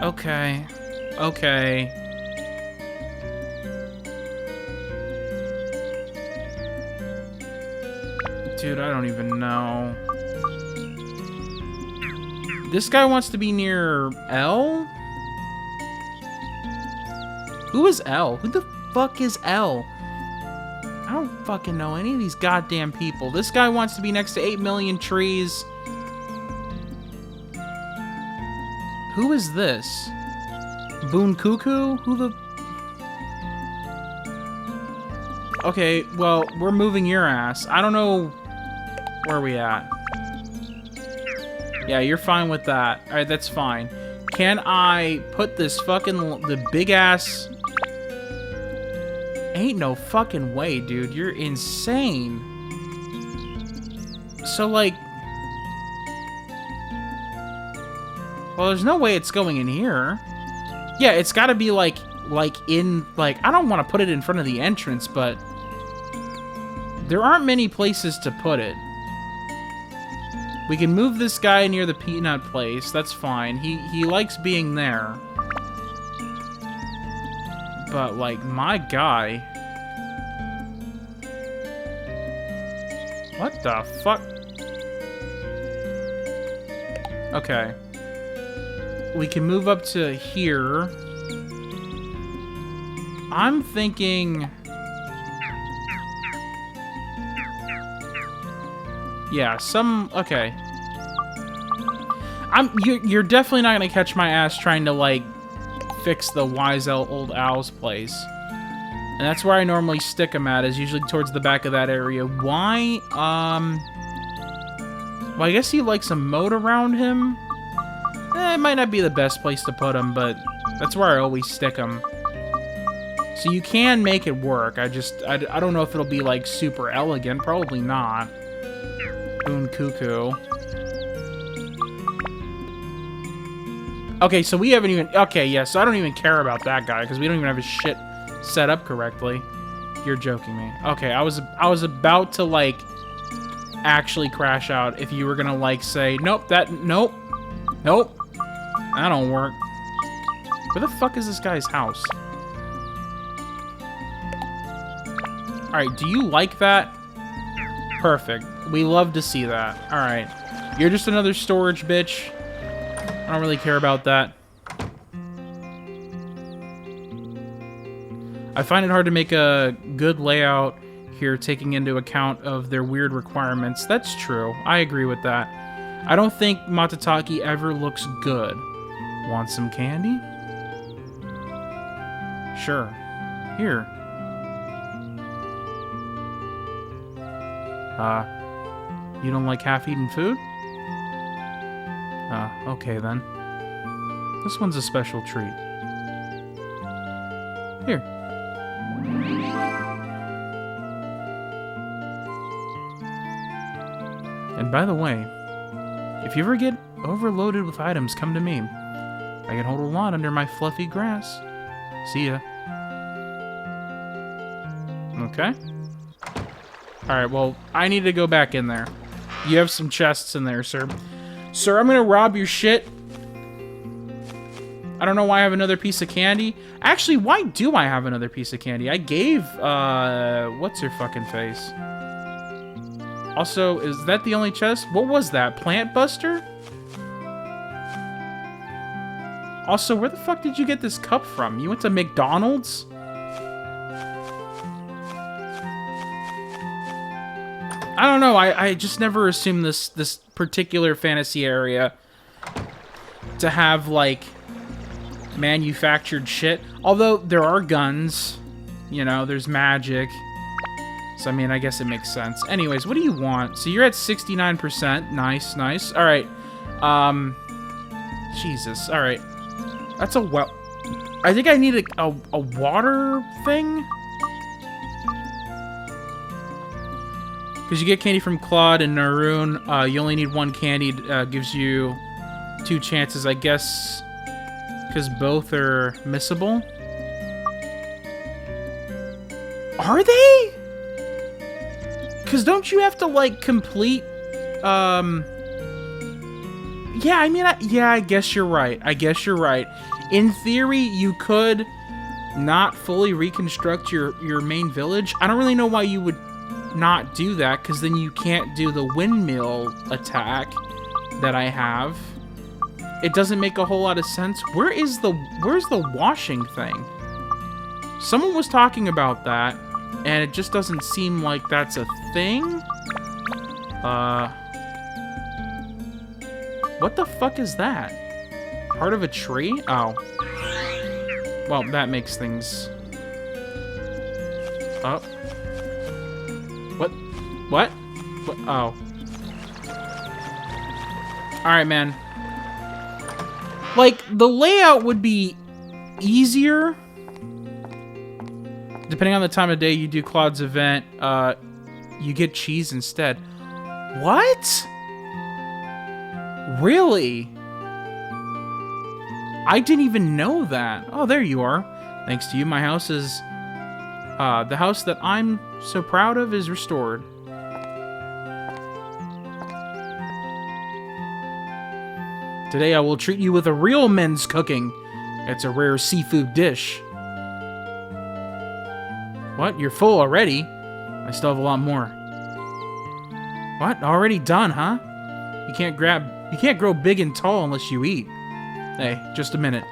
Okay. Okay. Dude, I don't even know. This guy wants to be near L? Who is L? Who the fuck is L? I don't fucking know any of these goddamn people. This guy wants to be next to 8 million trees. Who is this? Boon Cuckoo? Who the... Okay, well, we're moving your ass. I don't know... Where are we at? Yeah, you're fine with that. Alright, that's fine. Can I put this fucking... The big-ass... Ain't no fucking way, dude. You're insane. So, like... Well, there's no way it's going in here. Yeah, it's gotta be, like in... Like, I don't want to put it in front of the entrance, but... There aren't many places to put it. We can move this guy near the peanut place. That's fine. He likes being there. But, like, my guy... What the fuck? Okay. We can move up to here. I'm thinking... Yeah, okay. You're definitely not gonna catch my ass trying to, like, fix the wise old owl's place. And that's where I normally stick him at, is usually towards the back of that area. Why? Well, I guess he likes a moat around him. It might not be the best place to put him, but that's where I always stick him. So you can make it work. I don't know if it'll be, like, super elegant. Probably not. Boon Cuckoo. Okay, so we haven't even... Okay, yeah, so I don't even care about that guy, because we don't even have his shit set up correctly. You're joking me. Okay, I was about to, like, actually crash out if you were gonna, like, say, nope, nope, that don't work. Where the fuck is this guy's house? Alright, do you like that? Perfect. We love to see that. Alright. You're just another storage bitch. I don't really care about that. I find it hard to make a good layout here taking into account of their weird requirements. That's true. I agree with that. I don't think Matataki ever looks good. Want some candy? Sure. Here. You don't like half-eaten food? Okay then. This one's a special treat. Here. And by the way, if you ever get overloaded with items. Come to me. I can hold a lot under my fluffy grass. See ya. Okay. Alright, well, I need to go back in there. You have some chests in there, sir. Sir, I'm gonna rob your shit. I don't know why I have another piece of candy. Actually, why do I have another piece of candy? I gave, what's her fucking face? Also, is that the only chest? What was that? Plant Buster? Also, where the fuck did you get this cup from? You went to McDonald's? I don't know. I just never assumed this particular fantasy area to have, like, manufactured shit. Although, there are guns. You know, there's magic. So, I mean, I guess it makes sense. Anyways, what do you want? So, you're at 69%. Nice, nice. Alright. Jesus. Alright. That's a well... I think I need a water thing? Because you get candy from Claude and Naroon. You only need one candy. Gives you 2 chances, I guess. Because both are missable. Are they? Because don't you have to, like, complete... Yeah, I mean, I guess you're right. I guess you're right. In theory, you could not fully reconstruct your main village. I don't really know why you would not do that, because then you can't do the windmill attack that I have. It doesn't make a whole lot of sense. Where's the washing thing? Someone was talking about that, and it just doesn't seem like that's a thing. What the fuck is that? Part of a tree? Oh. Well, that makes things... Oh. What? What? What? Oh. Alright, man. Like, the layout would be easier. Depending on the time of day you do Claude's event, you get cheese instead. What? Really? I didn't even know that. Oh, there you are. Thanks to you, my house is... the house that I'm so proud of is restored. Today I will treat you with a real men's cooking. It's a rare seafood dish. What? You're full already? I still have a lot more. What? Already done, huh? You can't grow big and tall unless you eat. Hey, just a minute.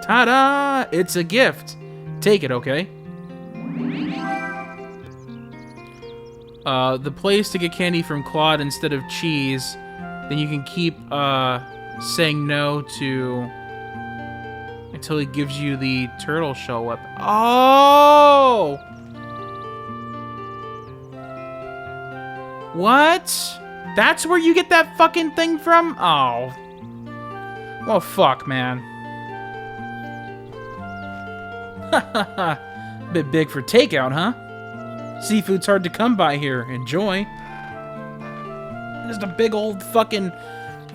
Ta-da! It's a gift. Take it, okay? The place to get candy from Claude instead of cheese, then you can keep, saying no to... until he gives you the turtle shell weapon. Oh! What? That's where you get that fucking thing from? Oh. Well, fuck, man. Bit big for takeout, huh? Seafood's hard to come by here. Enjoy. Just a big old fucking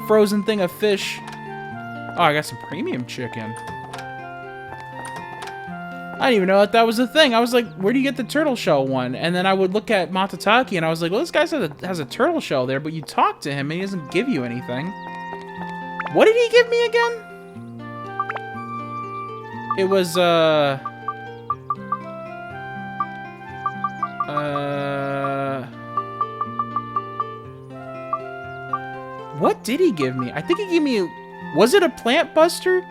frozen thing of fish. Oh, I got some premium chicken. I didn't even know that was a thing. I was like, where do you get the turtle shell one? And then I would look at Matataki and I was like, well, this guy has a turtle shell there, but you talk to him and he doesn't give you anything. What did he give me again? It was, what did he give me? I think he gave me, was it a plant buster?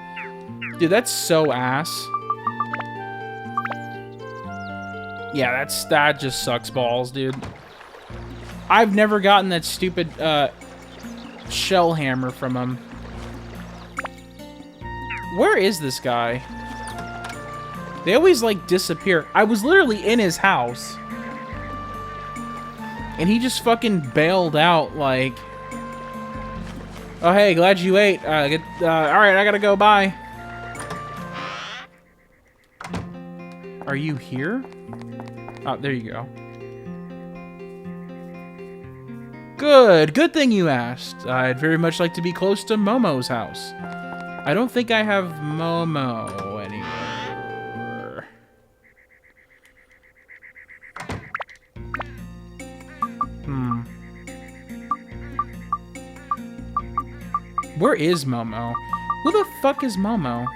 Dude, that's so ass. Yeah, that just sucks balls, dude. I've never gotten that stupid, shell hammer from him. Where is this guy? They always, like, disappear. I was literally in his house. And he just fucking bailed out, like... Oh, hey, glad you ate. Alright, I gotta go, bye. Are you here? Oh, there you go. Good thing you asked. I'd very much like to be close to Momo's house. I don't think I have Momo anywhere. Where is Momo? Who the fuck is Momo?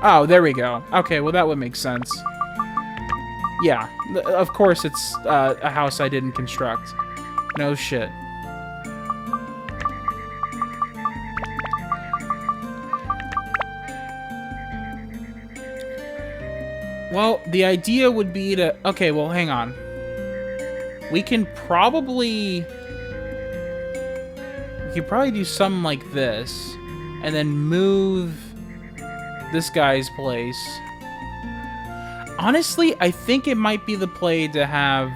Oh, there we go. Okay, well that would make sense. Yeah, of course it's a house I didn't construct. No shit. Well, the idea would be to... Okay, well, hang on. We can probably... We could probably do something like this. And then move this guy's place. Honestly, I think it might be the play to have...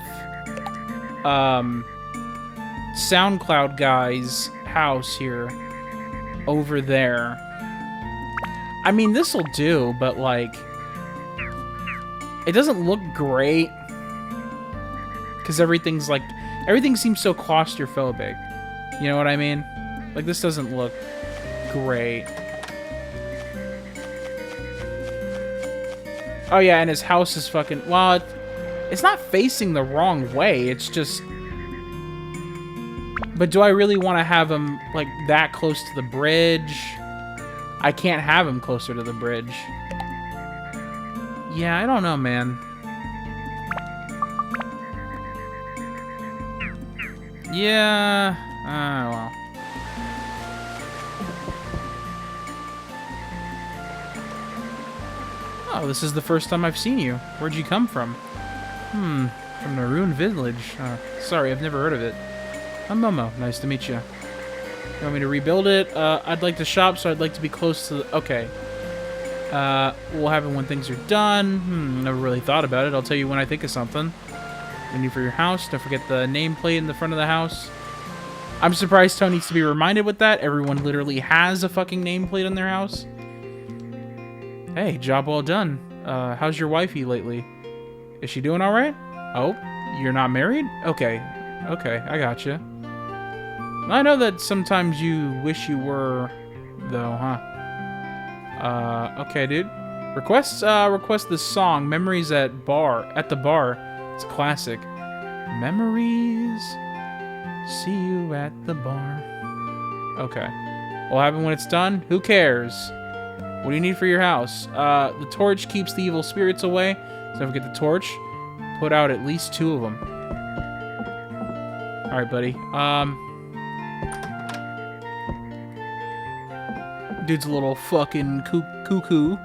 SoundCloud guy's house here. Over there. I mean, this'll do, but, like... It doesn't look great. Because everything's like... Everything seems so claustrophobic. You know what I mean? Like, this doesn't look great. Oh, yeah, and his house is fucking... Well, it's not facing the wrong way. It's just... But do I really want to have him, like, that close to the bridge? I can't have him closer to the bridge. Yeah, I don't know, man. Yeah. Well. Oh, this is the first time I've seen you. Where'd you come from? From the ruined village. Sorry, I've never heard of it. I'm Momo. Nice to meet you. You want me to rebuild it? I'd like to shop, so I'd like to be close to the... Okay. We'll have it when things are done. Never really thought about it. I'll tell you when I think of something. You need for your house. Don't forget the nameplate in the front of the house. I'm surprised Tony needs to be reminded with that. Everyone literally has a fucking nameplate in their house. Hey, job well done. How's your wifey lately? Is she doing all right? Oh, you're not married? Okay, I gotcha. I know that sometimes you wish you were, though, huh? Okay, dude. Request this song, Memories at the Bar. It's a classic. Memories, see you at the bar. Okay. What'll happen when it's done? Who cares? What do you need for your house? The torch keeps the evil spirits away. So don't forget the torch. Put out at least 2 of them. Alright, buddy. Dude's a little fucking cuckoo.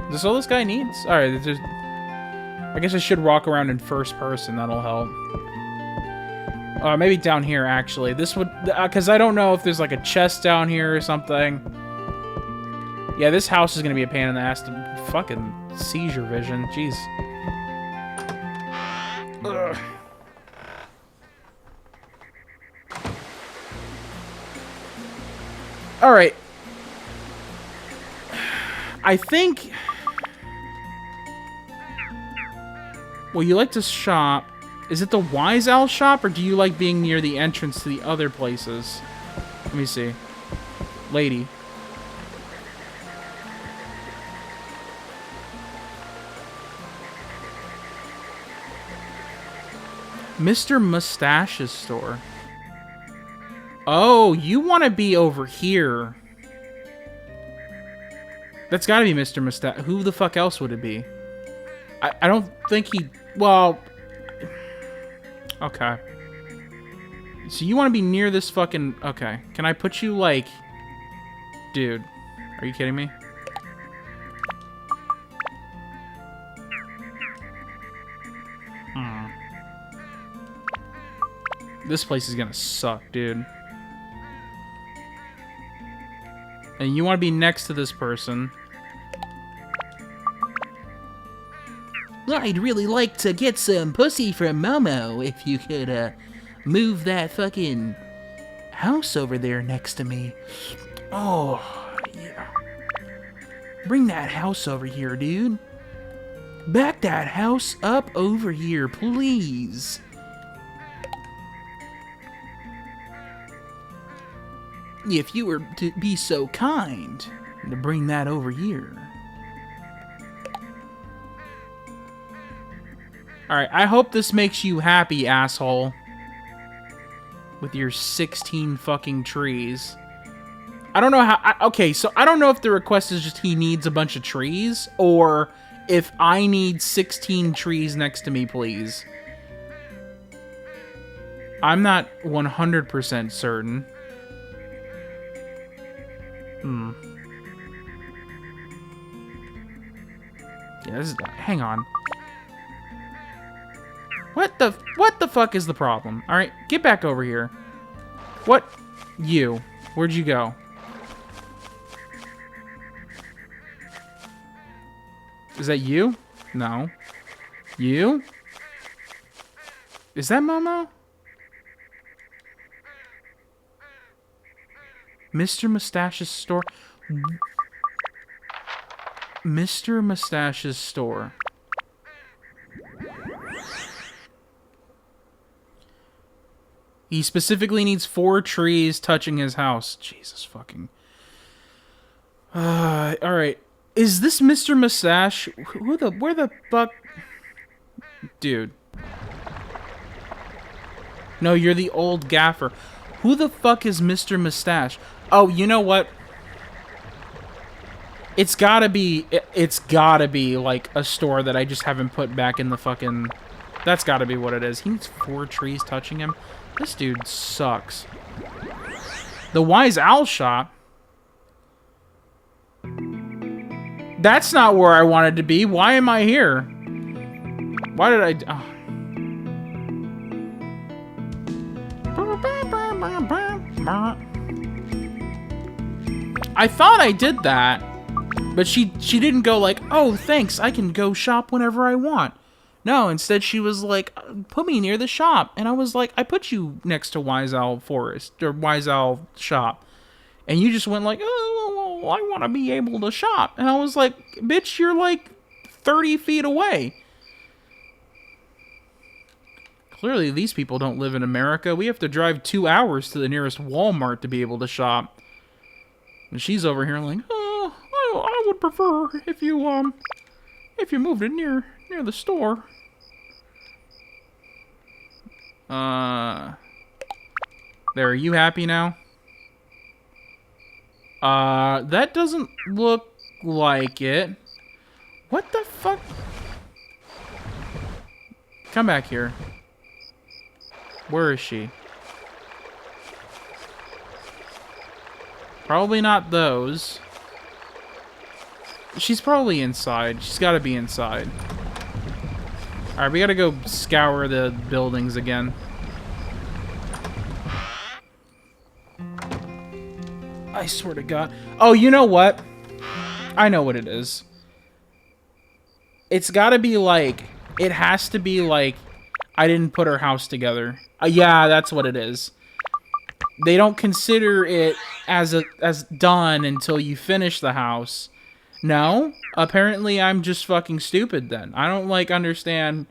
Is this all this guy needs? Alright, I guess I should walk around in first person. That'll help. Maybe down here, actually. This would... Because I don't know if there's, like, a chest down here or something. Yeah, this house is going to be a pain in the ass to fucking seizure vision. Jeez. Ugh. Alright. I think... Well, you like to shop. Is it the Wise Owl shop, or do you like being near the entrance to the other places? Let me see. Lady. Mr. Mustache's store. Oh, you want to be over here. That's got to be Mr. Mustache. Who the fuck else would it be? I don't think he... Well... Okay. So you want to be near this fucking... Okay. Can I put you, like... Dude. Are you kidding me? This place is gonna suck, dude. And you want to be next to this person. I'd really like to get some pussy from Momo if you could, move that fucking house over there next to me. Oh, yeah. Bring that house over here, dude. Back that house up over here, please. If you were to be so kind to bring that over here. Alright, I hope this makes you happy, asshole. With your 16 fucking trees. I don't know how... okay, so I don't know if the request is just he needs a bunch of trees, or if I need 16 trees next to me, please. I'm not 100% certain. Yeah, this is... hang on. What the fuck is the problem? Alright, get back over here. What? You. Where'd you go? Is that you? No. You? Is that Momo? Mr. Mustache's store. Mr. Mustache's store. He specifically needs 4 trees touching his house. Jesus fucking. Alright. Is this Mr. Mustache? Where the fuck? Dude. No, you're the old gaffer. Who the fuck is Mr. Mustache? Oh, you know what? It's gotta be like a store that I just haven't put back in the fucking... That's gotta be what it is. He needs 4 trees touching him. This dude sucks. The Wise Owl Shop? That's not where I wanted to be. Why am I here? Why did I... oh. I thought I did that, but she didn't go like, oh, thanks, I can go shop whenever I want. No, instead she was like, put me near the shop. And I was like, I put you next to Wise Owl Forest, or Wise Owl Shop. And you just went like, oh, I want to be able to shop. And I was like, bitch, you're like 30 feet away. Clearly, these people don't live in America. We have to drive 2 hours to the nearest Walmart to be able to shop. And she's over here like, oh, I would prefer if you moved it near the store. There, are you happy now? That doesn't look like it. What the fuck? Come back here. Where is she? Probably not those. She's probably inside. She's gotta be inside. Alright, we gotta go scour the buildings again. I swear to God. Oh, you know what? I know what it is. It's gotta be like... It has to be like... I didn't put her house together. Yeah, that's what it is. They don't consider it as done until you finish the house. No? Apparently I'm just fucking stupid then. I don't, like, understand...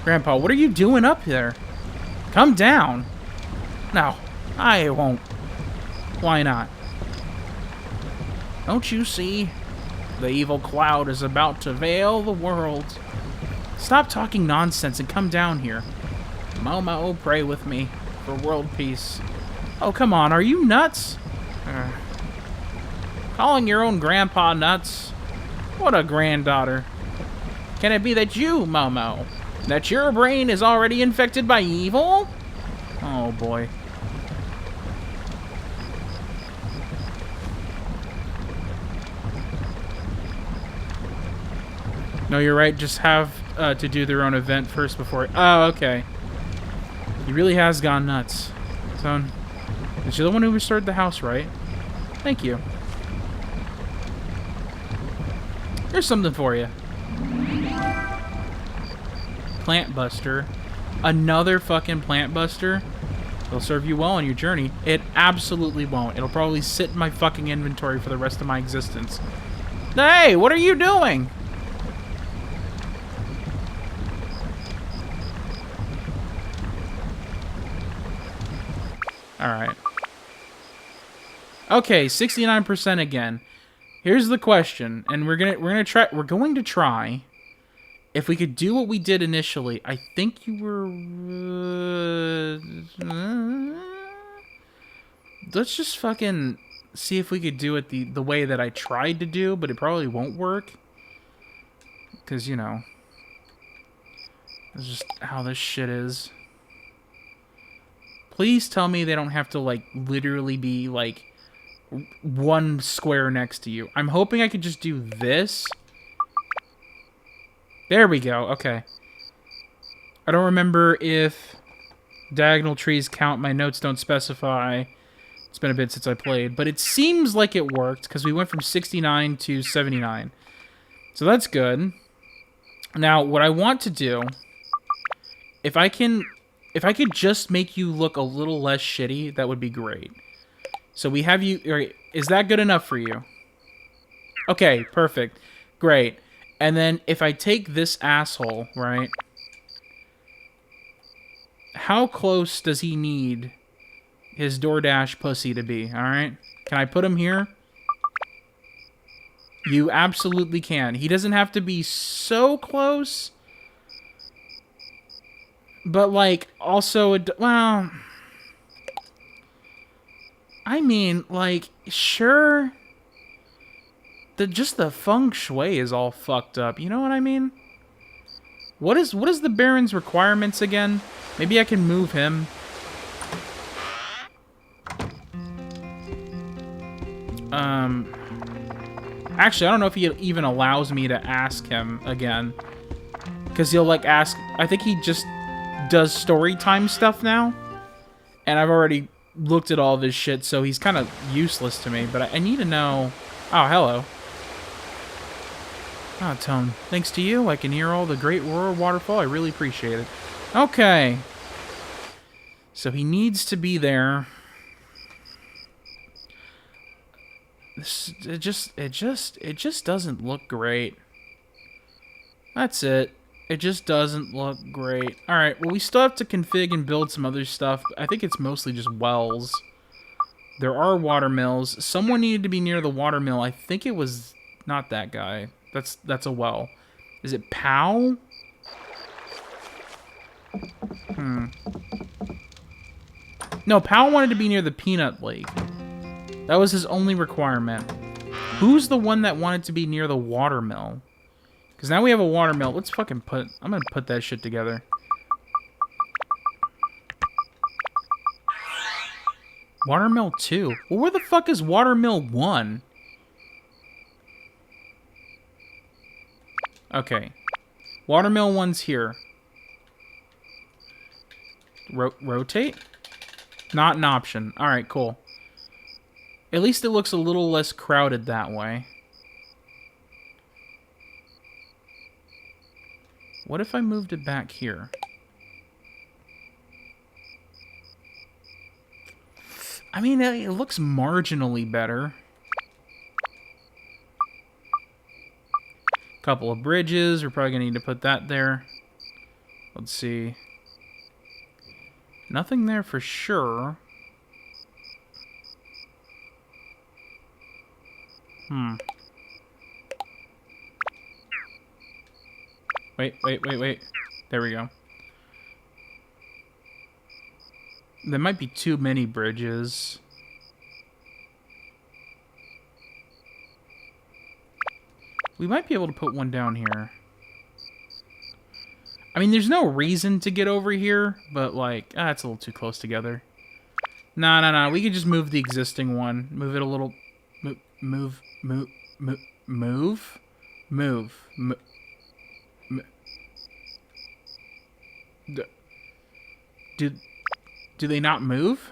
Grandpa, what are you doing up there? Come down. No, I won't. Why not? Don't you see? The evil cloud is about to veil the world. Stop talking nonsense and come down here. Momo, pray with me for world peace. Oh, come on, are you nuts? Calling your own grandpa nuts? What a granddaughter. Can it be that you, Momo, that your brain is already infected by evil? Oh, boy. No, you're right. Just have to do their own event first before... Oh, okay. He really has gone nuts. So, is you the one who restored the house, right? Thank you. Here's something for you. Plant Buster. Another fucking Plant Buster. It'll serve you well on your journey. It absolutely won't. It'll probably sit in my fucking inventory for the rest of my existence. Hey, what are you doing? Alright. Okay, 69% again. Here's the question, and we're going to try if we could do what we did initially. I think you were let's just fucking see if we could do it the way that I tried to do, but it probably won't work. Cuz you know, that's just how this shit is. Please tell me they don't have to like literally be like one square next to you. I'm hoping I could just do this. There we go. Okay. I don't remember if diagonal trees count. My notes don't specify. It's been a bit since I played, but it seems like it worked because we went from 69 to 79. So that's good. Now, what I want to do, if I could just make you look a little less shitty, that would be great. So we have you... Right, is that good enough for you? Okay, perfect. Great. And then if I take this asshole, right? How close does he need his DoorDash pussy to be, alright? Can I put him here? You absolutely can. He doesn't have to be so close. But, like, also... Well... I mean, like, sure, just the feng shui is all fucked up. You know what I mean? What is the Baron's requirements again? Maybe I can move him. Actually, I don't know if he even allows me to ask him again. Because he'll, like, ask... I think he just does story time stuff now. And I've already... looked at all this shit, so he's kind of useless to me, but I need to know... Oh, hello. Oh, Tone. Thanks to you, I can hear all the great roar waterfall. I really appreciate it. Okay. So he needs to be there. It just doesn't look great. That's it. It just doesn't look great. Alright, well, we still have to config and build some other stuff. I think it's mostly just wells. There are water mills. Someone needed to be near the water mill. I think it was not that guy. That's a well. Is it Pow? No, Pow wanted to be near the peanut lake. That was his only requirement. Who's the one that wanted to be near the water mill? Because now we have a water mill. Let's fucking put... I'm going to put that shit together. Water mill 2? Well, where the fuck is water mill 1? Okay. Water mill 1's here. Rotate? Not an option. Alright, cool. At least it looks a little less crowded that way. What if I moved it back here? I mean, it looks marginally better. Couple of bridges. We're probably going to need to put that there. Let's see. Nothing there for sure. Wait. There we go. There might be too many bridges. We might be able to put one down here. I mean, there's no reason to get over here, but, like, it's a little too close together. No. We could just move the existing one. Move it a little... Move. Do they not move?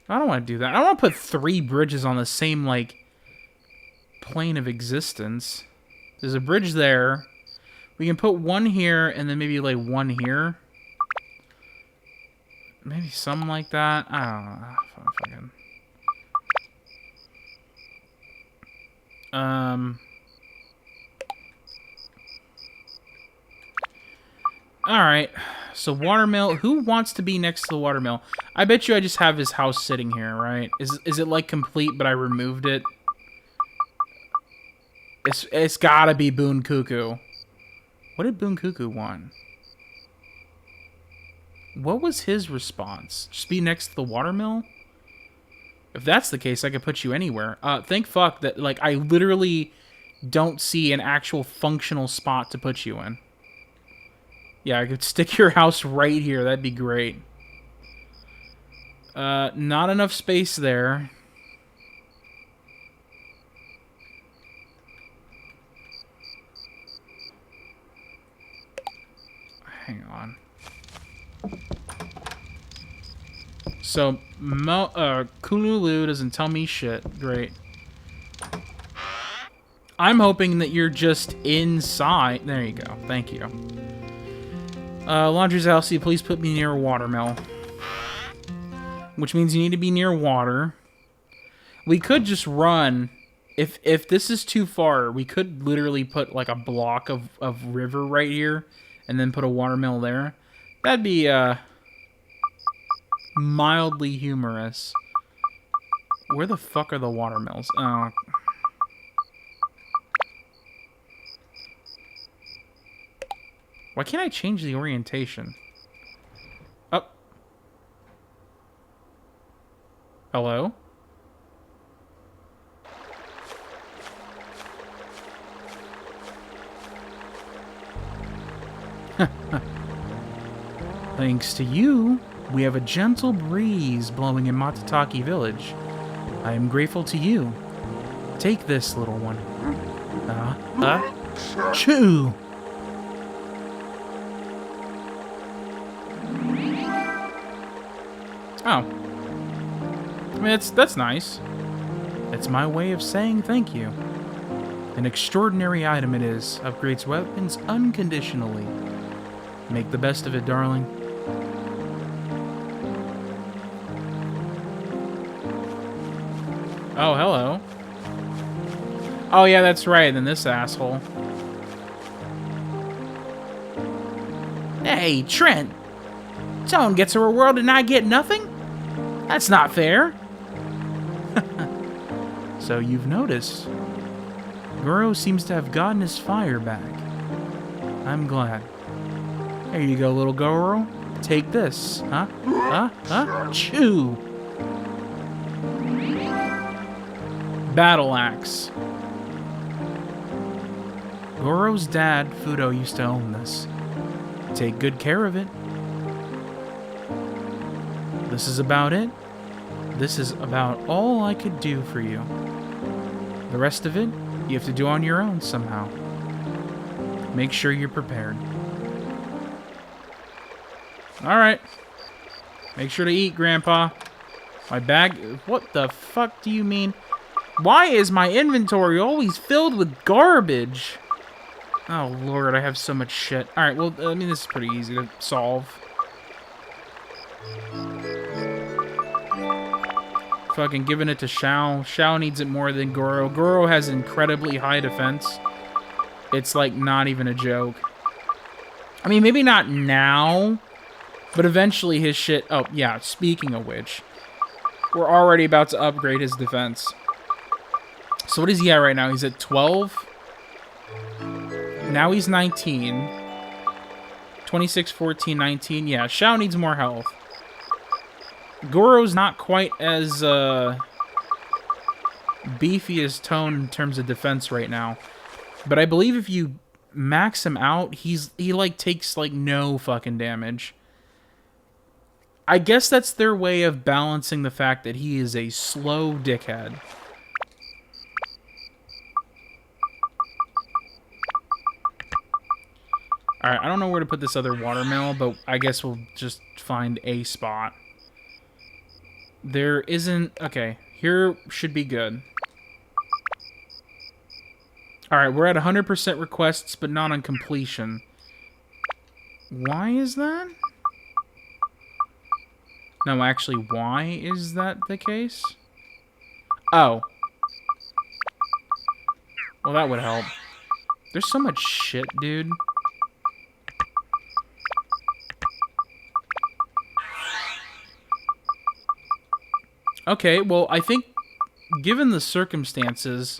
I don't want to do that. I don't want to put 3 bridges on the same, like, plane of existence. There's a bridge there. We can put one here and then maybe like one here. Maybe something like that. I don't know. Fucking. Alright. So watermill. Who wants to be next to the watermill? I bet you I just have his house sitting here, right? Is it like complete but I removed it? It's gotta be Boon Cuckoo. What did Boon Cuckoo want? What was his response? Just be next to the watermill? If that's the case, I could put you anywhere. Thank fuck that, like, I literally don't see an actual functional spot to put you in. Yeah, I could stick your house right here. That'd be great. Not enough space there. Hang on. So, Kululu doesn't tell me shit. Great. I'm hoping that you're just inside. There you go. Thank you. Laundry's Elsie, please put me near a watermill. Which means you need to be near water. We could just run. If this is too far, we could literally put like a block of river right here. And then put a watermill there. That'd be, mildly humorous. Where the fuck are the watermills? Oh. Why can't I change the orientation? Oh. Hello? Thanks to you, we have a gentle breeze blowing in Matataki Village. I am grateful to you. Take this, little one. Chew! Oh. I mean, that's nice. It's my way of saying thank you. An extraordinary item it is. Upgrades weapons unconditionally. Make the best of it, darling. Oh, hello. Oh, yeah, that's right. Then this asshole. Hey, Trent. Someone gets a reward and I get nothing? That's not fair. So you've noticed. Goro seems to have gotten his fire back. I'm glad. There you go, little Goro. Take this. Chew. Battle axe. Goro's dad, Fudo, used to own this. Take good care of it. This is about it. This is about all I could do for you. The rest of it, you have to do on your own somehow. Make sure you're prepared. Alright. Make sure to eat, Grandpa. My bag... What the fuck do you mean? Why is my inventory always filled with garbage? Oh, Lord, I have so much shit. Alright, well, I mean, this is pretty easy to solve. Fucking giving it to Shao. Shao needs it more than Goro. Goro has incredibly high defense. It's, like, not even a joke. I mean, maybe not now, but eventually his shit... Oh, yeah, speaking of which, we're already about to upgrade his defense. So what is he at right now? He's at 12? Now he's 19. 26, 14, 19. Yeah, Shao needs more health. Goro's not quite as beefy as Tone in terms of defense right now. But I believe if you max him out, he like takes like no fucking damage. I guess that's their way of balancing the fact that he is a slow dickhead. Alright, I don't know where to put this other watermill, but I guess we'll just find a spot. There isn't... Okay, here should be good. Alright, we're at 100% requests, but not on completion. Why is that? No, actually, why is that the case? Oh. Well, that would help. There's so much shit, dude. Okay, well, I think, given the circumstances,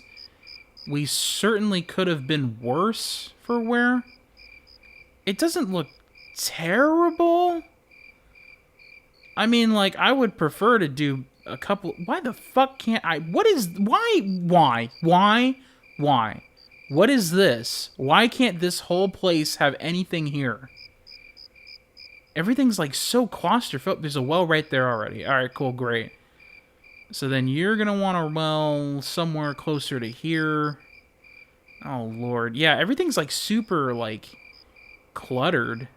we certainly could have been worse for wear. It doesn't look terrible. I mean, like, I would prefer to do a couple... Why the fuck can't I... What is... Why? What is this? Why can't this whole place have anything here? Everything's, like, so claustrophobic. There's a well right there already. Alright, cool, great. So then you're going to want a well somewhere closer to here. Oh, Lord. Yeah, everything's, like, super, like, cluttered.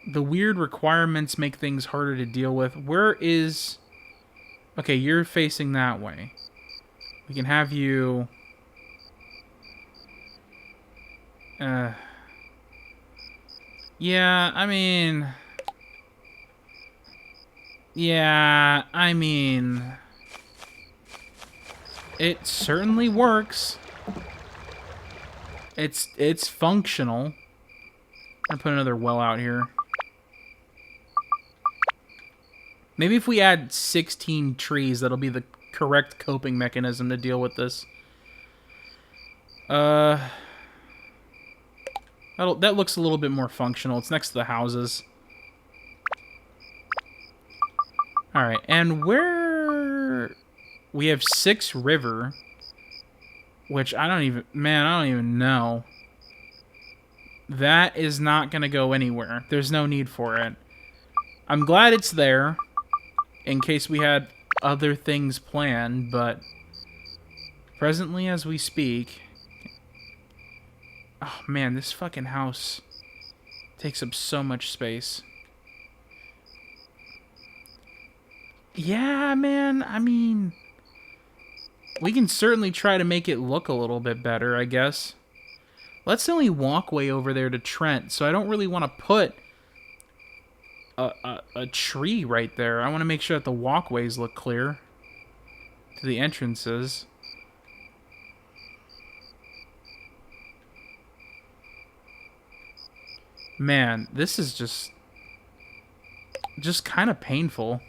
The weird requirements make things harder to deal with. Where is... Okay, you're facing that way. We can have you... Yeah, I mean... Yeah, I mean... It certainly works. It's functional. I'm gonna put another well out here. Maybe if we add 16 trees, that'll be the correct coping mechanism to deal with this. That looks a little bit more functional. It's next to the houses. Alright, and where... We have 6 river. Which I don't even... Man, I don't even know. That is not going to go anywhere. There's no need for it. I'm glad it's there. In case we had other things planned, but... Presently, as we speak... Oh, man, this fucking house takes up so much space. Yeah, man, I mean... We can certainly try to make it look a little bit better, I guess. That's the only walkway over there to Trent, so I don't really want to put a tree right there. I want to make sure that the walkways look clear to the entrances. Man, this is just kind of painful.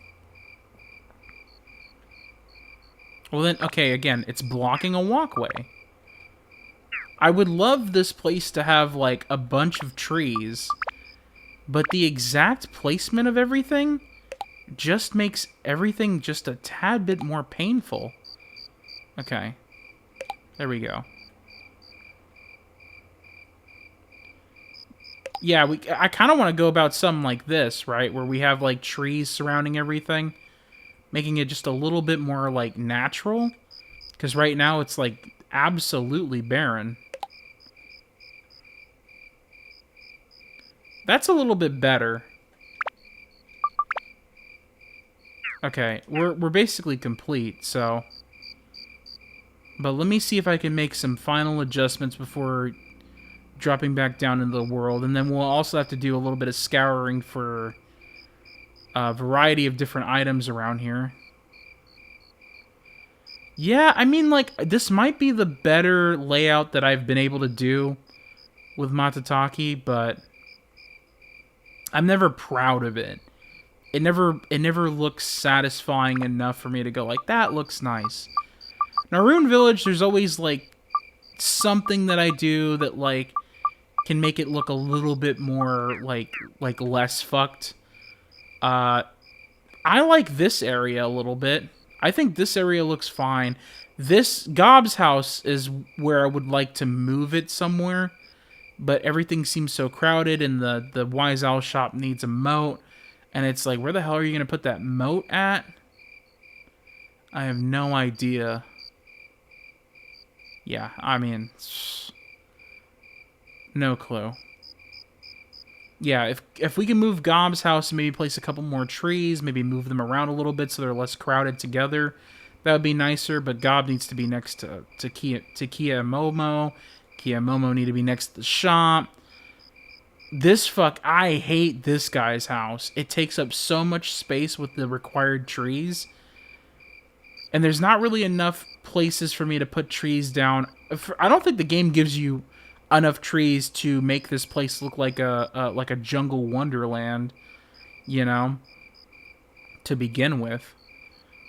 Well then, okay, again, it's blocking a walkway. I would love this place to have, like, a bunch of trees, but the exact placement of everything just makes everything just a tad bit more painful. Okay. There we go. Yeah, I kind of want to go about something like this, right? Where we have, like, trees surrounding everything. Making it just a little bit more, like, natural. Because right now it's, like, absolutely barren. That's a little bit better. Okay, we're basically complete, so... But let me see if I can make some final adjustments before dropping back down into the world. And then we'll also have to do a little bit of scouring for a variety of different items around here. Yeah, I mean, like, this might be the better layout that I've been able to do with Matataki, but I'm never proud of it. It never looks satisfying enough for me to go, like, that looks nice. Now, Rune Village, there's always, like, something that I do that, like, can make it look a little bit more, like less fucked. I like this area a little bit. I think this area looks fine. This Gob's house is where I would like to move it somewhere, but everything seems so crowded, and the Wise Owl shop needs a moat, and it's like, where the hell are you going to put that moat at? I have no idea. Yeah, I mean, no clue. Yeah, if we can move Gob's house and maybe place a couple more trees, maybe move them around a little bit so they're less crowded together, That would be nicer, but Gob needs to be next to Kia Momo. Kia Momo need to be next to the shop. I hate this guy's house. It takes up so much space with the required trees. And there's not really enough places for me to put trees down. I don't think the game gives you enough trees to make this place look like a jungle wonderland, you know, to begin with.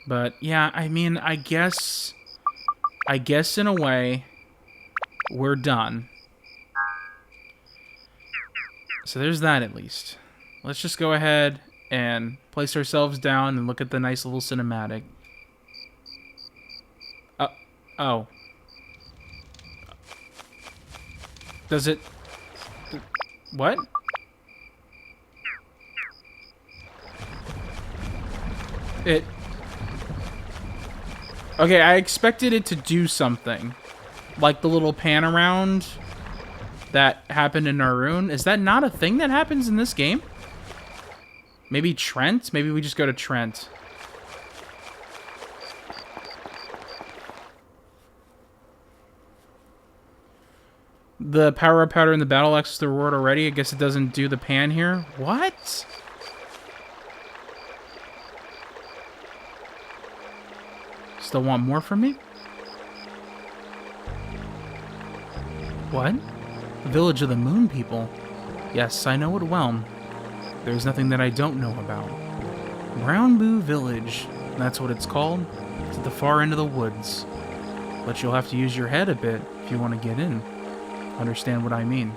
But yeah, I mean, I guess in a way we're done. So there's that at least. Let's just go ahead and place ourselves down and look at the nice little cinematic. Oh. Does it... What? It... Okay, I expected it to do something. Like the little pan around that happened in Naroon. Is that not a thing that happens in this game? Maybe Trent? Maybe we just go to Trent. The power-up powder in the battle axe is the reward already. I guess it doesn't do the pan here. What? Still want more from me? What? The village of the moon people. Yes, I know it well. There's nothing that I don't know about. Brown Boo Village. That's what it's called. It's at the far end of the woods. But you'll have to use your head a bit if you want to get in. Understand what I mean?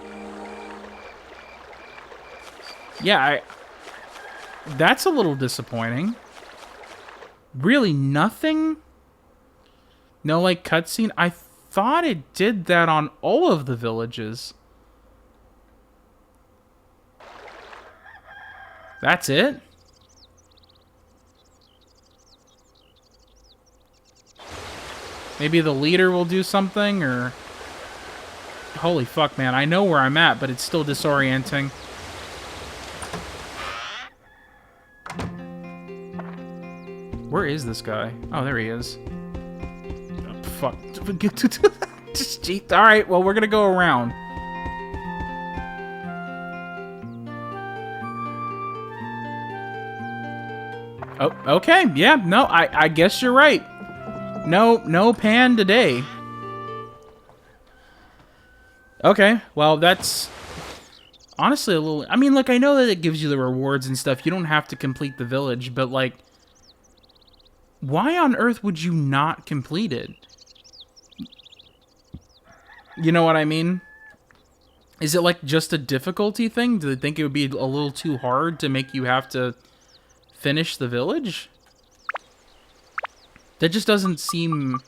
Yeah, that's a little disappointing. Really nothing? No, like, cutscene? I thought it did that on all of the villages. That's it? Maybe the leader will do something, or... Holy fuck, man. I know where I'm at, but it's still disorienting. Where is this guy? Oh, there he is. Oh, fuck. Just cheat. Alright, well, we're gonna go around. Oh, okay. Yeah, no, I guess you're right. No pan today. Okay, well, that's honestly a little... I mean, look, I know that it gives you the rewards and stuff. You don't have to complete the village, but, like, why on earth would you not complete it? You know what I mean? Is it, like, just a difficulty thing? Do they think it would be a little too hard to make you have to finish the village? That just doesn't seem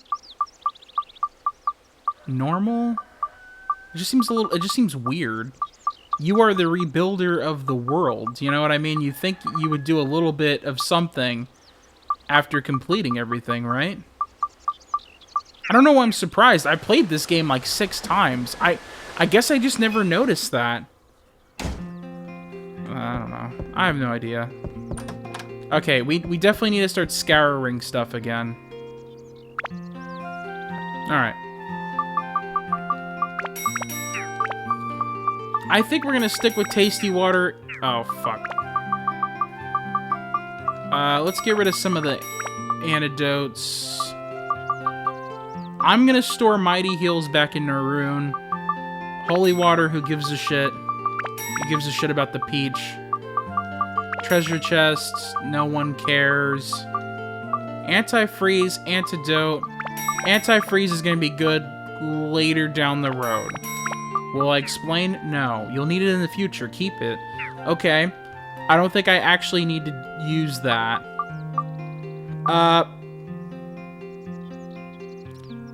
normal. It just seems it just seems weird. You are the rebuilder of the world, you know what I mean? You think you would do a little bit of something after completing everything, right? I don't know why I'm surprised. I played this game like 6 times. I guess I just never noticed that. I don't know. I have no idea. Okay, we definitely need to start scouring stuff again. Alright. I think we're gonna stick with tasty water. Oh, fuck. Let's get rid of some of the antidotes. I'm gonna store Mighty Heals back in Naroon. Holy Water, who gives a shit? Who gives a shit about the peach? Treasure chests, no one cares. Anti-freeze, antidote. Anti-freeze is gonna be good later down the road. Will I explain? No. You'll need it in the future. Keep it. Okay. I don't think I actually need to use that.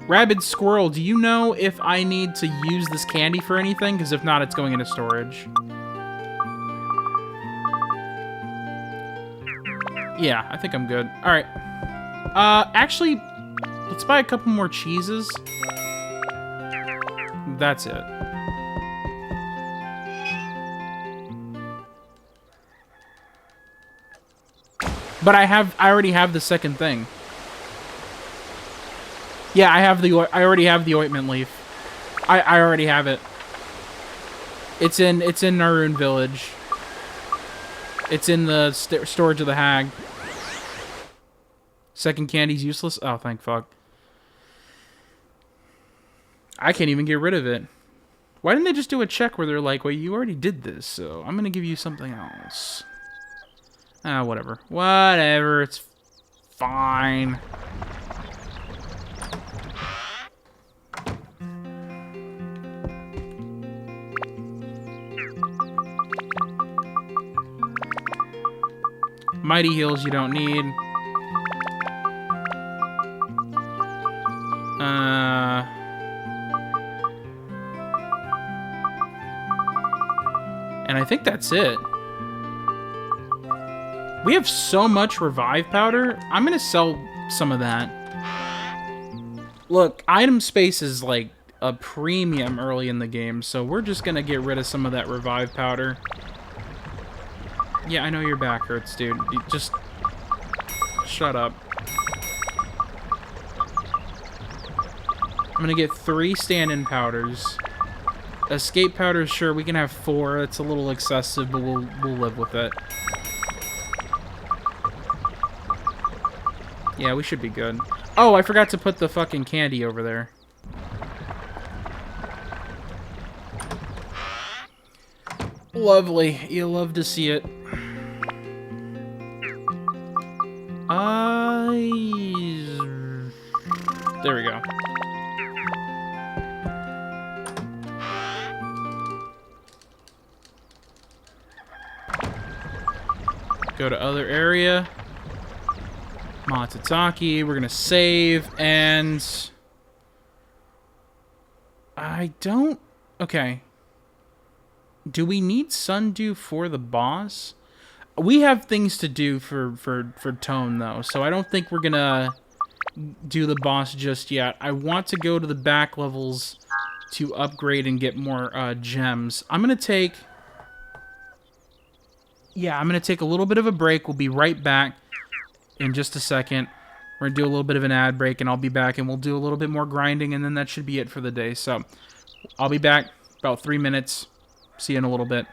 Rabid Squirrel, do you know if I need to use this candy for anything? Because if not, it's going into storage. Yeah, I think I'm good. Alright. Actually, let's buy a couple more cheeses. That's it. But I already have the second thing. Yeah, I have I already have the ointment leaf. I already have it. It's in Narun Village. It's in the storage of the hag. Second candy's useless. Oh, thank fuck. I can't even get rid of it. Why didn't they just do a check where they're like, well, you already did this, so I'm gonna give you something else. Ah, whatever. Whatever, it's fine. Mighty heals you don't need. And I think that's it. We have so much revive powder. I'm gonna sell some of that. Look, item space is like a premium early in the game, so we're just gonna get rid of some of that revive powder. Yeah, I know your back hurts, dude. You just shut up. I'm gonna get 3 stand-in powders. Escape powders, sure, we can have 4. It's a little excessive, but we'll live with it. Yeah, we should be good. Oh, I forgot to put the fucking candy over there. Lovely. You love to see it. There we go. Go to other area. Matsutake. We're gonna save, and I don't... Okay. Do we need Sundew for the boss? We have things to do for Tone, though, so I don't think we're gonna do the boss just yet. I want to go to the back levels to upgrade and get more gems. I'm gonna take... Yeah, I'm gonna take a little bit of a break. We'll be right back in just a second. We're gonna do a little bit of an ad break, and I'll be back, and we'll do a little bit more grinding, and then that should be it for the day. So, I'll be back about 3 minutes. See you in a little bit.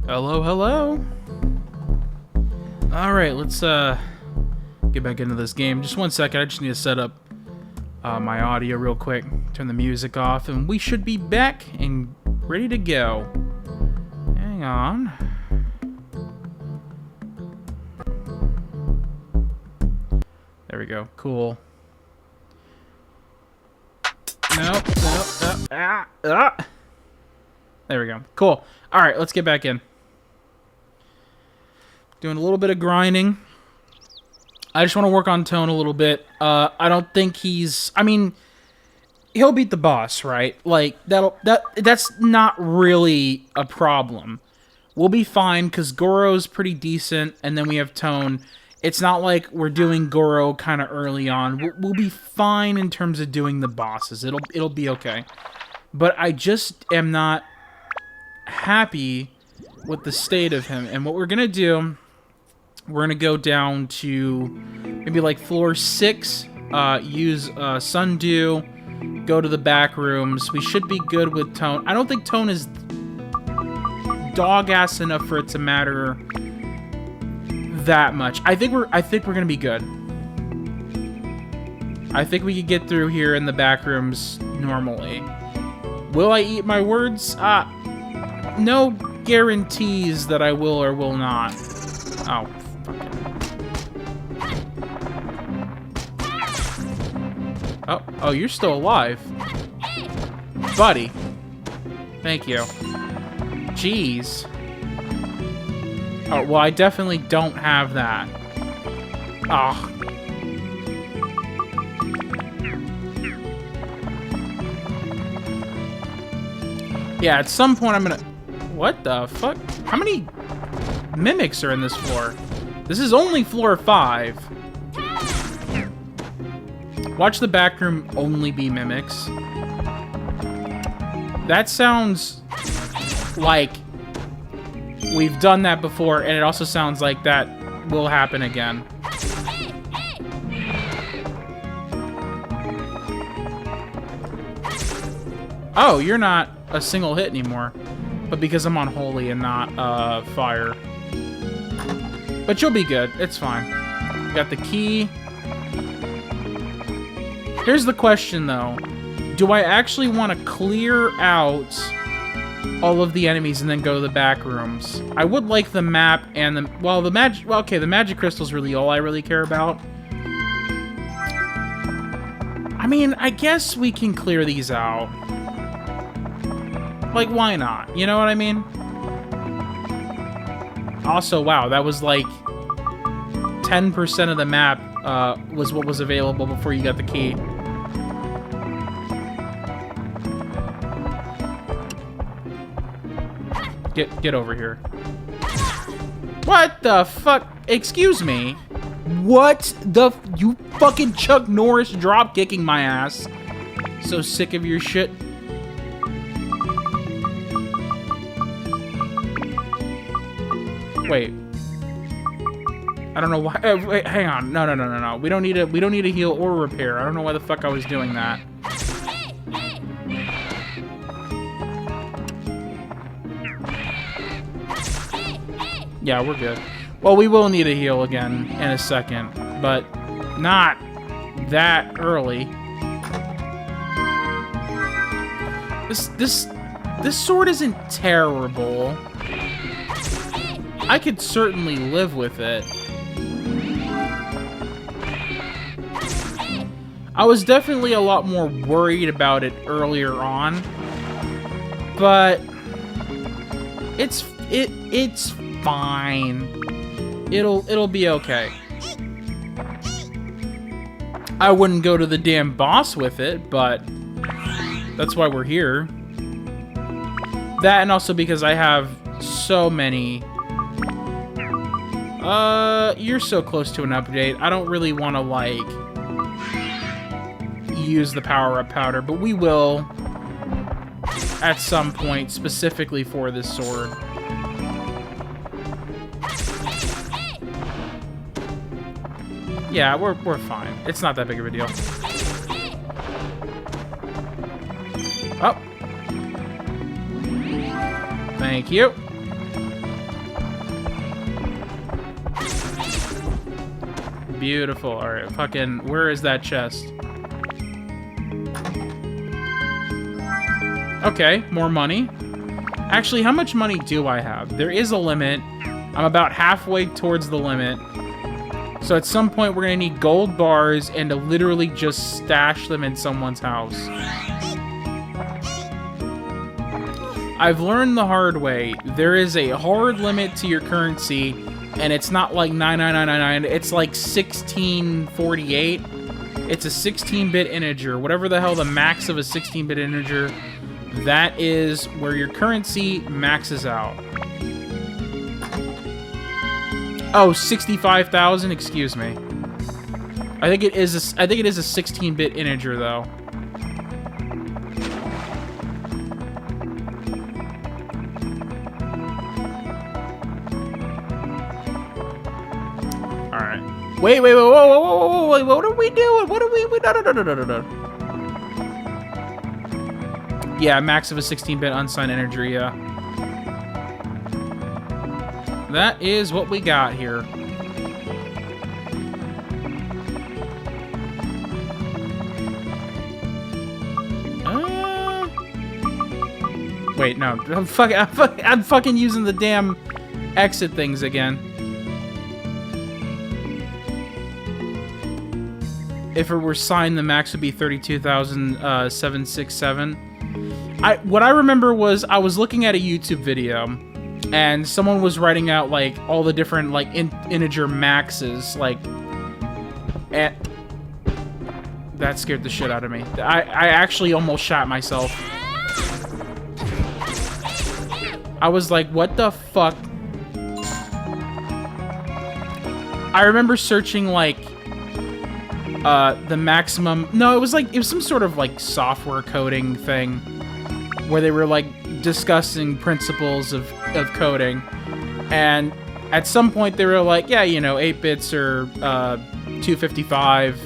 Hello, hello. All right, let's get back into this game. Just one second. I just need to set up my audio real quick. Turn the music off, and we should be back and ready to go. Hang on. There we go. Cool. Nope. There we go. Cool. All right, let's get back in. Doing a little bit of grinding. I just want to work on tone a little bit. I don't think he's... I mean, he'll beat the boss, right? Like, that's not really a problem. We'll be fine, because Goro's pretty decent, and then we have tone. It's not like we're doing Goro kind of early on. We'll be fine in terms of doing the bosses. It'll be okay. But I just am not happy with the state of him. And what we're going to do, we're going to go down to maybe like floor 6, use Sundew, go to the back rooms. We should be good with tone. I don't think tone is dog-ass enough for it to matter that much. I think we're gonna be good. I think we could get through here in the back rooms normally. Will I eat my words? No guarantees that I will or will not. Oh, fuck it. Oh, you're still alive. Buddy. Thank you. Jeez. Oh, well, I definitely don't have that. Oh. Yeah, at some point I'm gonna... What the fuck? How many mimics are in this floor? This is only floor 5. Watch the back room only be mimics. That sounds like we've done that before, and it also sounds like that will happen again. Oh, you're not a single hit anymore. But because I'm on holy and not fire. But you'll be good. It's fine. Got the key. Here's the question, though. Do I actually want to clear out all of the enemies and then go to the back rooms? I would like the map and the... Well, the magic... Well, okay, the magic crystal's really all I really care about. I mean, I guess we can clear these out. Like, why not? You know what I mean? Also, wow, that was like 10% of the map was what was available before you got the key. Get over here. What the fuck? Excuse me? What the... You fucking Chuck Norris drop kicking my ass. So sick of your shit. Wait. I don't know why. Wait, hang on. No. We don't need a heal or repair. I don't know why the fuck I was doing that. Yeah, we're good. Well, we will need a heal again in a second, but not that early. This sword isn't terrible. I could certainly live with it. I was definitely a lot more worried about it earlier on, but it's fine. It'll be okay. I wouldn't go to the damn boss with it, but that's why we're here. That, and also because I have so many... you're so close to an update. I don't really want to, like, use the power-up powder, but we will at some point, specifically for this sword. Yeah, we're fine. It's not that big of a deal. Oh. Thank you. beautiful. All right, fucking, where is that chest? Okay, more money. Actually, how much money do I have? There is a limit. I'm about halfway towards the limit. So at some point, we're gonna need gold bars and to literally just stash them in someone's house. I've learned the hard way. There is a hard limit to your currency, and it's not like 99999. It's like 1648. It's a 16-bit integer. Whatever the hell the max of a 16-bit integer, that is where your currency maxes out. Oh, 65,000. Excuse me. I think it is a 16-bit integer though. All right. Wait, whoa, what are we doing? What are we? No. Yeah, max of a 16-bit unsigned integer. Yeah. That is what we got here. Wait, no. I'm fucking using the damn exit things again. If it were signed, the max would be 32,767. What I remember was I was looking at a YouTube video, and someone was writing out like all the different like integer maxes, like, and that scared the shit out of me. I actually almost shot myself. I was like, what the fuck? I remember searching like the maximum. No, it was some sort of like software coding thing where they were like discussing principles of coding, and at some point they were like, yeah, you know, 8 bits or 255.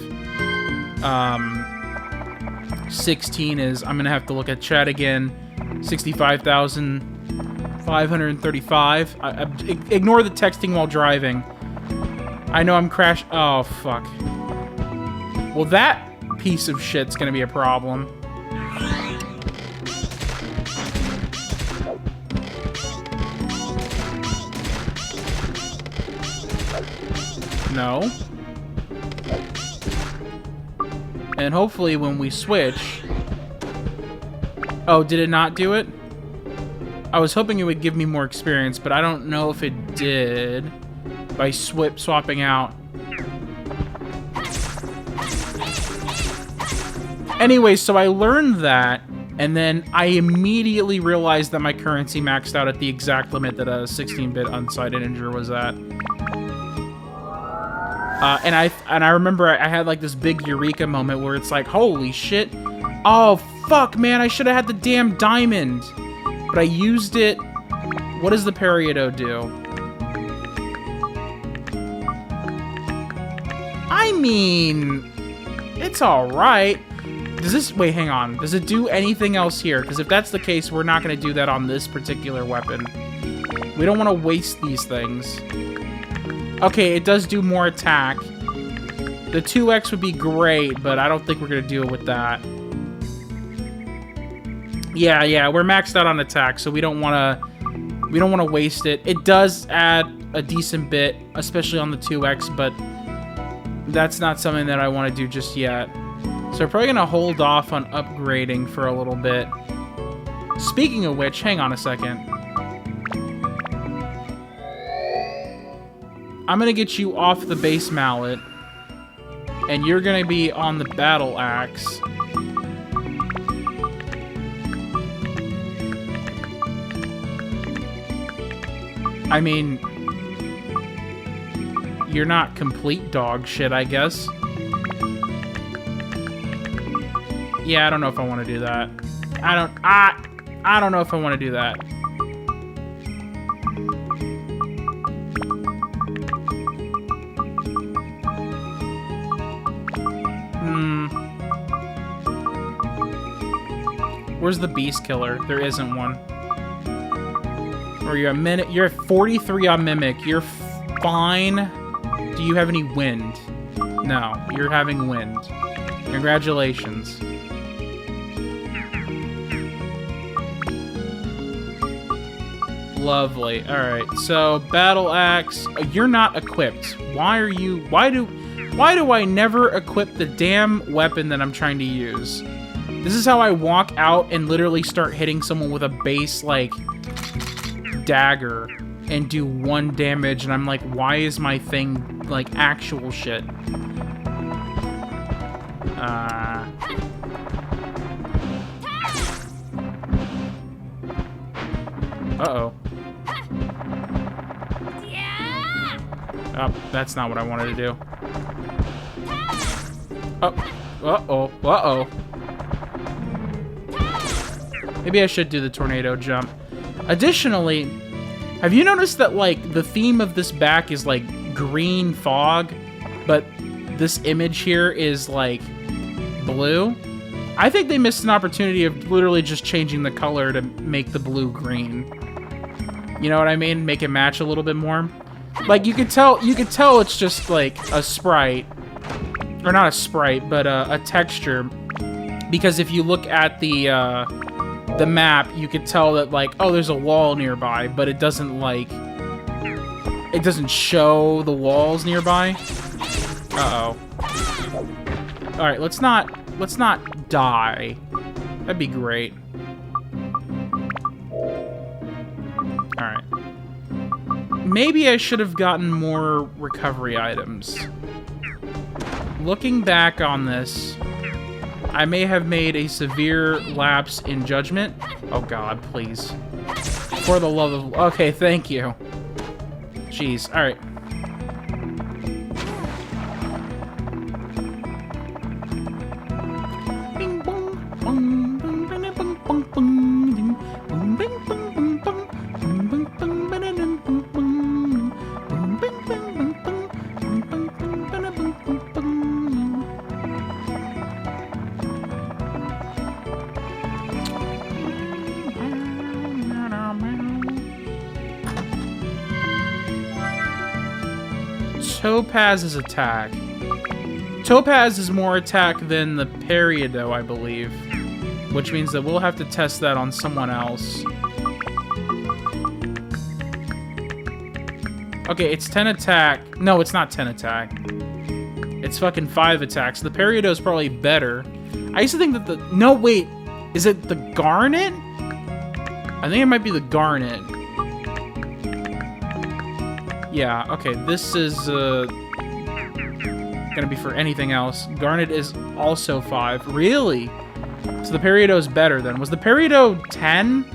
16 is, I'm gonna have to look at chat again, 65,535. Ignore the texting while driving. I know I'm crash. Oh fuck. Well, that piece of shit's gonna be a problem. No. And hopefully when we switch... Oh, did it not do it? I was hoping it would give me more experience, but I don't know if it did by swapping out. Anyway, so I learned that, and then I immediately realized that my currency maxed out at the exact limit that a 16-bit unsigned integer was at. And I remember I had like this big eureka moment where it's like, holy shit. Oh, fuck, man, I should have had the damn diamond. But I used it. What does the Peridot do? I mean, it's alright. Does this... Wait, hang on. Does it do anything else here? Because if that's the case, we're not going to do that on this particular weapon. We don't want to waste these things. Okay, it does do more attack. The 2x would be great, but I don't think we're going to deal with that. Yeah, we're maxed out on attack, so we don't want to waste it. It does add a decent bit, especially on the 2x, but that's not something that I want to do just yet. So we're probably going to hold off on upgrading for a little bit. Speaking of which, hang on a second. I'm going to get you off the base mallet, and you're going to be on the battle axe. I mean, you're not complete dog shit, I guess. Yeah, I don't know if I want to do that. I don't know if I want to do that. Where's the beast killer? There isn't one. Or you're a minute. You're at 43 on mimic. You're fine. Do you have any wind? No, you're having wind. Congratulations. Lovely. Alright, so battle axe. You're not equipped. Why do I never equip the damn weapon that I'm trying to use? This is how I walk out and literally start hitting someone with a base, like, dagger and do 1 damage, and I'm like, why is my thing, like, actual shit? Uh-oh. Oh, that's not what I wanted to do. Oh. Uh-oh. Uh-oh. Maybe I should do the tornado jump. Additionally, have you noticed that, like, the theme of this back is, like, green fog, but this image here is, like, blue? I think they missed an opportunity of literally just changing the color to make the blue green. You know what I mean? Make it match a little bit more. Like, you could tell it's just, like, a sprite. Or not a sprite, but a texture. Because if you look at the map, you could tell that, like, oh, there's a wall nearby, but it doesn't, like... It doesn't show the walls nearby. Uh-oh. Alright, let's not die. That'd be great. Alright. Maybe I should have gotten more recovery items. Looking back on this, I may have made a severe lapse in judgment. Oh god, please. For the love of... Okay, thank you. Jeez, alright. Topaz's attack. Topaz is more attack than the Peridot, I believe. Which means that we'll have to test that on someone else. Okay, it's 10 attack. No, it's not 10 attack. It's fucking 5 attacks. The Peridot is probably better. I used to think that the... No, wait. Is it the Garnet? I think it might be the Garnet. Yeah, okay, this is gonna be for anything else. Garnet is also 5. Really? So the Peridot is better then. Was the Peridot 10?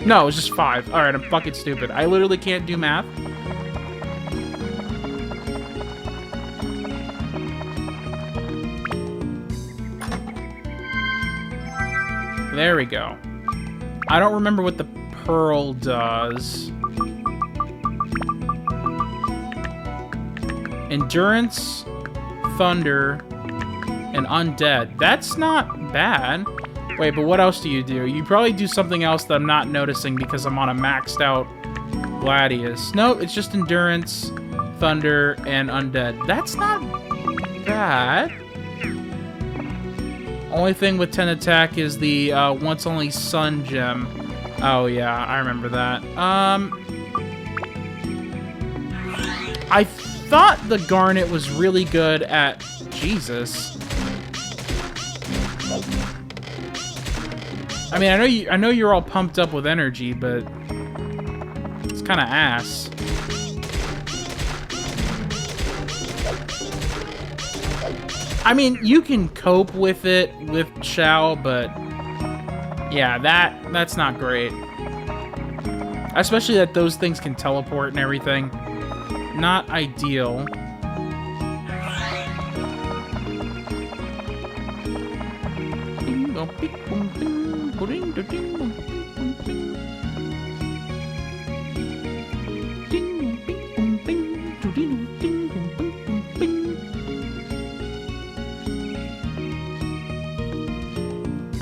No, it was just 5. Alright, I'm fucking stupid. I literally can't do math. There we go. I don't remember what the pearl does. Endurance, thunder, and undead. That's not bad. Wait, but what else do? You probably do something else that I'm not noticing because I'm on a maxed out Gladius. No, it's just endurance, thunder, and undead. That's not bad. Only thing with 10 attack is the once only sun gem. Oh yeah, I remember that. I thought the Garnet was really good at... Jesus. I mean, I know you're all pumped up with energy, but it's kind of ass. I mean, you can cope with it with Shao, but yeah, that's not great. Especially that those things can teleport and everything. Not ideal.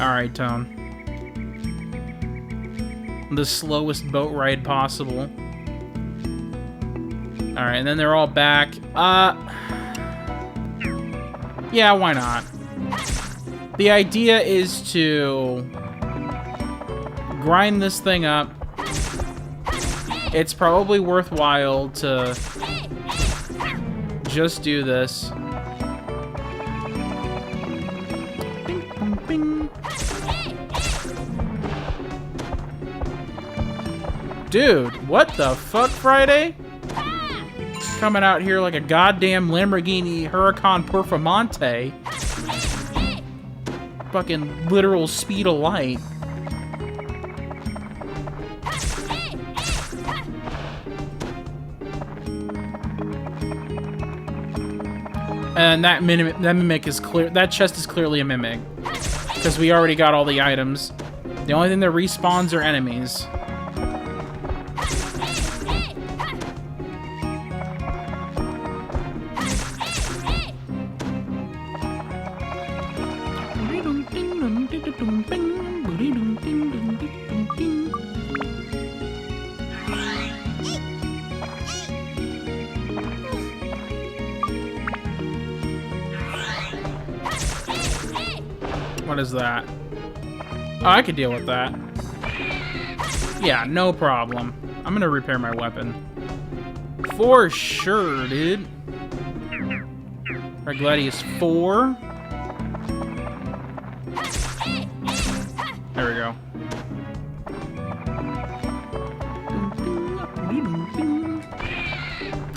Alright, Tone. the slowest boat ride possible. Alright, and then they're all back. Yeah, why not? The idea is to grind this thing up. It's probably worthwhile to just do this. Dude, what the fuck, Friday? Coming out here like a goddamn Lamborghini Huracan Performante. Fucking literal speed of light. And that mimic is clear. That chest is clearly a mimic. Because we already got all the items. The only thing that respawns are enemies. What is that? Oh, I could deal with that. Yeah, no problem. I'm gonna repair my weapon. For sure, dude. Our Gladius 4. There we go.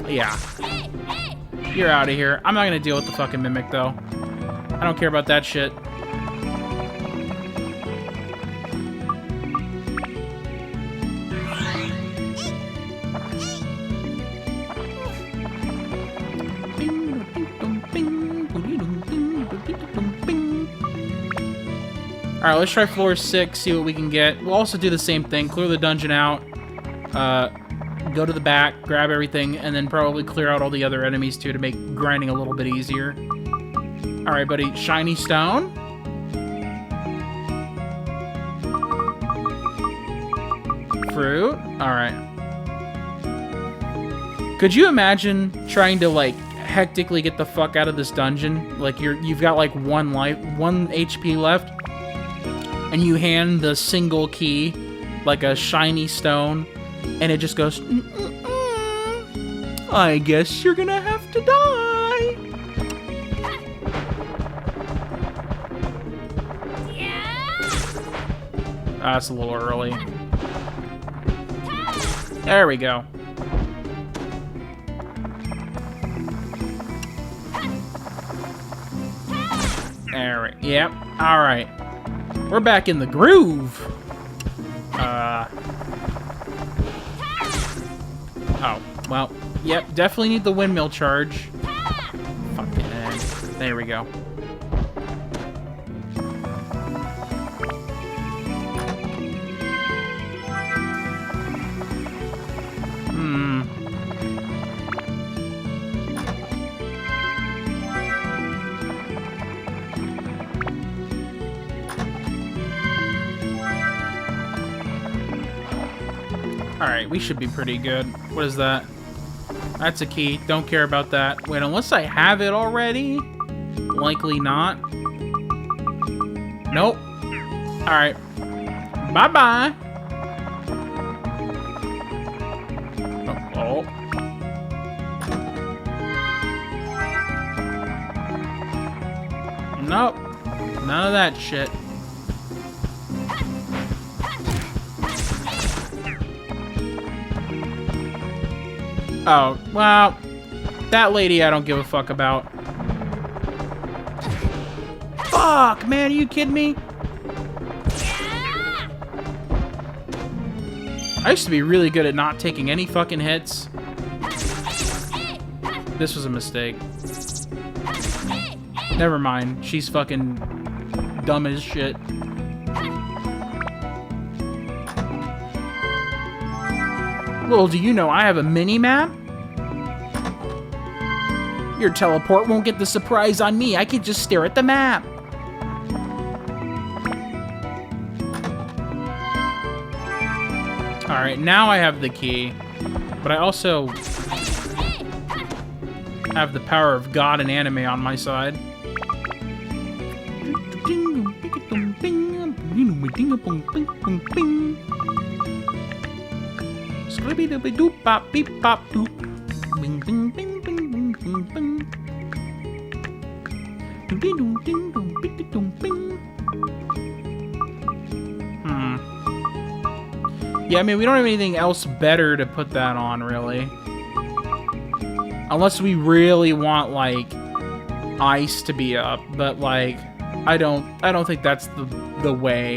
Yeah. You're out of here. I'm not gonna deal with the fucking mimic, though. I don't care about that shit. Alright, let's try floor 6, see what we can get. We'll also do the same thing, clear the dungeon out, go to the back, grab everything, and then probably clear out all the other enemies too to make grinding a little bit easier. Alright, buddy, shiny stone. Fruit. Alright. Could you imagine trying to, like, hectically get the fuck out of this dungeon? Like, you've got, like, 1 HP left, and you hand the single key, like a shiny stone, and it just goes, I guess you're gonna have to die. That's a little early. There we go. There we, yep, alright. We're back in the groove. Oh, well, yep, definitely need the windmill charge. Fucking, there we go. Alright, we should be pretty good. What is that? That's a key. Don't care about that. Wait, unless I have it already? Likely not. Nope. Alright. Bye-bye. Oh. Nope. None of that shit. Oh, well, that lady I don't give a fuck about. Fuck, man, are you kidding me? I used to be really good at not taking any fucking hits. This was a mistake. Never mind, she's fucking dumb as shit. Little do you know, I have a mini-map? Your teleport won't get the surprise on me. I can just stare at the map. Alright, now I have the key. But I also have the power of God and anime on my side. Yeah, I mean, we don't have anything else better to put that on, really. Unless we really want, like, ice to be up, but, like, I don't think that's the way.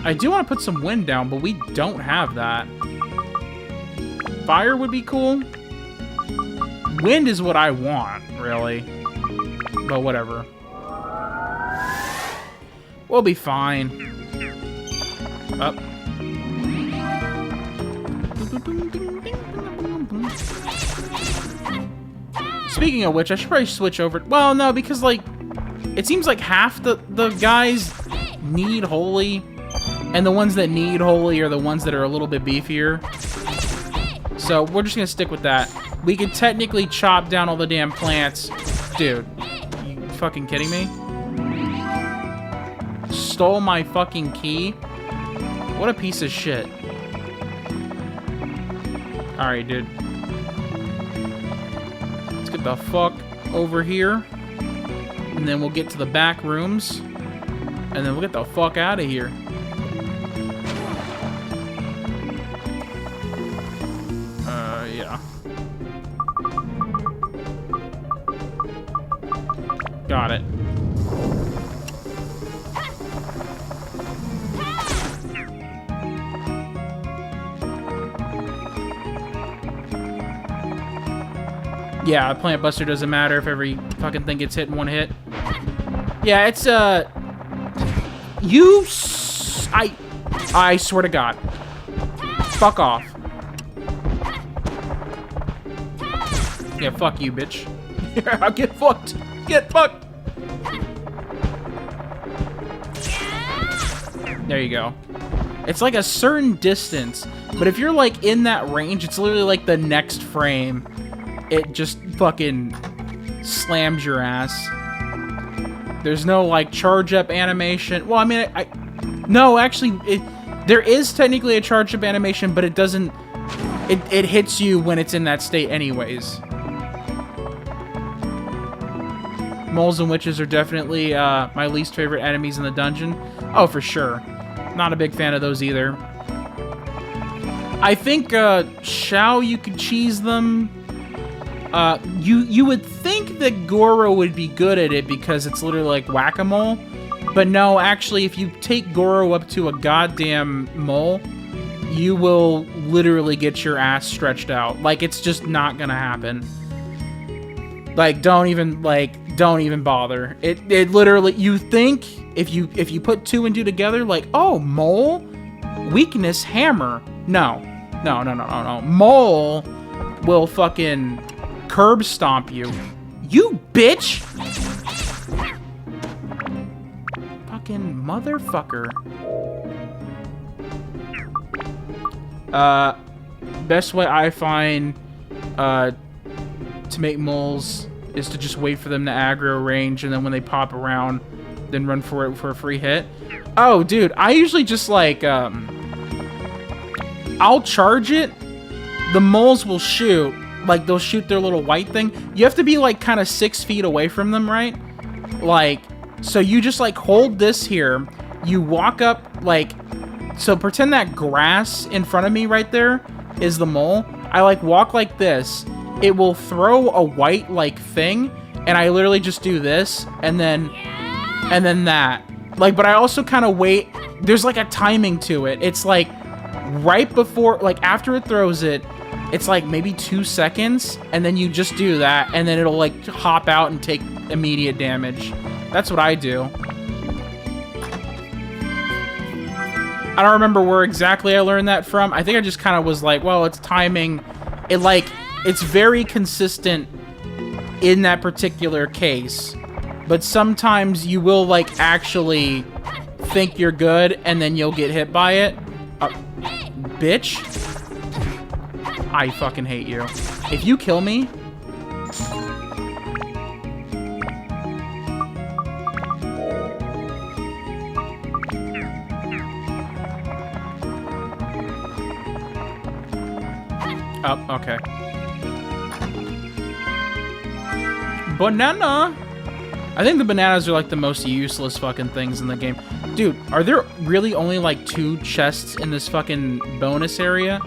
I do want to put some wind down, but we don't have that. Fire would be cool. Wind is what I want, really. But whatever. We'll be fine. Up. Speaking of which, I should probably switch over. Well, no, because, like, it seems like half the guys need holy, and the ones that need holy are the ones that are a little bit beefier. So we're just gonna stick with that. We could technically chop down all the damn plants. Dude, you fucking kidding me? Stole my fucking key? What a piece of shit. Alright, dude. Let's get the fuck over here. And then we'll get to the back rooms. And then we'll get the fuck out of here. Yeah. Got it. Yeah, Plant Buster doesn't matter if every fucking thing gets hit in one hit. Yeah, it's, I swear to God. Fuck off. Yeah, fuck you, bitch. Yeah, get fucked. Get fucked. There you go. It's like a certain distance, but if you're like in that range, it's literally like the next frame. It just fucking slams your ass. There's no like charge up animation. Well, I mean, no, actually, there is technically a charge up animation, but it doesn't. It hits you when it's in that state, anyways. Moles and witches are definitely my least favorite enemies in the dungeon. Oh, for sure. Not a big fan of those either. I think Shao, you could cheese them. You would think that Goro would be good at it because it's literally like whack-a-mole. But no, actually, if you take Goro up to a goddamn mole, you will literally get your ass stretched out. Like, it's just not gonna happen. Like, don't even bother. It literally, you think if you put 2 and 2 together, like, oh, mole, weakness, hammer. No. Mole will fucking curb stomp you. You bitch! Fucking motherfucker. Best way I find to make moles is to just wait for them to aggro range, and then when they pop around, then run for it for a free hit. Oh, dude, I usually just like I'll charge it. The moles will shoot. Like, they'll shoot their little white thing. You have to be, like, kind of 6 feet away from them, right? Like, so you just, like, hold this here. You walk up, like... So pretend that grass in front of me right there is the mole. I, like, walk like this. It will throw a white, like, thing. And I literally just do this. And then that. Like, but I also kind of wait. There's, like, a timing to it. It's, like, right before... Like, after it throws it... It's like maybe 2 seconds, and then you just do that, and then it'll like hop out and take immediate damage. That's what I do. I don't remember where exactly I learned that from. I think I just kind of was like, well, it's timing. It's very consistent in that particular case. But sometimes you will like actually think you're good and then you'll get hit by it. Bitch. I fucking hate you. If you kill me... Oh, okay. Banana! I think the bananas are like the most useless fucking things in the game. Dude, are there really only like 2 chests in this fucking bonus area?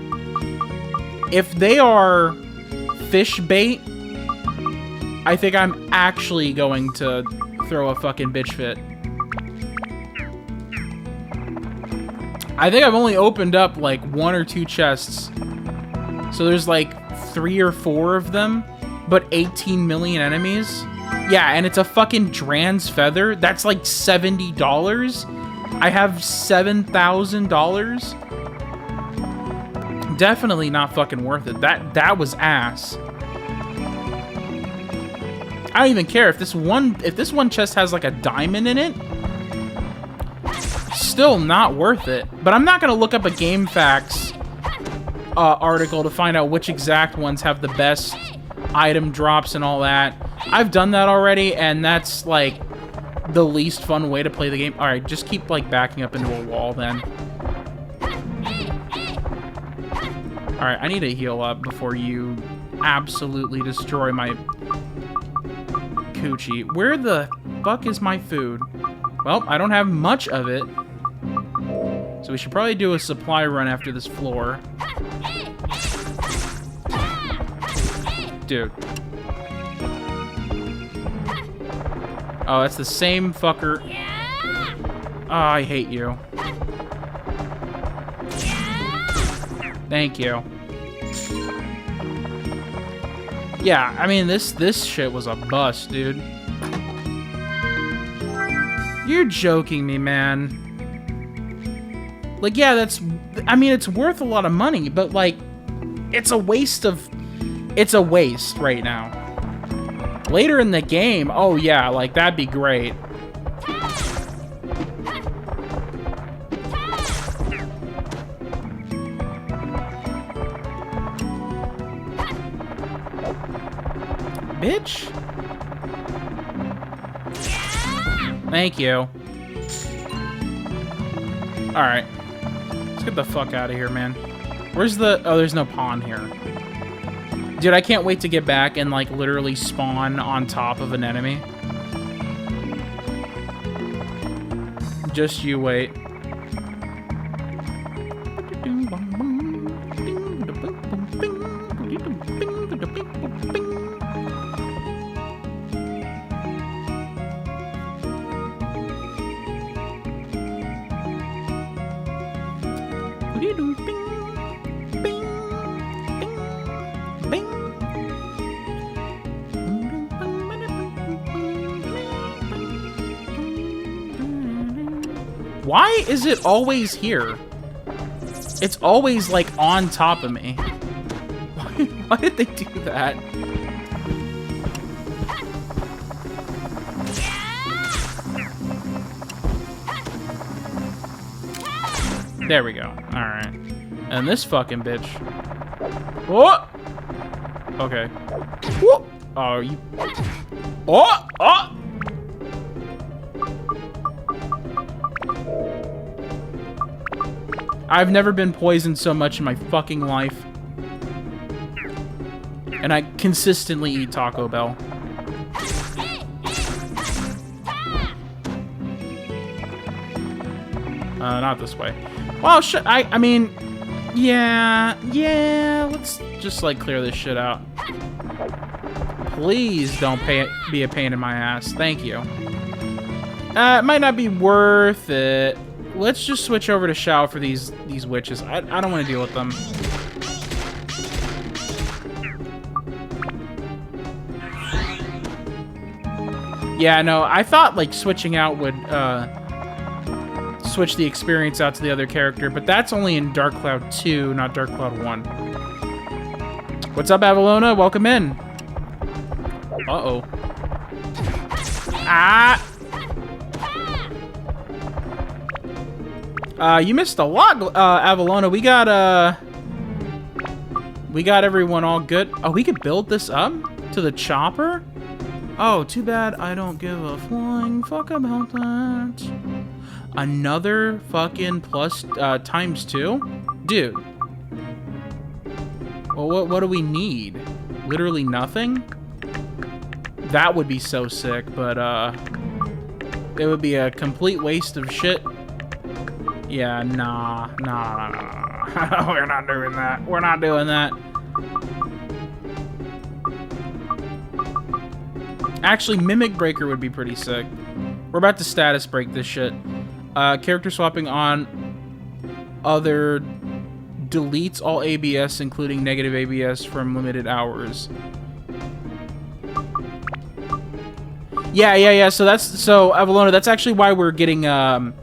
If they are fish bait, I think I'm actually going to throw a fucking bitch fit. I think I've only opened up like 1 or 2 chests. So there's like 3 or 4 of them, but 18 million enemies. Yeah, and it's a fucking Dran's feather. That's like $70. I have $7,000. Definitely not fucking worth it. That was ass. I don't even care if this one chest has like a diamond in it. Still not worth it. But I'm not gonna look up a GameFAQs article to find out which exact ones have the best item drops and all that. I've done that already, and that's like the least fun way to play the game. All right, just keep like backing up into a wall then. All right, I need to heal up before you absolutely destroy my coochie. Where the fuck is my food? Well, I don't have much of it, so we should probably do a supply run after this floor. Dude. Oh, that's the same fucker. Oh, I hate you. Thank you. Yeah, I mean, this shit was a bust, dude. You're joking me, man. Like, yeah, I mean, it's worth a lot of money, but, like, it's a waste right now. Later in the game, oh yeah, like, that'd be great. Bitch. Thank you. Alright. Let's get the fuck out of here, man. Where's the... Oh, there's no pond here. Dude, I can't wait to get back and, like, literally spawn on top of an enemy. Just you wait. Why is it always here? It's always, like, on top of me. Why did they do that? There we go. Alright. And this fucking bitch. What? Okay. Whoa! Oh, you... Oh! Oh! I've never been poisoned so much in my fucking life. And I consistently eat Taco Bell. Not this way. Well, I mean, yeah, let's just, like, clear this shit out. Please don't be a pain in my ass. Thank you. It might not be worth it. Let's just switch over to Shao for these witches. I don't want to deal with them. Yeah, no, I thought, like, switching out would switch the experience out to the other character, but that's only in Dark Cloud 2, not Dark Cloud 1. What's up, Avalona? Welcome in. Uh-oh. Ah! You missed a lot, Avalona. We got everyone all good. Oh, we could build this up to the chopper? Oh, too bad I don't give a flying fuck about that. Another fucking plus ×2? Dude. Well, what do we need? Literally nothing? That would be so sick, but it would be a complete waste of shit. Yeah, nah. We're not doing that. We're not doing that. Actually, Mimic Breaker would be pretty sick. We're about to status break this shit. Character swapping on other deletes all ABS, including negative ABS from limited hours. Yeah. So Avalona, that's actually why we're getting the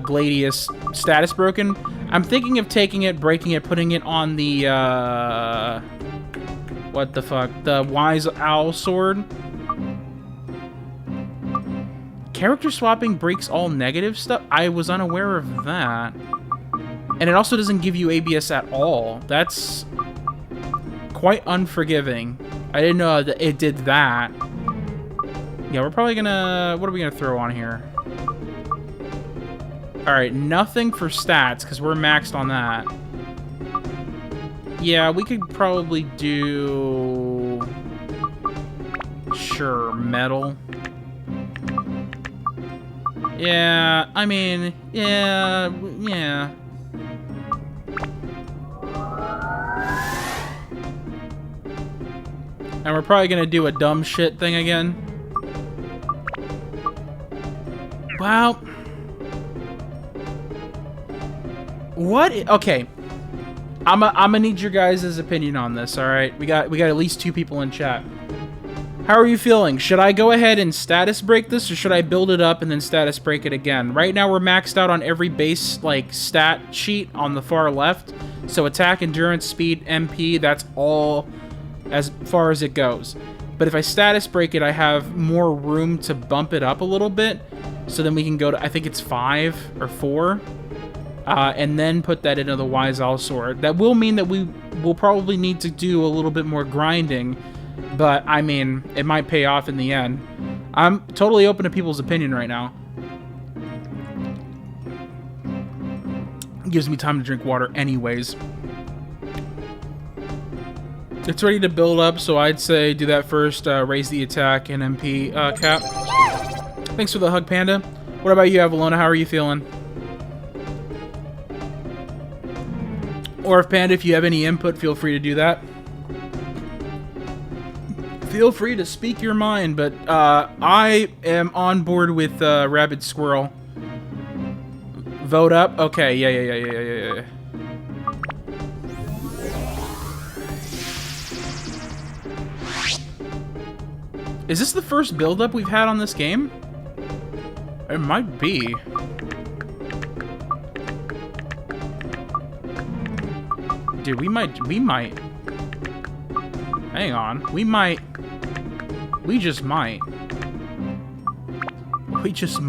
Gladius status broken. I'm thinking of taking it, breaking it, putting it on the what the fuck? The Wise Owl Sword. Character swapping breaks all negative stuff? I was unaware of that. And it also doesn't give you ABS at all. That's quite unforgiving. I didn't know that it did that. Yeah, we're probably gonna... What are we gonna throw on here? Alright, nothing for stats, because we're maxed on that. Yeah, we could probably do... Sure, metal. Yeah, I mean, yeah. And we're probably gonna do a dumb shit thing again. Wow. What? Okay. I'm gonna need your guys' opinion on this, alright? We got at least 2 people in chat. How are you feeling? Should I go ahead and status break this, or should I build it up and then status break it again? Right now, we're maxed out on every base, like, stat sheet on the far left. So attack, endurance, speed, MP, that's all as far as it goes. But if I status break it, I have more room to bump it up a little bit. So then we can go to, I think it's 5 or 4. And then put that into the Wise Owl Sword. That will mean that we will probably need to do a little bit more grinding. But, I mean, it might pay off in the end. I'm totally open to people's opinion right now. It gives me time to drink water anyways. It's ready to build up, so I'd say do that first. Raise the attack and MP cap. Thanks for the hug, Panda. What about you, Avalona? How are you feeling? Or if Panda, if you have any input, feel free to do that. Feel free to speak your mind, but I am on board with Rabid Squirrel. Vote up? Okay, yeah. Is this the first build-up we've had on this game? It might be. Dude, we might. Hang on. We just might. We just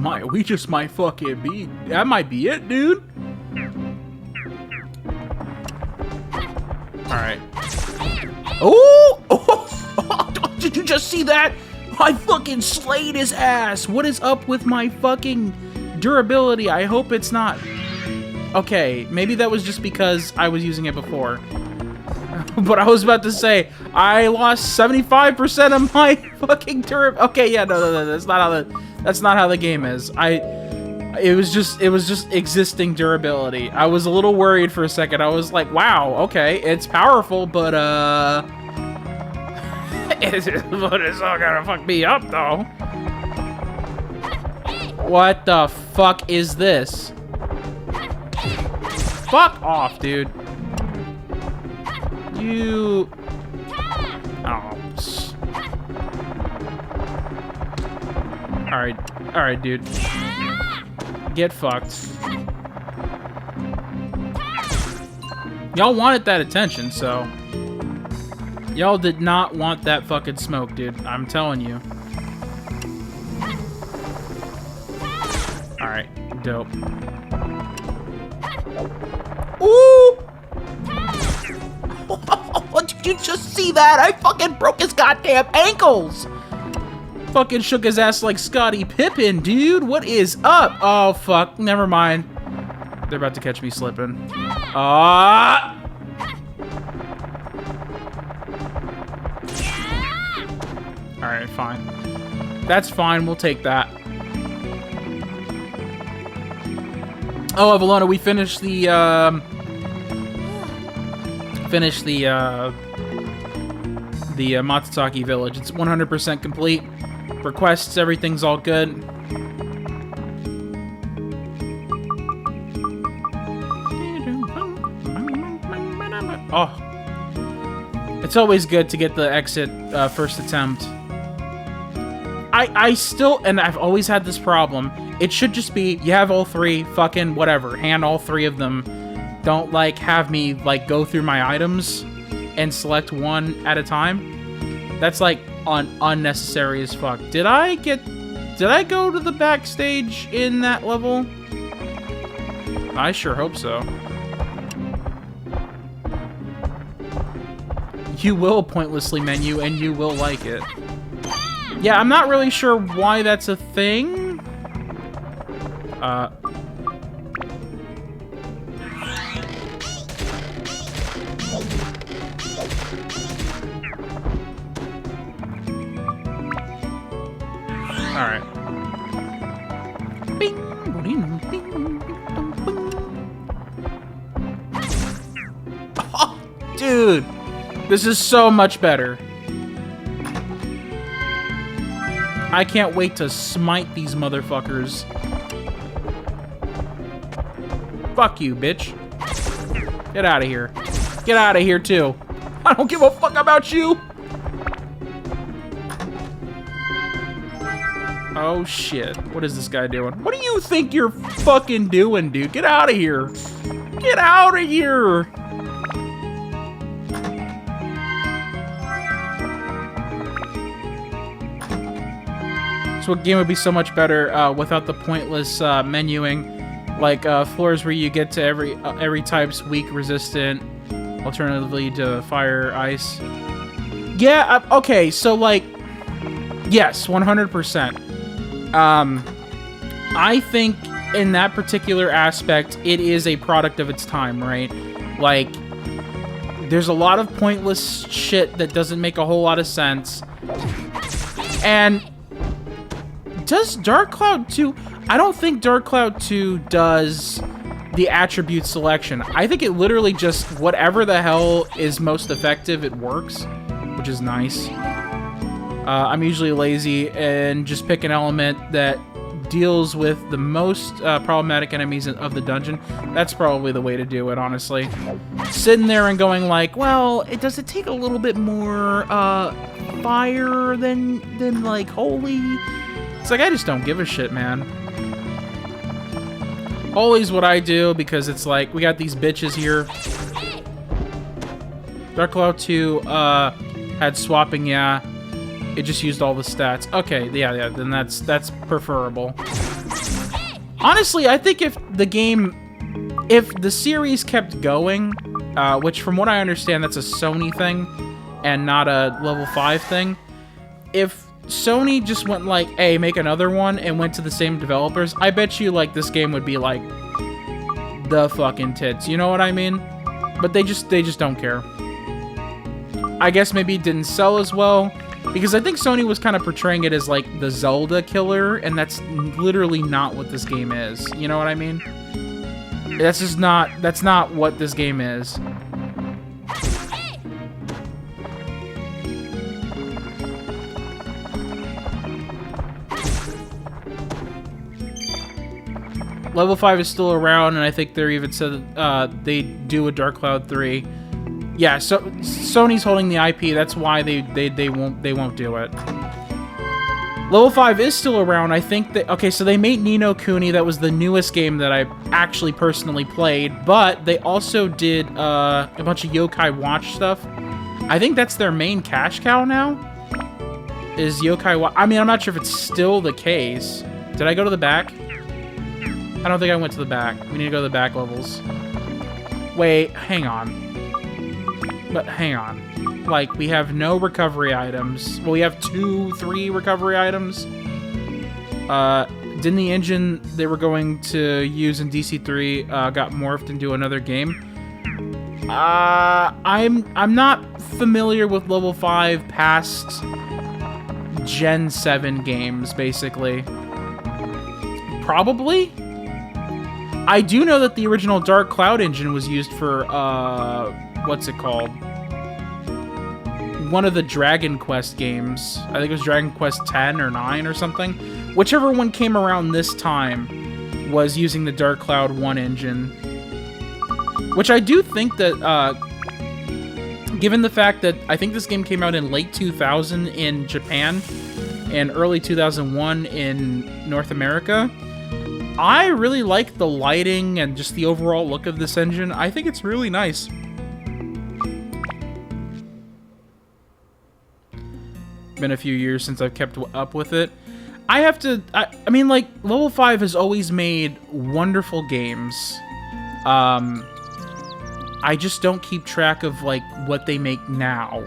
might fucking be. That might be it, dude. Alright. Oh! Did you just see that? I fucking slayed his ass. What is up with my fucking durability? I hope it's not. Okay, maybe that was just because I was using it before. But I was about to say, I lost 75% of my fucking durability. Okay, yeah, no, that's not how the game is. It was just existing durability. I was a little worried for a second. I was like, wow, okay, it's powerful, but it's all gonna fuck me up though. What the fuck is this? Fuck off, dude. You... Oh. Alright, dude. Get fucked. Y'all wanted that attention, so... Y'all did not want that fucking smoke, dude. I'm telling you. Alright, dope. Ooh! Did you just see that? I fucking broke his goddamn ankles! Fucking shook his ass like Scottie Pippen, dude. What is up? Oh, fuck. Never mind. They're about to catch me slipping. Ah! Alright, fine. That's fine. We'll take that. Oh, Avalona, we finished the, Matsutake village. It's 100% complete. Requests, everything's all good. Oh. It's always good to get the exit first attempt. I still, and I've always had this problem. It should just be, you have all three, fucking whatever. Hand all three of them. Don't, like, have me, like, go through my items and select one at a time. That's, like, unnecessary as fuck. Did I go to the backstage in that level? I sure hope so. You will pointlessly menu, and you will like it. Yeah, I'm not really sure why that's a thing. Alright. Oh, dude! This is so much better. I can't wait to smite these motherfuckers. Fuck you, bitch. Get out of here. Get out of here, too. I don't give a fuck about you! Oh, shit. What is this guy doing? What do you think you're fucking doing, dude? Get out of here. Get out of here. So what game would be so much better without the pointless menuing? Like floors where you get to every type's weak resistant, alternatively to fire, ice. Yeah, okay, so like, yes, 100%. I think in that particular aspect, it is a product of its time, right? Like, there's a lot of pointless shit that doesn't make a whole lot of sense. And does Dark Cloud 2... I don't think Dark Cloud 2 does the attribute selection. I think it literally just, whatever the hell is most effective, it works, which is nice. I'm usually lazy and just pick an element that deals with the most problematic enemies of the dungeon. That's probably the way to do it, honestly. Sitting there and going like, well, does it take a little bit more fire than like holy? It's like, I just don't give a shit, man. Always what I do, because it's like, we got these bitches here. Dark Cloud 2 had swapping, yeah. It just used all the stats. Okay, yeah, then that's preferable. Honestly, I think if the series kept going, which from what I understand, that's a Sony thing and not a level 5 thing. If Sony just went like, hey, make another one, and went to the same developers, I bet you like this game would be like the fucking tits. You know what I mean? But they just don't care. I guess maybe it didn't sell as well, because I think Sony was kind of portraying it as like the Zelda killer, and that's literally not what this game is. You know what I mean? That's not what this game is. Level 5 is still around, and I think they're even said they do a Dark Cloud 3. Yeah, so Sony's holding the IP. That's why they won't do it. Level 5 is still around. I think that, okay, so they made Ni no Kuni. That was the newest game that I actually personally played, but they also did a bunch of Yokai Watch stuff. I think that's their main cash cow now. Is Yokai Watch? I mean, I'm not sure if it's still the case. Did I go to the back? I don't think I went to the back. We need to go to the back levels. Wait, hang on. But hang on. Like, we have no recovery items. Well, we have 3 recovery items. Didn't the engine they were going to use in DC3 got morphed into another game? I'm not familiar with level 5 past Gen 7 games, basically. Probably? I do know that the original Dark Cloud engine was used for, what's it called? One of the Dragon Quest games. I think it was Dragon Quest 10 or 9 or something. Whichever one came around this time was using the Dark Cloud 1 engine. Which I do think that, given the fact that I think this game came out in late 2000 in Japan and early 2001 in North America, I really like the lighting and just the overall look of this engine. I think it's really nice. Been a few years since I've kept up with it. I mean, like, level 5 has always made wonderful games. I just don't keep track of, like, what they make now.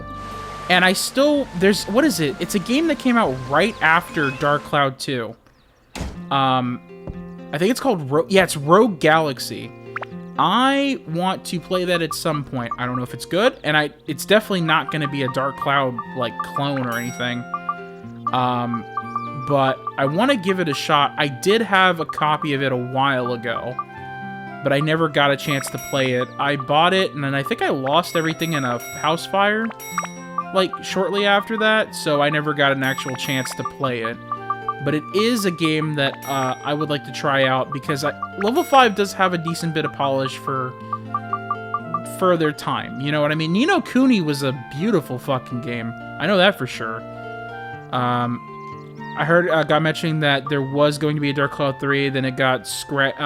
And I still, what is it? It's a game that came out right after Dark Cloud 2. I think it's called, it's Rogue Galaxy. I want to play that at some point. I don't know if it's good, and it's definitely not going to be a Dark Cloud, like, clone or anything. But I want to give it a shot. I did have a copy of it a while ago, but I never got a chance to play it. I bought it, and then I think I lost everything in a house fire, like, shortly after that, so I never got an actual chance to play it. But it is a game that I would like to try out, because level 5 does have a decent bit of polish for their time, you know what I mean? Ni no Kuni was a beautiful fucking game. I know that for sure. I heard a guy mentioning that there was going to be a Dark Cloud 3, then it got scrapped,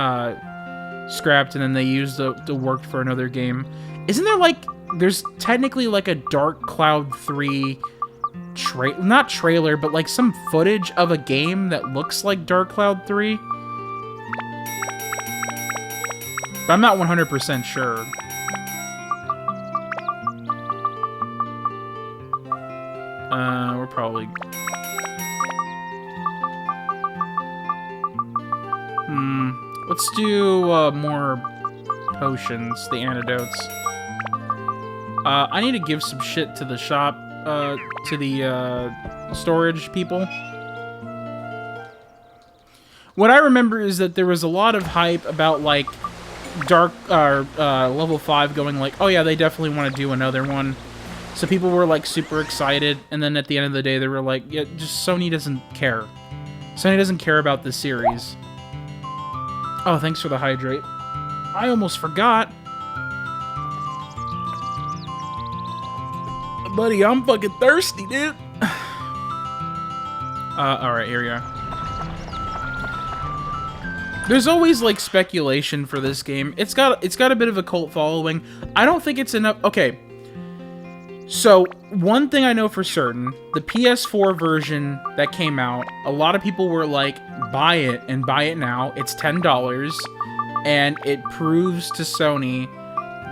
and then they used the work for another game. Isn't there, like, there's technically, like, a Dark Cloud 3 not trailer, but, like, some footage of a game that looks like Dark Cloud 3? But I'm not 100% sure. We're probably... Let's do more potions, the antidotes. I need to give some shit to the shop, to the storage people. What I remember is that there was a lot of hype about, like, level 5 going like, oh yeah, they definitely want to do another one. So people were, like, super excited, and then at the end of the day they were like, yeah, just Sony doesn't care. Sony doesn't care about this series. Oh, thanks for the hydrate. I almost forgot. Buddy, I'm fucking thirsty, dude. Alright, here we are. There's always, like, speculation for this game. It's got a bit of a cult following. I don't think it's enough. Okay. So, one thing I know for certain, the PS4 version that came out, a lot of people were like, buy it, and buy it now. It's $10, and it proves to Sony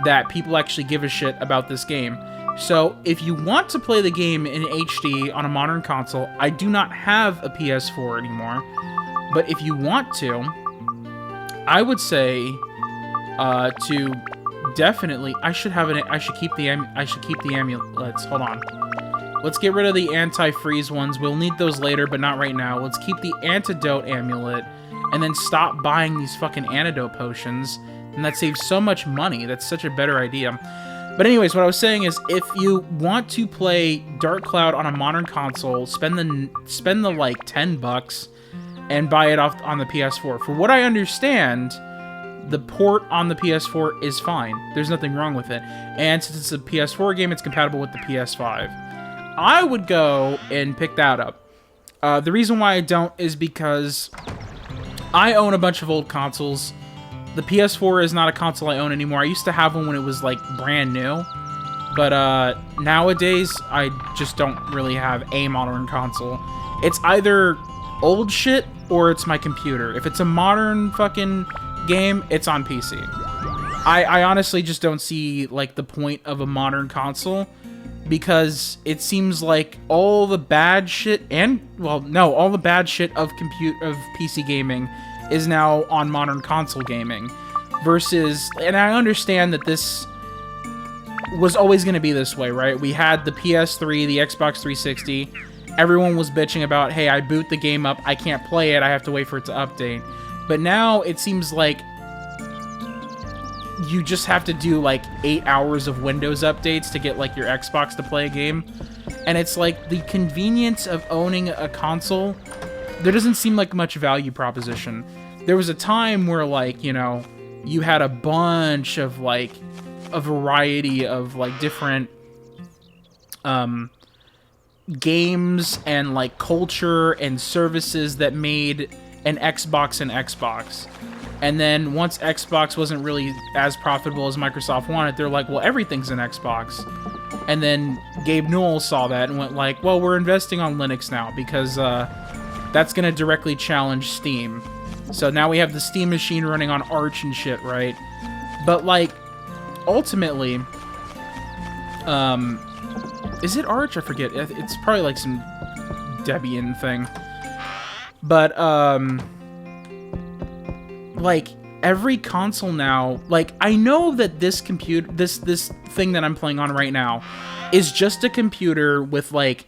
that people actually give a shit about this game. So, if you want to play the game in HD on a modern console, I do not have a PS4 anymore, but if you want to, I would say to definitely, I should keep the amulets. Hold on. Let's get rid of the anti-freeze ones. We'll need those later, but not right now. Let's keep the antidote amulet, and then stop buying these fucking antidote potions. And that saves so much money. That's such a better idea. But anyways, what I was saying is, if you want to play Dark Cloud on a modern console, spend the like $10 and buy it off on the PS4. For what I understand, the port on the PS4 is fine. There's nothing wrong with it. And since it's a PS4 game, it's compatible with the PS5. I would go and pick that up. The reason why I don't is because I own a bunch of old consoles. The PS4 is not a console I own anymore. I used to have one when it was, like, brand new. But nowadays, I just don't really have a modern console. It's either old shit or it's my computer. If it's a modern fucking game, it's on PC. I honestly just don't see, like, the point of a modern console, because it seems like all the bad shit all the bad shit of PC gaming is now on modern console gaming. Versus, and I understand that this was always going to be this way, right? We had the PS3, the Xbox 360. Everyone was bitching about, hey, I boot the game up, I can't play it, I have to wait for it to update. But now it seems like you just have to do like 8 hours of Windows updates to get like your Xbox to play a game. And it's like the convenience of owning a console, there doesn't seem like much value proposition. There was a time where, like, you know, you had a bunch of like a variety of like different games and like culture and services that made an Xbox an Xbox. And then once Xbox wasn't really as profitable as Microsoft wanted, they're like, well, everything's an Xbox. And then Gabe Newell saw that and went like, well, we're investing on Linux now because that's going to directly challenge Steam. So now we have the Steam machine running on Arch and shit, right? But like, ultimately, is it Arch? I forget. It's probably like some Debian thing. But, like, every console now, like, I know that this computer, this thing that I'm playing on right now is just a computer with, like,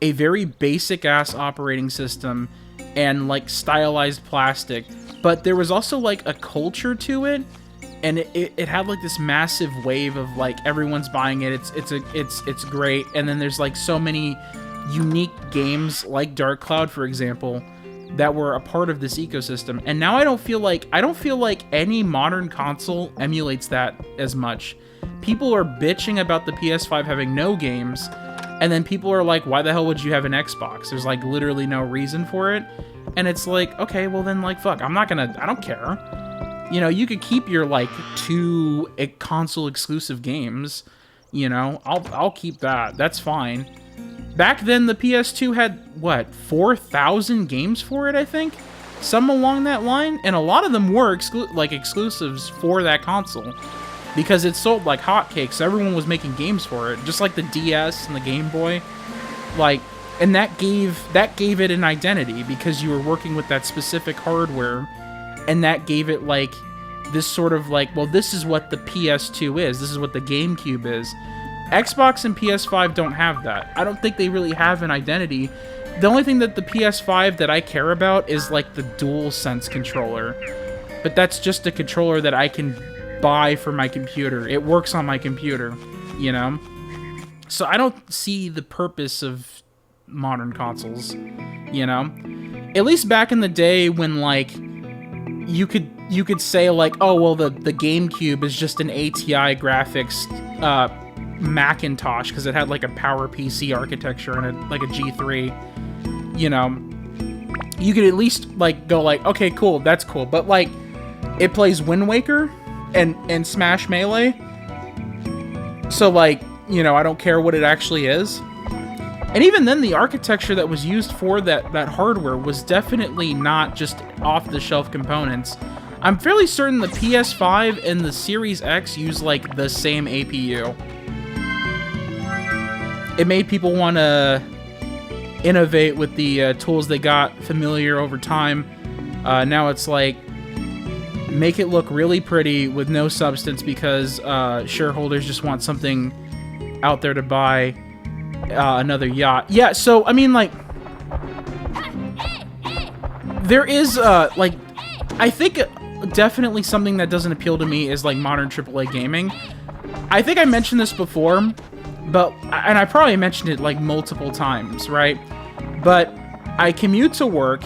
a very basic-ass operating system and, like, stylized plastic. But there was also, like, a culture to it, and it had, like, this massive wave of, like, everyone's buying it, it's great, and then there's, like, so many unique games, like Dark Cloud, for example, that were a part of this ecosystem. And now I don't feel like any modern console emulates that as much. People are bitching about the PS5 having no games, and then people are like, why the hell would you have an Xbox? There's like literally no reason for it. And it's like, okay, well then, like, fuck, I don't care. You know, you could keep your like 2 console exclusive games, you know, I'll keep that. That's fine. Back then, the PS2 had, what, 4,000 games for it, I think? Some along that line? And a lot of them were exclusives for that console. Because it sold like hotcakes. Everyone was making games for it. Just like the DS and the Game Boy. Like, and that gave it an identity. Because you were working with that specific hardware. And that gave it, like, this sort of, like, well, this is what the PS2 is. This is what the GameCube is. Xbox and PS5 don't have that. I don't think they really have an identity. The only thing that the PS5 that I care about is like the DualSense controller. But that's just a controller that I can buy for my computer. It works on my computer, you know? So I don't see the purpose of modern consoles, you know? At least back in the day when, like, you could say, like, oh, well, the GameCube is just an ATI graphics Macintosh because it had like a PowerPC architecture and like a G3, you know, you could at least like go like, okay, cool, that's cool, but like it plays Wind Waker and Smash Melee, so like, you know, I don't care what it actually is. And even then, the architecture that was used for that hardware was definitely not just off-the-shelf components. I'm fairly certain the PS5 and the Series X use like the same APU. It made people want to innovate with the tools they got familiar over time. Now it's like, make it look really pretty with no substance because shareholders just want something out there to buy another yacht. Yeah, so, I mean, like, there is, like, I think definitely something that doesn't appeal to me is, like, modern AAA gaming. I think I mentioned this before, and I probably mentioned it like multiple times, right? But I commute to work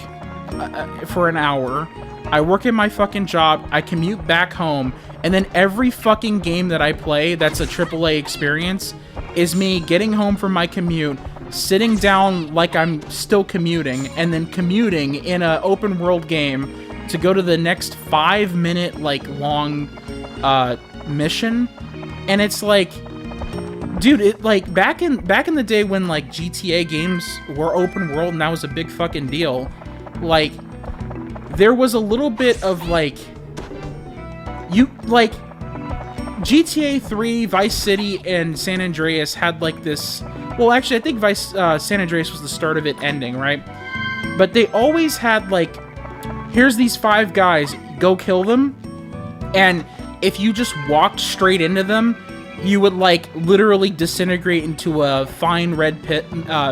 for an hour. I work in my fucking job. I commute back home. And then every fucking game that I play that's a AAA experience is me getting home from my commute, sitting down like I'm still commuting, and then commuting in an open world game to go to the next 5-minute, like, long mission. And it's like, dude, it like back in the day when like GTA games were open world and that was a big fucking deal, like there was a little bit of like, GTA 3, Vice City, and San Andreas had like this. Well, actually, I think San Andreas was the start of it ending, right? But they always had like, here's these 5 guys, go kill them, and if you just walked straight into them, you would like literally disintegrate into a fine red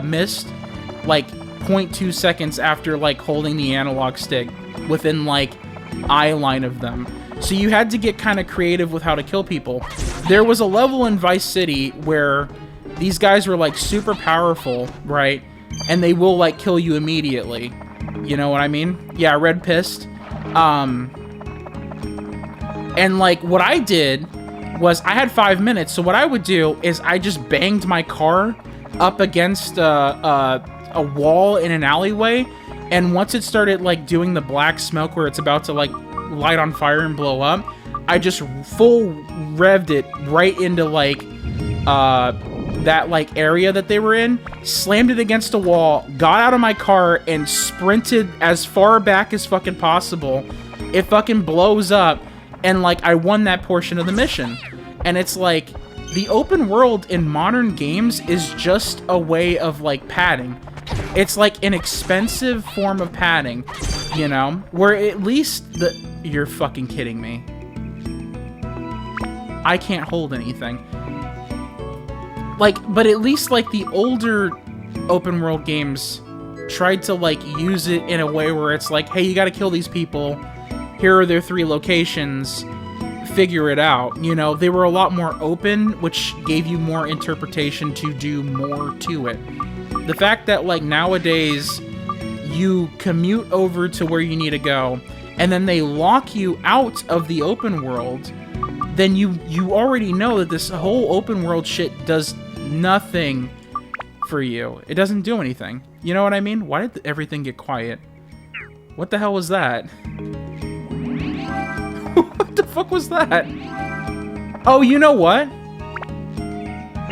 mist, like 0.2 seconds after like holding the analog stick within like eye line of them. So you had to get kind of creative with how to kill people. There was a level in Vice City where these guys were like super powerful, right? And they will like kill you immediately. You know what I mean? Yeah, red pissed. And like what I did was I had 5 minutes. So what I would do is I just banged my car up against a wall in an alleyway. And once it started like doing the black smoke where it's about to like light on fire and blow up, I just full revved it right into like that like area that they were in, slammed it against a wall, got out of my car and sprinted as far back as fucking possible. It fucking blows up, and like I won that portion of the mission. And it's like the open world in modern games is just a way of like padding. It's like an expensive form of padding, you know, where at least you're fucking kidding me. I can't hold anything. Like, but at least like the older open world games tried to like use it in a way where it's like, hey, you gotta kill these people. Here are their 3 locations. Figure it out. You know, they were a lot more open, which gave you more interpretation to do more to it. The fact that like nowadays you commute over to where you need to go and then they lock you out of the open world, then you already know that this whole open world shit does nothing for you. It doesn't do anything. You know what I mean? Why did everything get quiet? What the hell was that? What the fuck was that? Oh, you know what?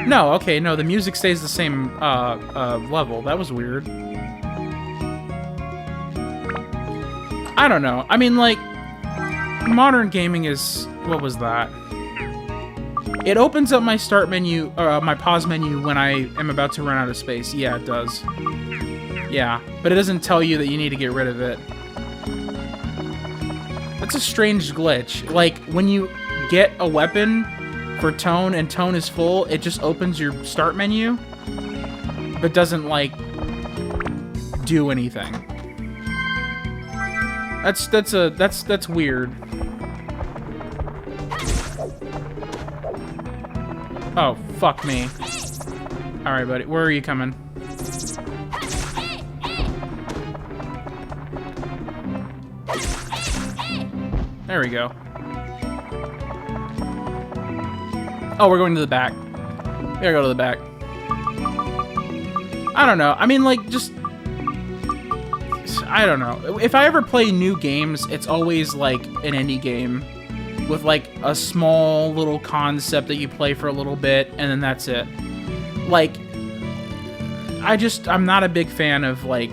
No, okay, no, the music stays the same level. That was weird. I don't know. I mean, like, modern gaming is... What was that? It opens up my start menu, my pause menu when I am about to run out of space. Yeah, it does. Yeah, but it doesn't tell you that you need to get rid of it. That's a strange glitch. Like, when you get a weapon for tone and tone is full, it just opens your start menu, but doesn't, like, do anything. That's weird. Oh, fuck me. Alright, buddy. Where are you coming? There we go. Oh, we're going to the back. We gotta go to the back. I don't know. I mean, like, just... I don't know. If I ever play new games, it's always, like, an indie game with, like, a small little concept that you play for a little bit, and then that's it. Like, I'm not a big fan of, like,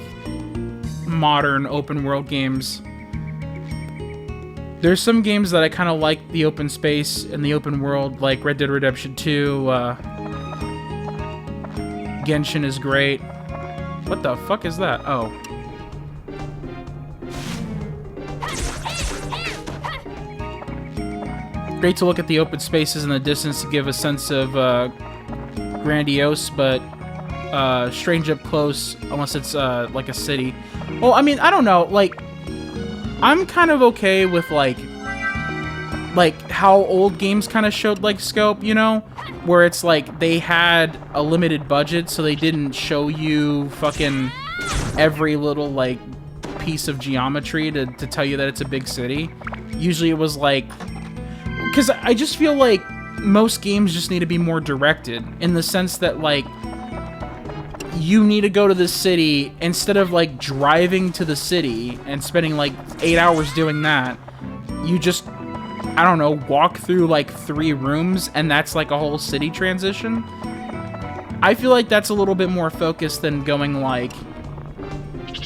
modern open-world games. There's some games that I kind of like the open space and the open world, like Red Dead Redemption 2, Genshin is great. What the fuck is that? Oh. Great to look at the open spaces in the distance to give a sense of grandiose, but strange up close, unless it's like a city. Well, I mean, I don't know, like, I'm kind of okay with, like how old games kind of showed, like, scope, you know? Where it's, like, they had a limited budget, so they didn't show you fucking every little, like, piece of geometry to tell you that it's a big city. Usually it was, like... Because I just feel like most games just need to be more directed, in the sense that, like, you need to go to this city, instead of, like, driving to the city and spending, like, 8 hours doing that, you just, I don't know, walk through, like, 3 rooms, and that's, like, a whole city transition. I feel like that's a little bit more focused than going, like,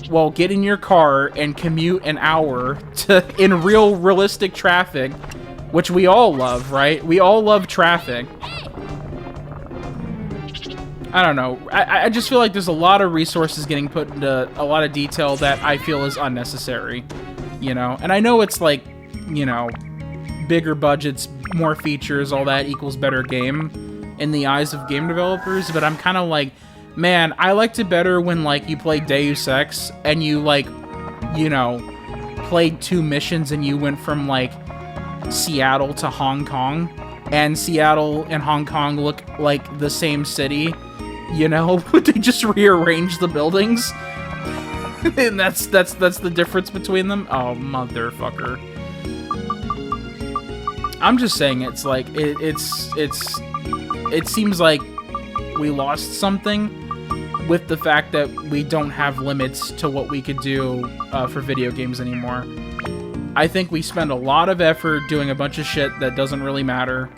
well, get in your car and commute an hour in realistic traffic, which we all love, right? We all love traffic. I don't know. I just feel like there's a lot of resources getting put into a lot of detail that I feel is unnecessary, you know? And I know it's like, you know, bigger budgets, more features, all that equals better game in the eyes of game developers, but I'm kind of like, man, I liked it better when, like, you played Deus Ex and you, like, you know, played 2 missions and you went from, like, Seattle to Hong Kong, and Seattle and Hong Kong look like the same city, you know? They just rearranged the buildings, and that's the difference between them. Oh, motherfucker. I'm just saying, it's like, it seems like we lost something with the fact that we don't have limits to what we could do for video games anymore. I think we spend a lot of effort doing a bunch of shit that doesn't really matter.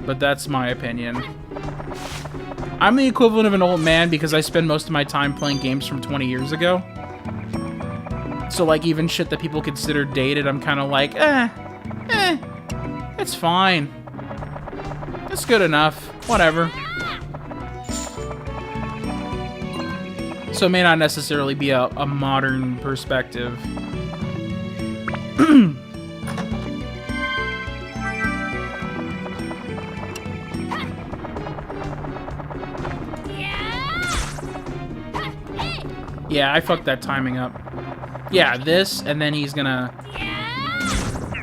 But that's my opinion. I'm the equivalent of an old man because I spend most of my time playing games from 20 years ago. So, like, even shit that people consider dated, I'm kind of like, it's fine. It's good enough. Whatever. So it may not necessarily be a modern perspective. Yeah, I fucked that timing up. Yeah, this, and then he's gonna...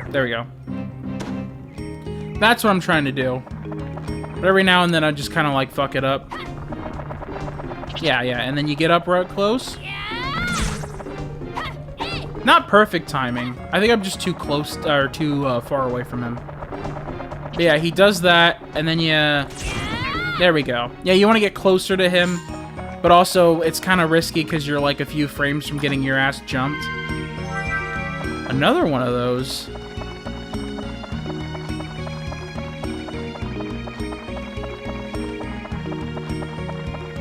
There we go. That's what I'm trying to do. But every now and then I just kind of like fuck it up. Yeah, and then you get up right close. Not perfect timing. I think I'm just too close, or too far away from him. But yeah, he does that, and then you... There we go. Yeah, you want to get closer to him, but also it's kind of risky because you're like a few frames from getting your ass jumped. Another one of those.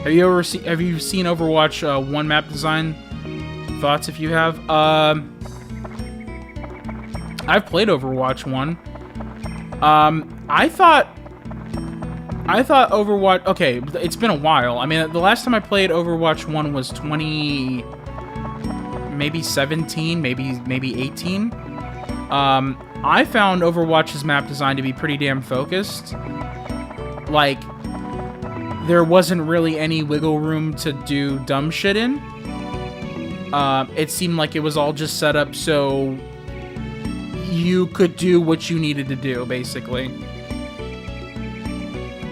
Have you seen Overwatch 1 map design? Thoughts if you have? I've played Overwatch 1. I thought Overwatch... Okay, it's been a while. I mean, the last time I played Overwatch 1 was 20... Maybe 17, maybe 18. I found Overwatch's map design to be pretty damn focused. Like, there wasn't really any wiggle room to do dumb shit in. It seemed like it was all just set up so you could do what you needed to do, basically.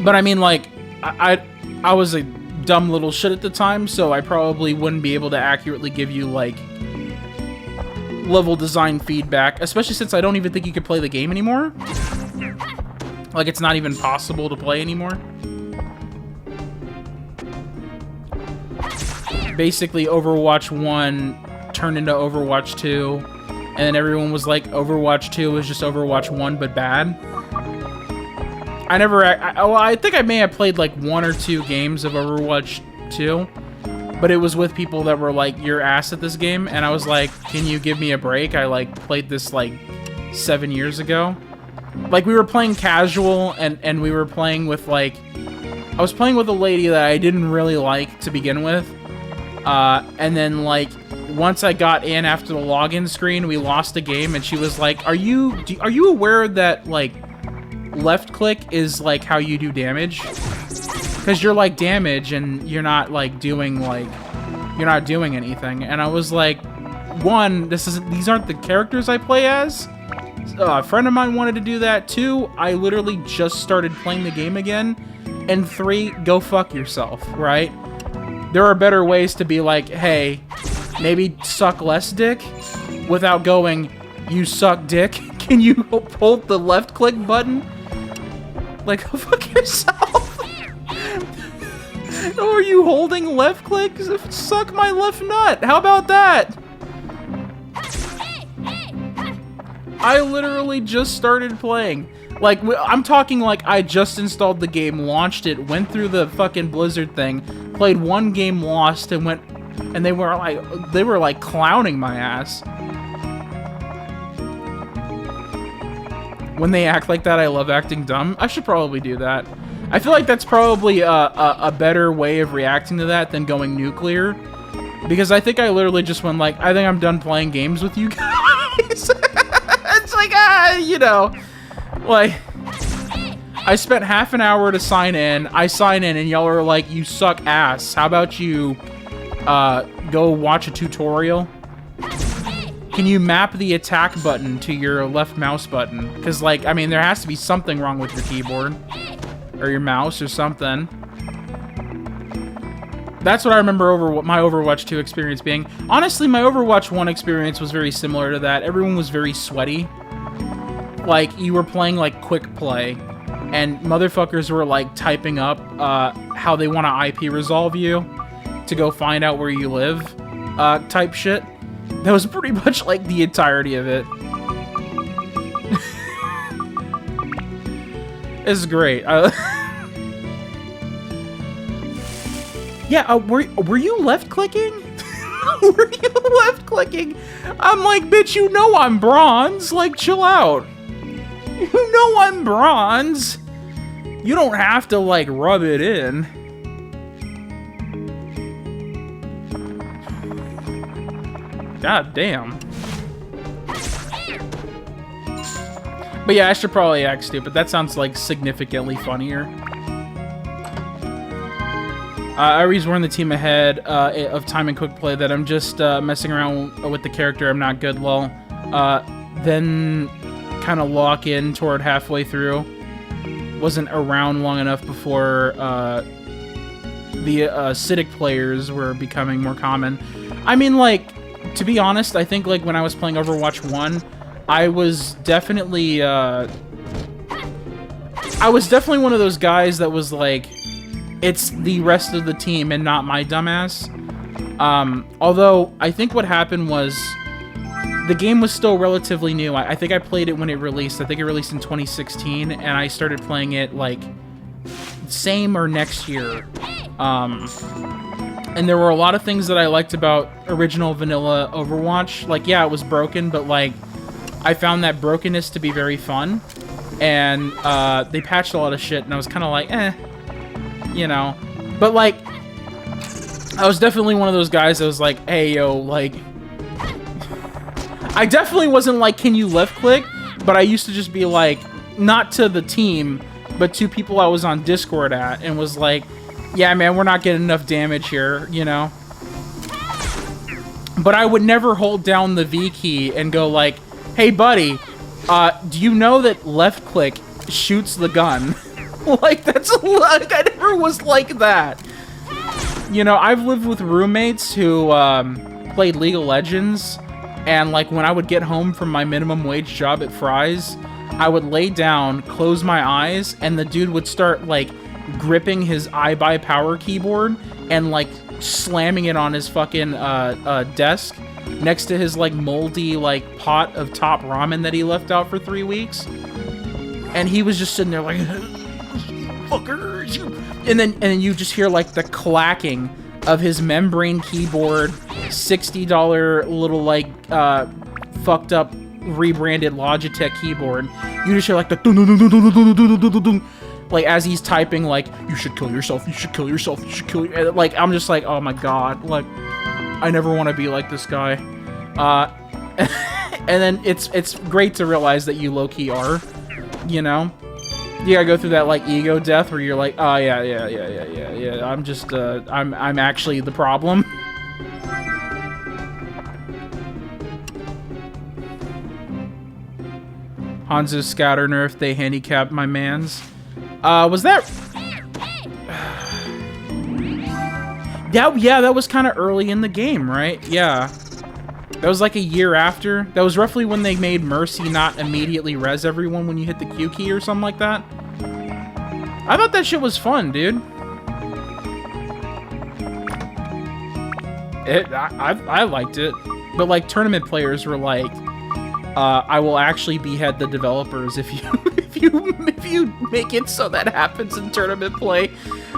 But I mean, like, I was a dumb little shit at the time, so I probably wouldn't be able to accurately give you, like, level design feedback, especially since I don't even think you could play the game anymore. Like, it's not even possible to play anymore. Basically, Overwatch 1 turned into Overwatch 2, and then everyone was like, Overwatch 2 was just Overwatch 1, but bad. I think I may have played like 1 or 2 games of Overwatch 2, but it was with people that were like, you're ass at this game, and I was like, can you give me a break? I like played this like 7 years ago. Like, we were playing casual, and we were playing with like, I was playing with a lady that I didn't really like to begin with. And then, like, once I got in after the login screen, we lost a game, and she was like, are you aware that, like, left click is, like, how you do damage? Because you're, like, damage, and you're not, like, doing, like, you're not doing anything. And I was like, 1, these aren't the characters I play as. A friend of mine wanted to do that. 2, I literally just started playing the game again. And 3, go fuck yourself, right? There are better ways to be like, hey, maybe suck less dick without going, you suck dick. Can you hold the left click button? Like, go fuck yourself. Or are you holding left click? Suck my left nut. How about that? I literally just started playing. Like, I'm talking like I just installed the game, launched it, went through the fucking Blizzard thing, played one game, lost, and went, and they were like clowning my ass. When they act like that, I love acting dumb. I should probably do that. I feel like that's probably a better way of reacting to that than going nuclear. Because I think I literally just went like, I think I'm done playing games with you guys. It's like, you know, like, I spent half an hour to sign in. I sign in and y'all are like, you suck ass. How about you go watch a tutorial? Can you map the attack button to your left mouse button? Because, like, I mean, there has to be something wrong with your keyboard. Or your mouse or something. That's what I remember my Overwatch 2 experience being. Honestly, my Overwatch 1 experience was very similar to that. Everyone was very sweaty. Like, you were playing, like, quick play. And motherfuckers were, like, typing up how they want to IP resolve you to go find out where you live type shit. That was pretty much, like, the entirety of it. It's great. Yeah, were you left-clicking? Were you left-clicking? I'm like, bitch, you know I'm bronze. Like, chill out. You know I'm bronze. You don't have to, like, rub it in. God damn. But yeah, I should probably act stupid. That sounds, like, significantly funnier. I always warn the team ahead of time and quick play that I'm just messing around with the character. I'm not good, lol. Then kind of lock in toward halfway through. Wasn't around long enough before the acidic players were becoming more common. I mean, like, to be honest, I think, like, when I was playing Overwatch 1, I was definitely one of those guys that was like, it's the rest of the team and not my dumbass. Although, I think what happened was, the game was still relatively new. I think I played it when it released. I think it released in 2016, and I started playing it, like, same or next year. And there were a lot of things that I liked about original vanilla Overwatch. Like, yeah, it was broken, but, like, I found that brokenness to be very fun. And they patched a lot of shit, and I was kind of like, eh. You know? But, like, I was definitely one of those guys that was like, hey, yo, like... I definitely wasn't like, can you left click? But I used to just be like, not to the team, but to people I was on Discord at, and was like, yeah, man, we're not getting enough damage here, you know? But I would never hold down the V key and go like, hey, buddy, do you know that left click shoots the gun? Like, that's like, I never was like that. You know, I've lived with roommates who played League of Legends, and, like, when I would get home from my minimum wage job at Fry's, I would lay down, close my eyes, and the dude would start, like, gripping his iBuy-Power keyboard and, like, slamming it on his fucking desk next to his, like, moldy, like, pot of top ramen that he left out for 3 weeks. And he was just sitting there like, fuckers. And then you just hear, like, the clacking of his membrane keyboard, $60 little, like, fucked up rebranded Logitech keyboard. You just hear, like, the dun-dun-dun-dun-dun-dun-dun-dun-dun, like, as he's typing, like, you should kill yourself, you should kill yourself, you should kill you. Like, I'm just like, oh my god, like, I never want to be like this guy. And then it's great to realize that you low-key are, you know? You gotta go through that, like, ego death where you're like, oh, yeah, I'm just, I'm actually the problem. Hanzo's scatter nerf, they handicapped my mans. Was that... that was kind of early in the game, right? Yeah. That was like a year after. That was roughly when they made Mercy not immediately res everyone when you hit the Q key or something like that. I thought that shit was fun, dude. I liked it. But, like, tournament players were like, I will actually behead the developers if you if you make it so that happens in tournament play.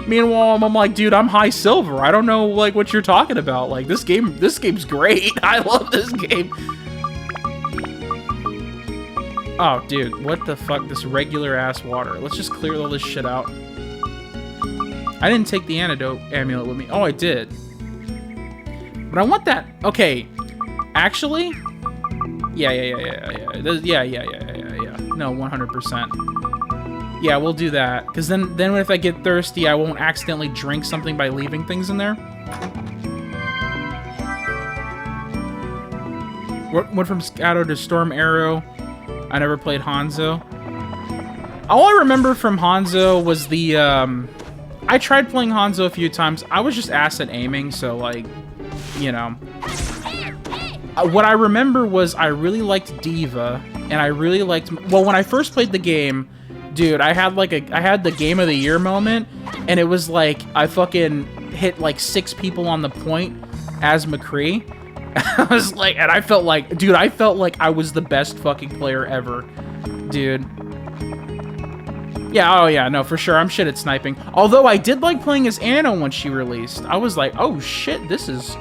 Meanwhile, I'm like, dude, I'm high silver. I don't know like what you're talking about. Like this game's great. I love this game. Oh, dude, what the fuck? This regular ass water. Let's just clear all this shit out. I didn't take the antidote amulet with me. Oh, I did. But I want that. Okay, actually. Yeah. No, 100%. Yeah, we'll do that. Because then if I get thirsty, I won't accidentally drink something by leaving things in there. Went from Scato to Storm Arrow. I never played Hanzo. All I remember from Hanzo was the... I tried playing Hanzo a few times. I was just ass at aiming, so, like, you know... what I remember was I really liked Diva, and I really liked... Well, when I first played the game, dude, I had the Game of the Year moment, and it was like I fucking hit like 6 people on the point as McCree. I was like, and I felt like, dude, I felt like I was the best fucking player ever, dude. Yeah, oh yeah, no, for sure, I'm shit at sniping. Although I did like playing as Anna when she released. I was like, oh shit, this is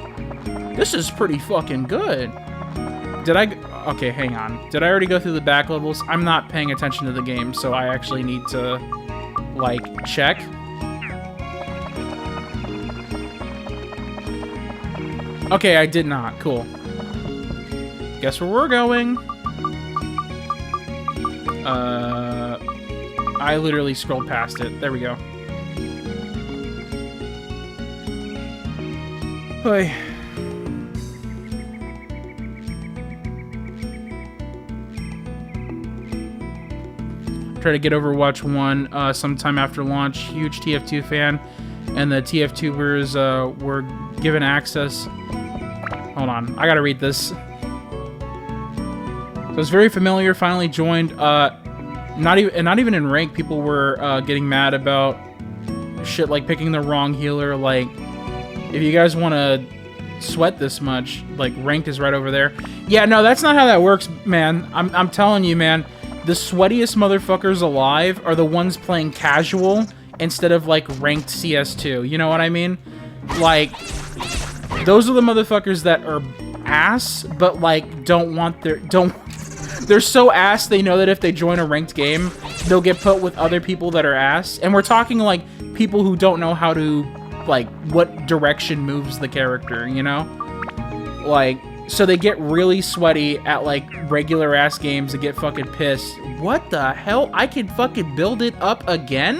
pretty fucking good. Did I... Okay, hang on. Did I already go through the back levels? I'm not paying attention to the game, so I actually need to, like, check. Okay, I did not. Cool. Guess where we're going. I literally scrolled past it. There we go. Hey. Try to get Overwatch 1 sometime after launch. Huge TF2 fan, and the TF tubers were given access. Hold on, I gotta read this. So it's very familiar. Finally joined. Not even in rank. People were getting mad about shit like picking the wrong healer. Like, if you guys want to sweat this much, like ranked is right over there. Yeah, no, that's not how that works, man. I'm telling you, man. The sweatiest motherfuckers alive are the ones playing casual instead of, like, ranked CS2. You know what I mean? Like, those are the motherfuckers that are ass, but, like, they're so ass they know that if they join a ranked game, they'll get put with other people that are ass. And we're talking, like, people who don't know how to, like, what direction moves the character, you know? Like... So they get really sweaty at, like, regular-ass games and get fucking pissed. What the hell? I can fucking build it up again?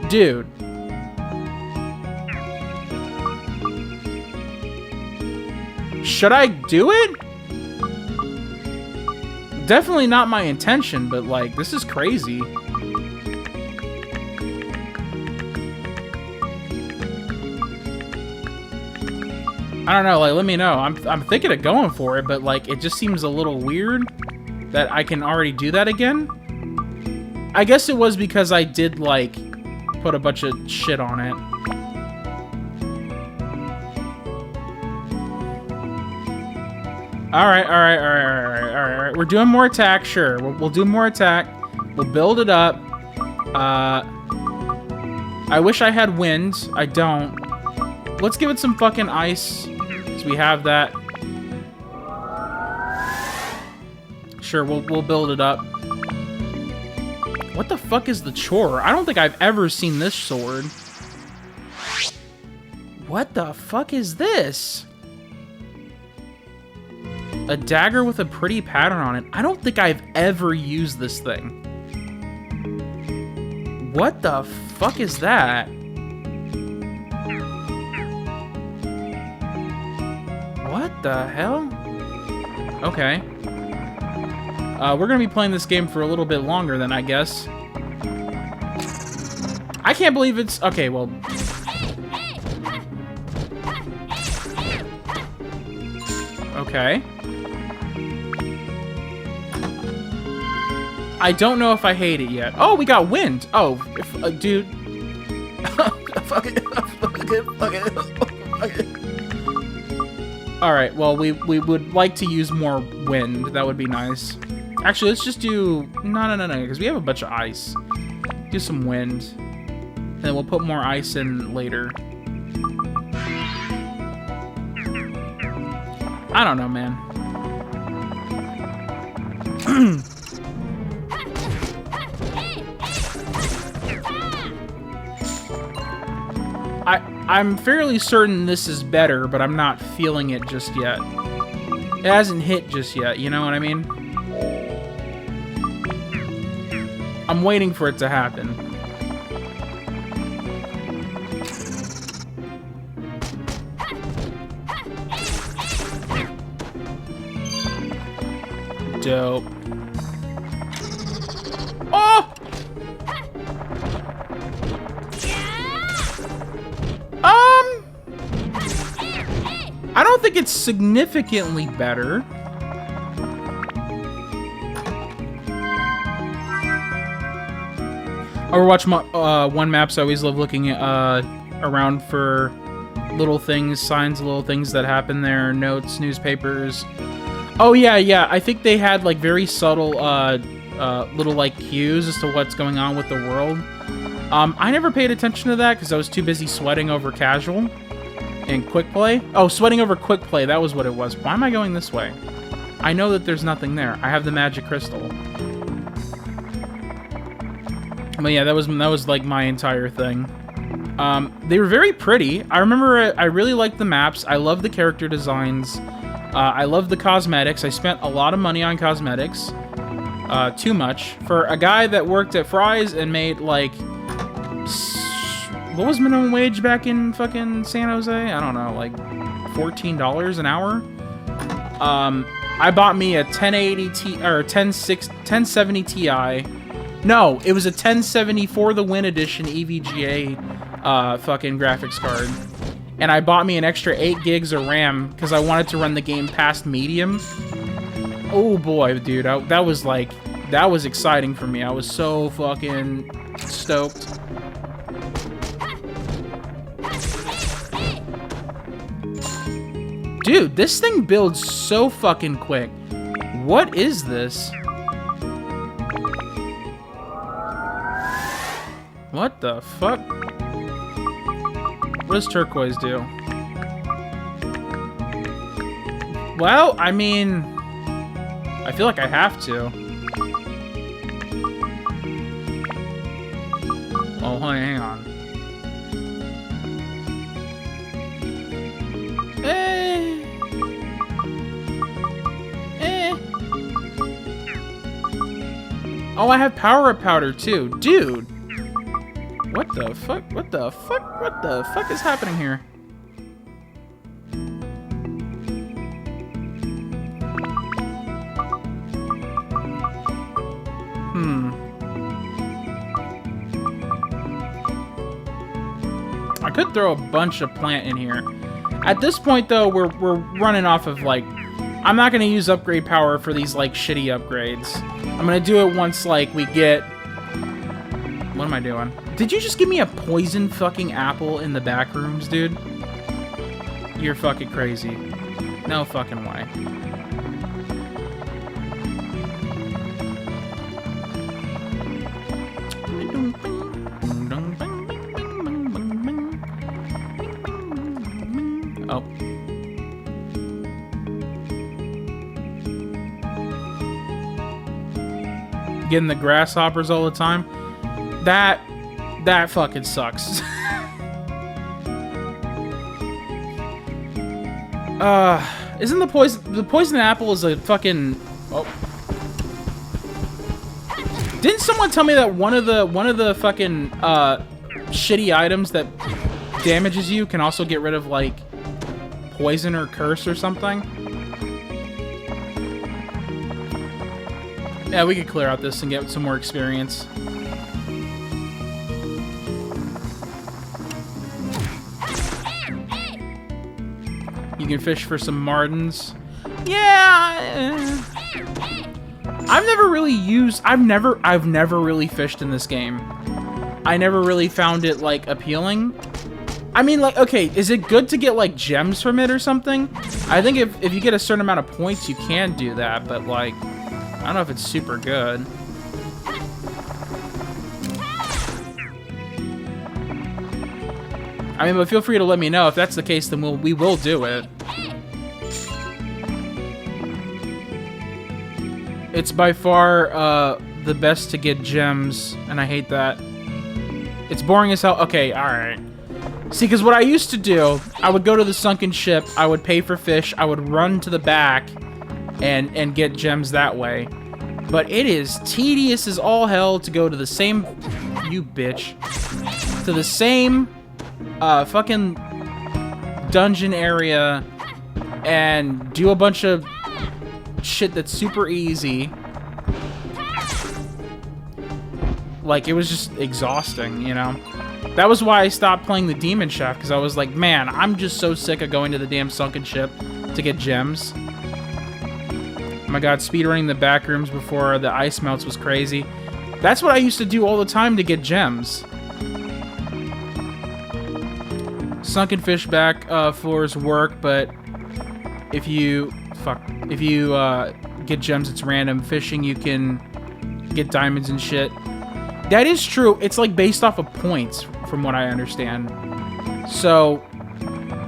Dude. Should I do it? Definitely not my intention, but, like, this is crazy. I don't know, like, let me know. I'm thinking of going for it, but, like, it just seems a little weird that I can already do that again. I guess it was because I did, like, put a bunch of shit on it. Alright. We're doing more attack, sure. We'll do more attack. We'll build it up. I wish I had wind. I don't. Let's give it some fucking ice. So we have that. Sure, we'll build it up. What the fuck is the chore? I don't think I've ever seen this sword. What the fuck is this? A dagger with a pretty pattern on it. I don't think I've ever used this thing. What the fuck is that? What the hell? Okay. We're gonna be playing this game for a little bit longer then, I guess. I can't believe it's... Okay, well... Okay. I don't know if I hate it yet. Oh, we got wind. Oh, dude. Fuck it. Alright, well, we would like to use more wind. That would be nice. Actually, let's just do... No, because we have a bunch of ice. Do some wind. And then we'll put more ice in later. I don't know, man. I'm fairly certain this is better, but I'm not feeling it just yet. It hasn't hit just yet, you know what I mean? I'm waiting for it to happen. Dope. Oh! I don't think it's significantly better. Overwatch 1 maps, I always love looking at, around for little things, signs of little things that happen there, notes, newspapers. Oh, yeah, I think they had, like, very subtle, little, like, cues as to what's going on with the world. I never paid attention to that because I was too busy sweating over casual and quick play. Oh, sweating over quick play, that was what it was. Why am I going this way? I know that there's nothing there. I have the magic crystal. But yeah, that was like my entire thing. They were very pretty. I remember I really liked the maps. I love the character designs. I love the cosmetics. I spent a lot of money on cosmetics. Too much. For a guy that worked at Fry's and made, like... What was minimum wage back in fucking San Jose? I don't know, like $14 an hour? I bought me a 1080 Ti, or 1070 Ti. No, it was a 1070 for the Win Edition EVGA fucking graphics card. And I bought me an extra 8 gigs of RAM because I wanted to run the game past medium. Oh boy, dude, that was exciting for me. I was so fucking stoked. Dude, this thing builds so fucking quick. What is this? What the fuck? What does turquoise do? Well, I mean... I feel like I have to. Oh, hang on. Oh, I have power-up powder too. Dude! What the fuck? What the fuck? What the fuck is happening here? I could throw a bunch of plant in here. At this point, though, we're running off of, like... I'm not gonna use upgrade power for these, like, shitty upgrades. I'm gonna do it once, like, we get... What am I doing? Did you just give me a poison fucking apple in the back rooms, dude? You're fucking crazy. No fucking way. Oh. Getting the grasshoppers all the time. That fucking sucks. Isn't the poison apple is a fucking... Oh. Didn't someone tell me that one of the fucking shitty items that damages you can also get rid of, like, poison or curse or something? Yeah, we could clear out this and get some more experience. You can fish for some Mardens. Yeah. I've never really fished in this game. I never really found it, like, appealing. I mean, like, okay, is it good to get, like, gems from it or something? I think if you get a certain amount of points, you can do that, but, like, I don't know if it's super good. I mean, but feel free to let me know. If that's the case, then we will do it. It's by far the best to get gems, and I hate that. It's boring as hell. Okay, alright. See, because what I used to do, I would go to the sunken ship, I would pay for fish, I would run to the back and get gems that way. But it is tedious as all hell to go to the same... You bitch. To the same fucking dungeon area and do a bunch of shit that's super easy. Like, it was just exhausting, you know? That was why I stopped playing the Demon Shaft, because I was like, man, I'm just so sick of going to the damn sunken ship to get gems. Oh my god, speedrunning the back rooms before the ice melts was crazy. That's what I used to do all the time to get gems. Sunken fish back floors work, but if you... If you get gems, it's random. Fishing, you can get diamonds and shit. That is true. It's like based off of points, from what I understand. So,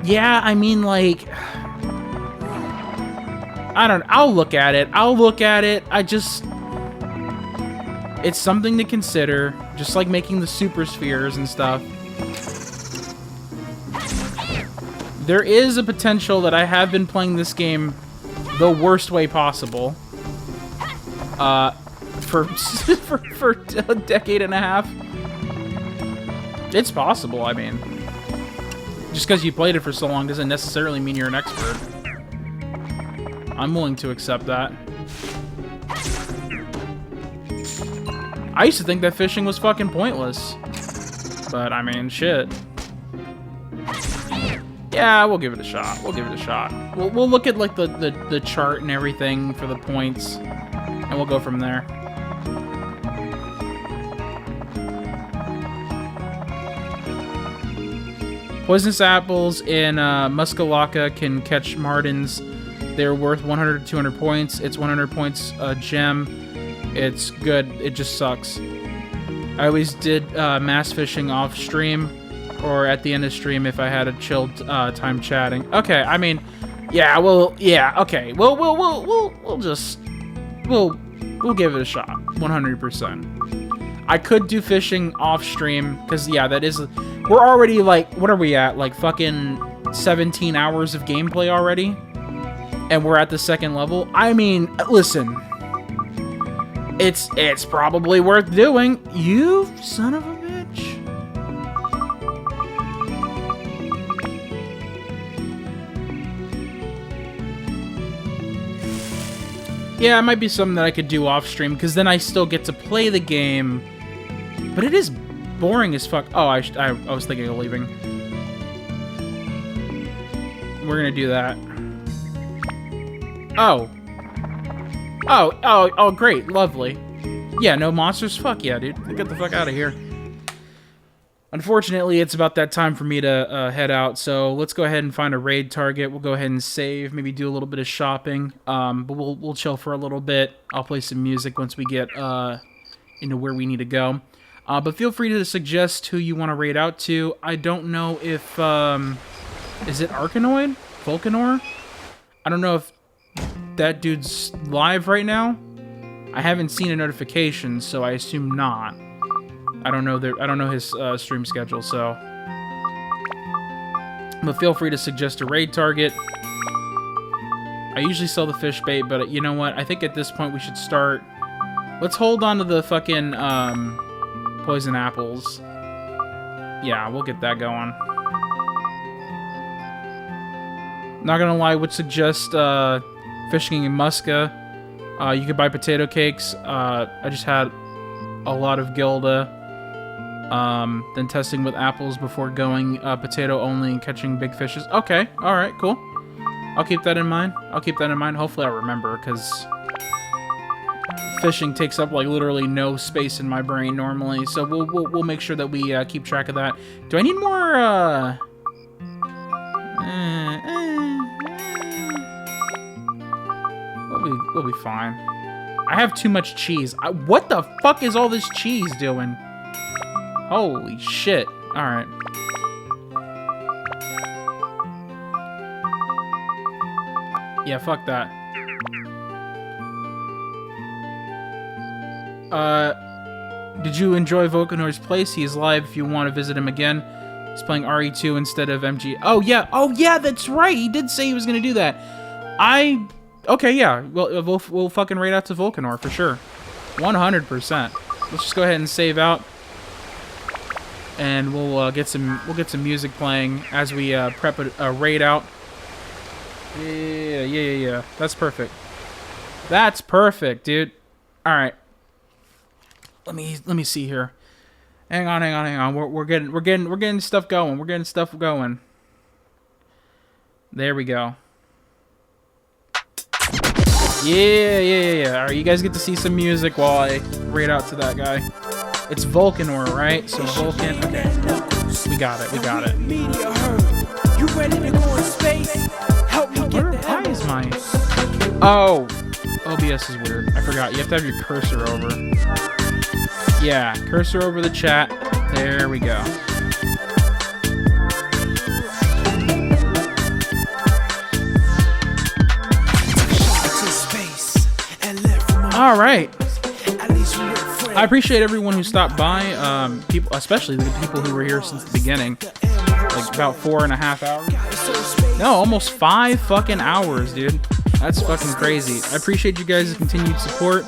yeah, I mean, like... I don't know. I'll look at it. I just... It's something to consider. Just like making the super spheres and stuff. There is a potential that I have been playing this game the worst way possible. For a decade and a half. It's possible, I mean. Just because you played it for so long doesn't necessarily mean you're an expert. I'm willing to accept that. I used to think that fishing was fucking pointless. But, I mean, shit. Yeah, we'll give it a shot. We'll look at, like, the chart and everything for the points. And we'll go from there. Poisonous apples in Muskalaka can catch Mardens. They're worth 100 to 200 points. It's 100 points a gem. It's good. It just sucks. I always did mass fishing off stream or at the end of stream if I had a chilled time chatting. Okay, I mean, yeah, okay. We'll give it a shot. 100%. I could do fishing off stream because yeah, that is. We're already like, what are we at? Like fucking 17 hours of gameplay already? And we're at the second level? I mean, listen. It's probably worth doing. You son of a bitch. Yeah, it might be something that I could do off stream because then I still get to play the game. But it is boring as fuck. Oh, I was thinking of leaving. We're gonna do that. Oh, great, lovely. Yeah, no monsters? Fuck yeah, dude. Get the fuck out of here. Unfortunately, it's about that time for me to head out, so let's go ahead and find a raid target. We'll go ahead and save, maybe do a little bit of shopping, but we'll chill for a little bit. I'll play some music once we get into where we need to go. But feel free to suggest who you want to raid out to. I don't know if, is it Arkanoid? Volcanor? I don't know if that dude's live right now. I haven't seen a notification, so I assume not. I don't know his stream schedule, so. But feel free to suggest a raid target. I usually sell the fish bait, but you know what? I think at this point we should start. Let's hold on to the fucking poison apples. Yeah, we'll get that going. Not gonna lie, would suggest fishing in Muska. You could buy potato cakes. I just had a lot of Gilda. Then testing with apples before going potato only and catching big fishes. Okay, alright, cool. I'll keep that in mind. Hopefully I remember, because fishing takes up like literally no space in my brain normally. So we'll make sure that we keep track of that. Do I need more We'll be fine. I have too much cheese. What the fuck is all this cheese doing? Holy shit. Alright. Yeah, fuck that. Did you enjoy Volcanor's place? He is live if you want to visit him again. He's playing RE2 instead of MG. Oh, yeah, that's right. He did say he was going to do that. Okay, yeah. We'll fucking raid out to Volcanor for sure. 100%. Let's just go ahead and save out. And we'll get some music playing as we prep a raid out. Yeah. That's perfect. That's perfect, dude. All right. Let me see here. Hang on. We're getting stuff going. We're getting stuff going. There we go. Yeah. All right, you guys get to see some music while I raid out to that guy. It's Volcanor, right? So Vulcan. Okay. We got it. You ready to go in space? Help me get the Why is my... Oh. OBS is weird. I forgot. You have to have your cursor over. Yeah, cursor over the chat. There we go. All right. I appreciate everyone who stopped by. People, especially the people who were here since the beginning. Like about 4.5 hours. No, almost 5 fucking hours, dude. That's fucking crazy. I appreciate you guys' continued support.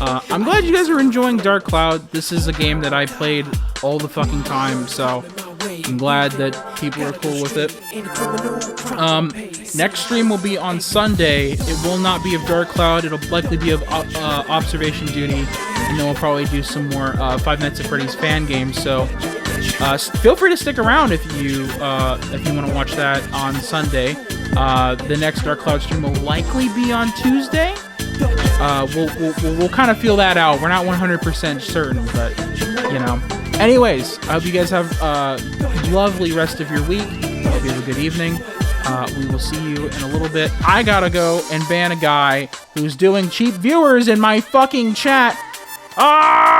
I'm glad you guys are enjoying Dark Cloud. This is a game that I played all the fucking time, so I'm glad that people are cool with it. Next stream will be on Sunday. It will not be of Dark Cloud. It'll likely be of Observation Duty, and then we'll probably do some more Five Nights at Freddy's fan games. So feel free to stick around if you want to watch that on Sunday. The next Dark Cloud stream will likely be on Tuesday. We'll kind of feel that out. We're not 100% certain, but you know. Anyways, I hope you guys have a lovely rest of your week. I hope you have a good evening. We will see you in a little bit. I gotta go and ban a guy who's doing cheap viewers in my fucking chat. Ah!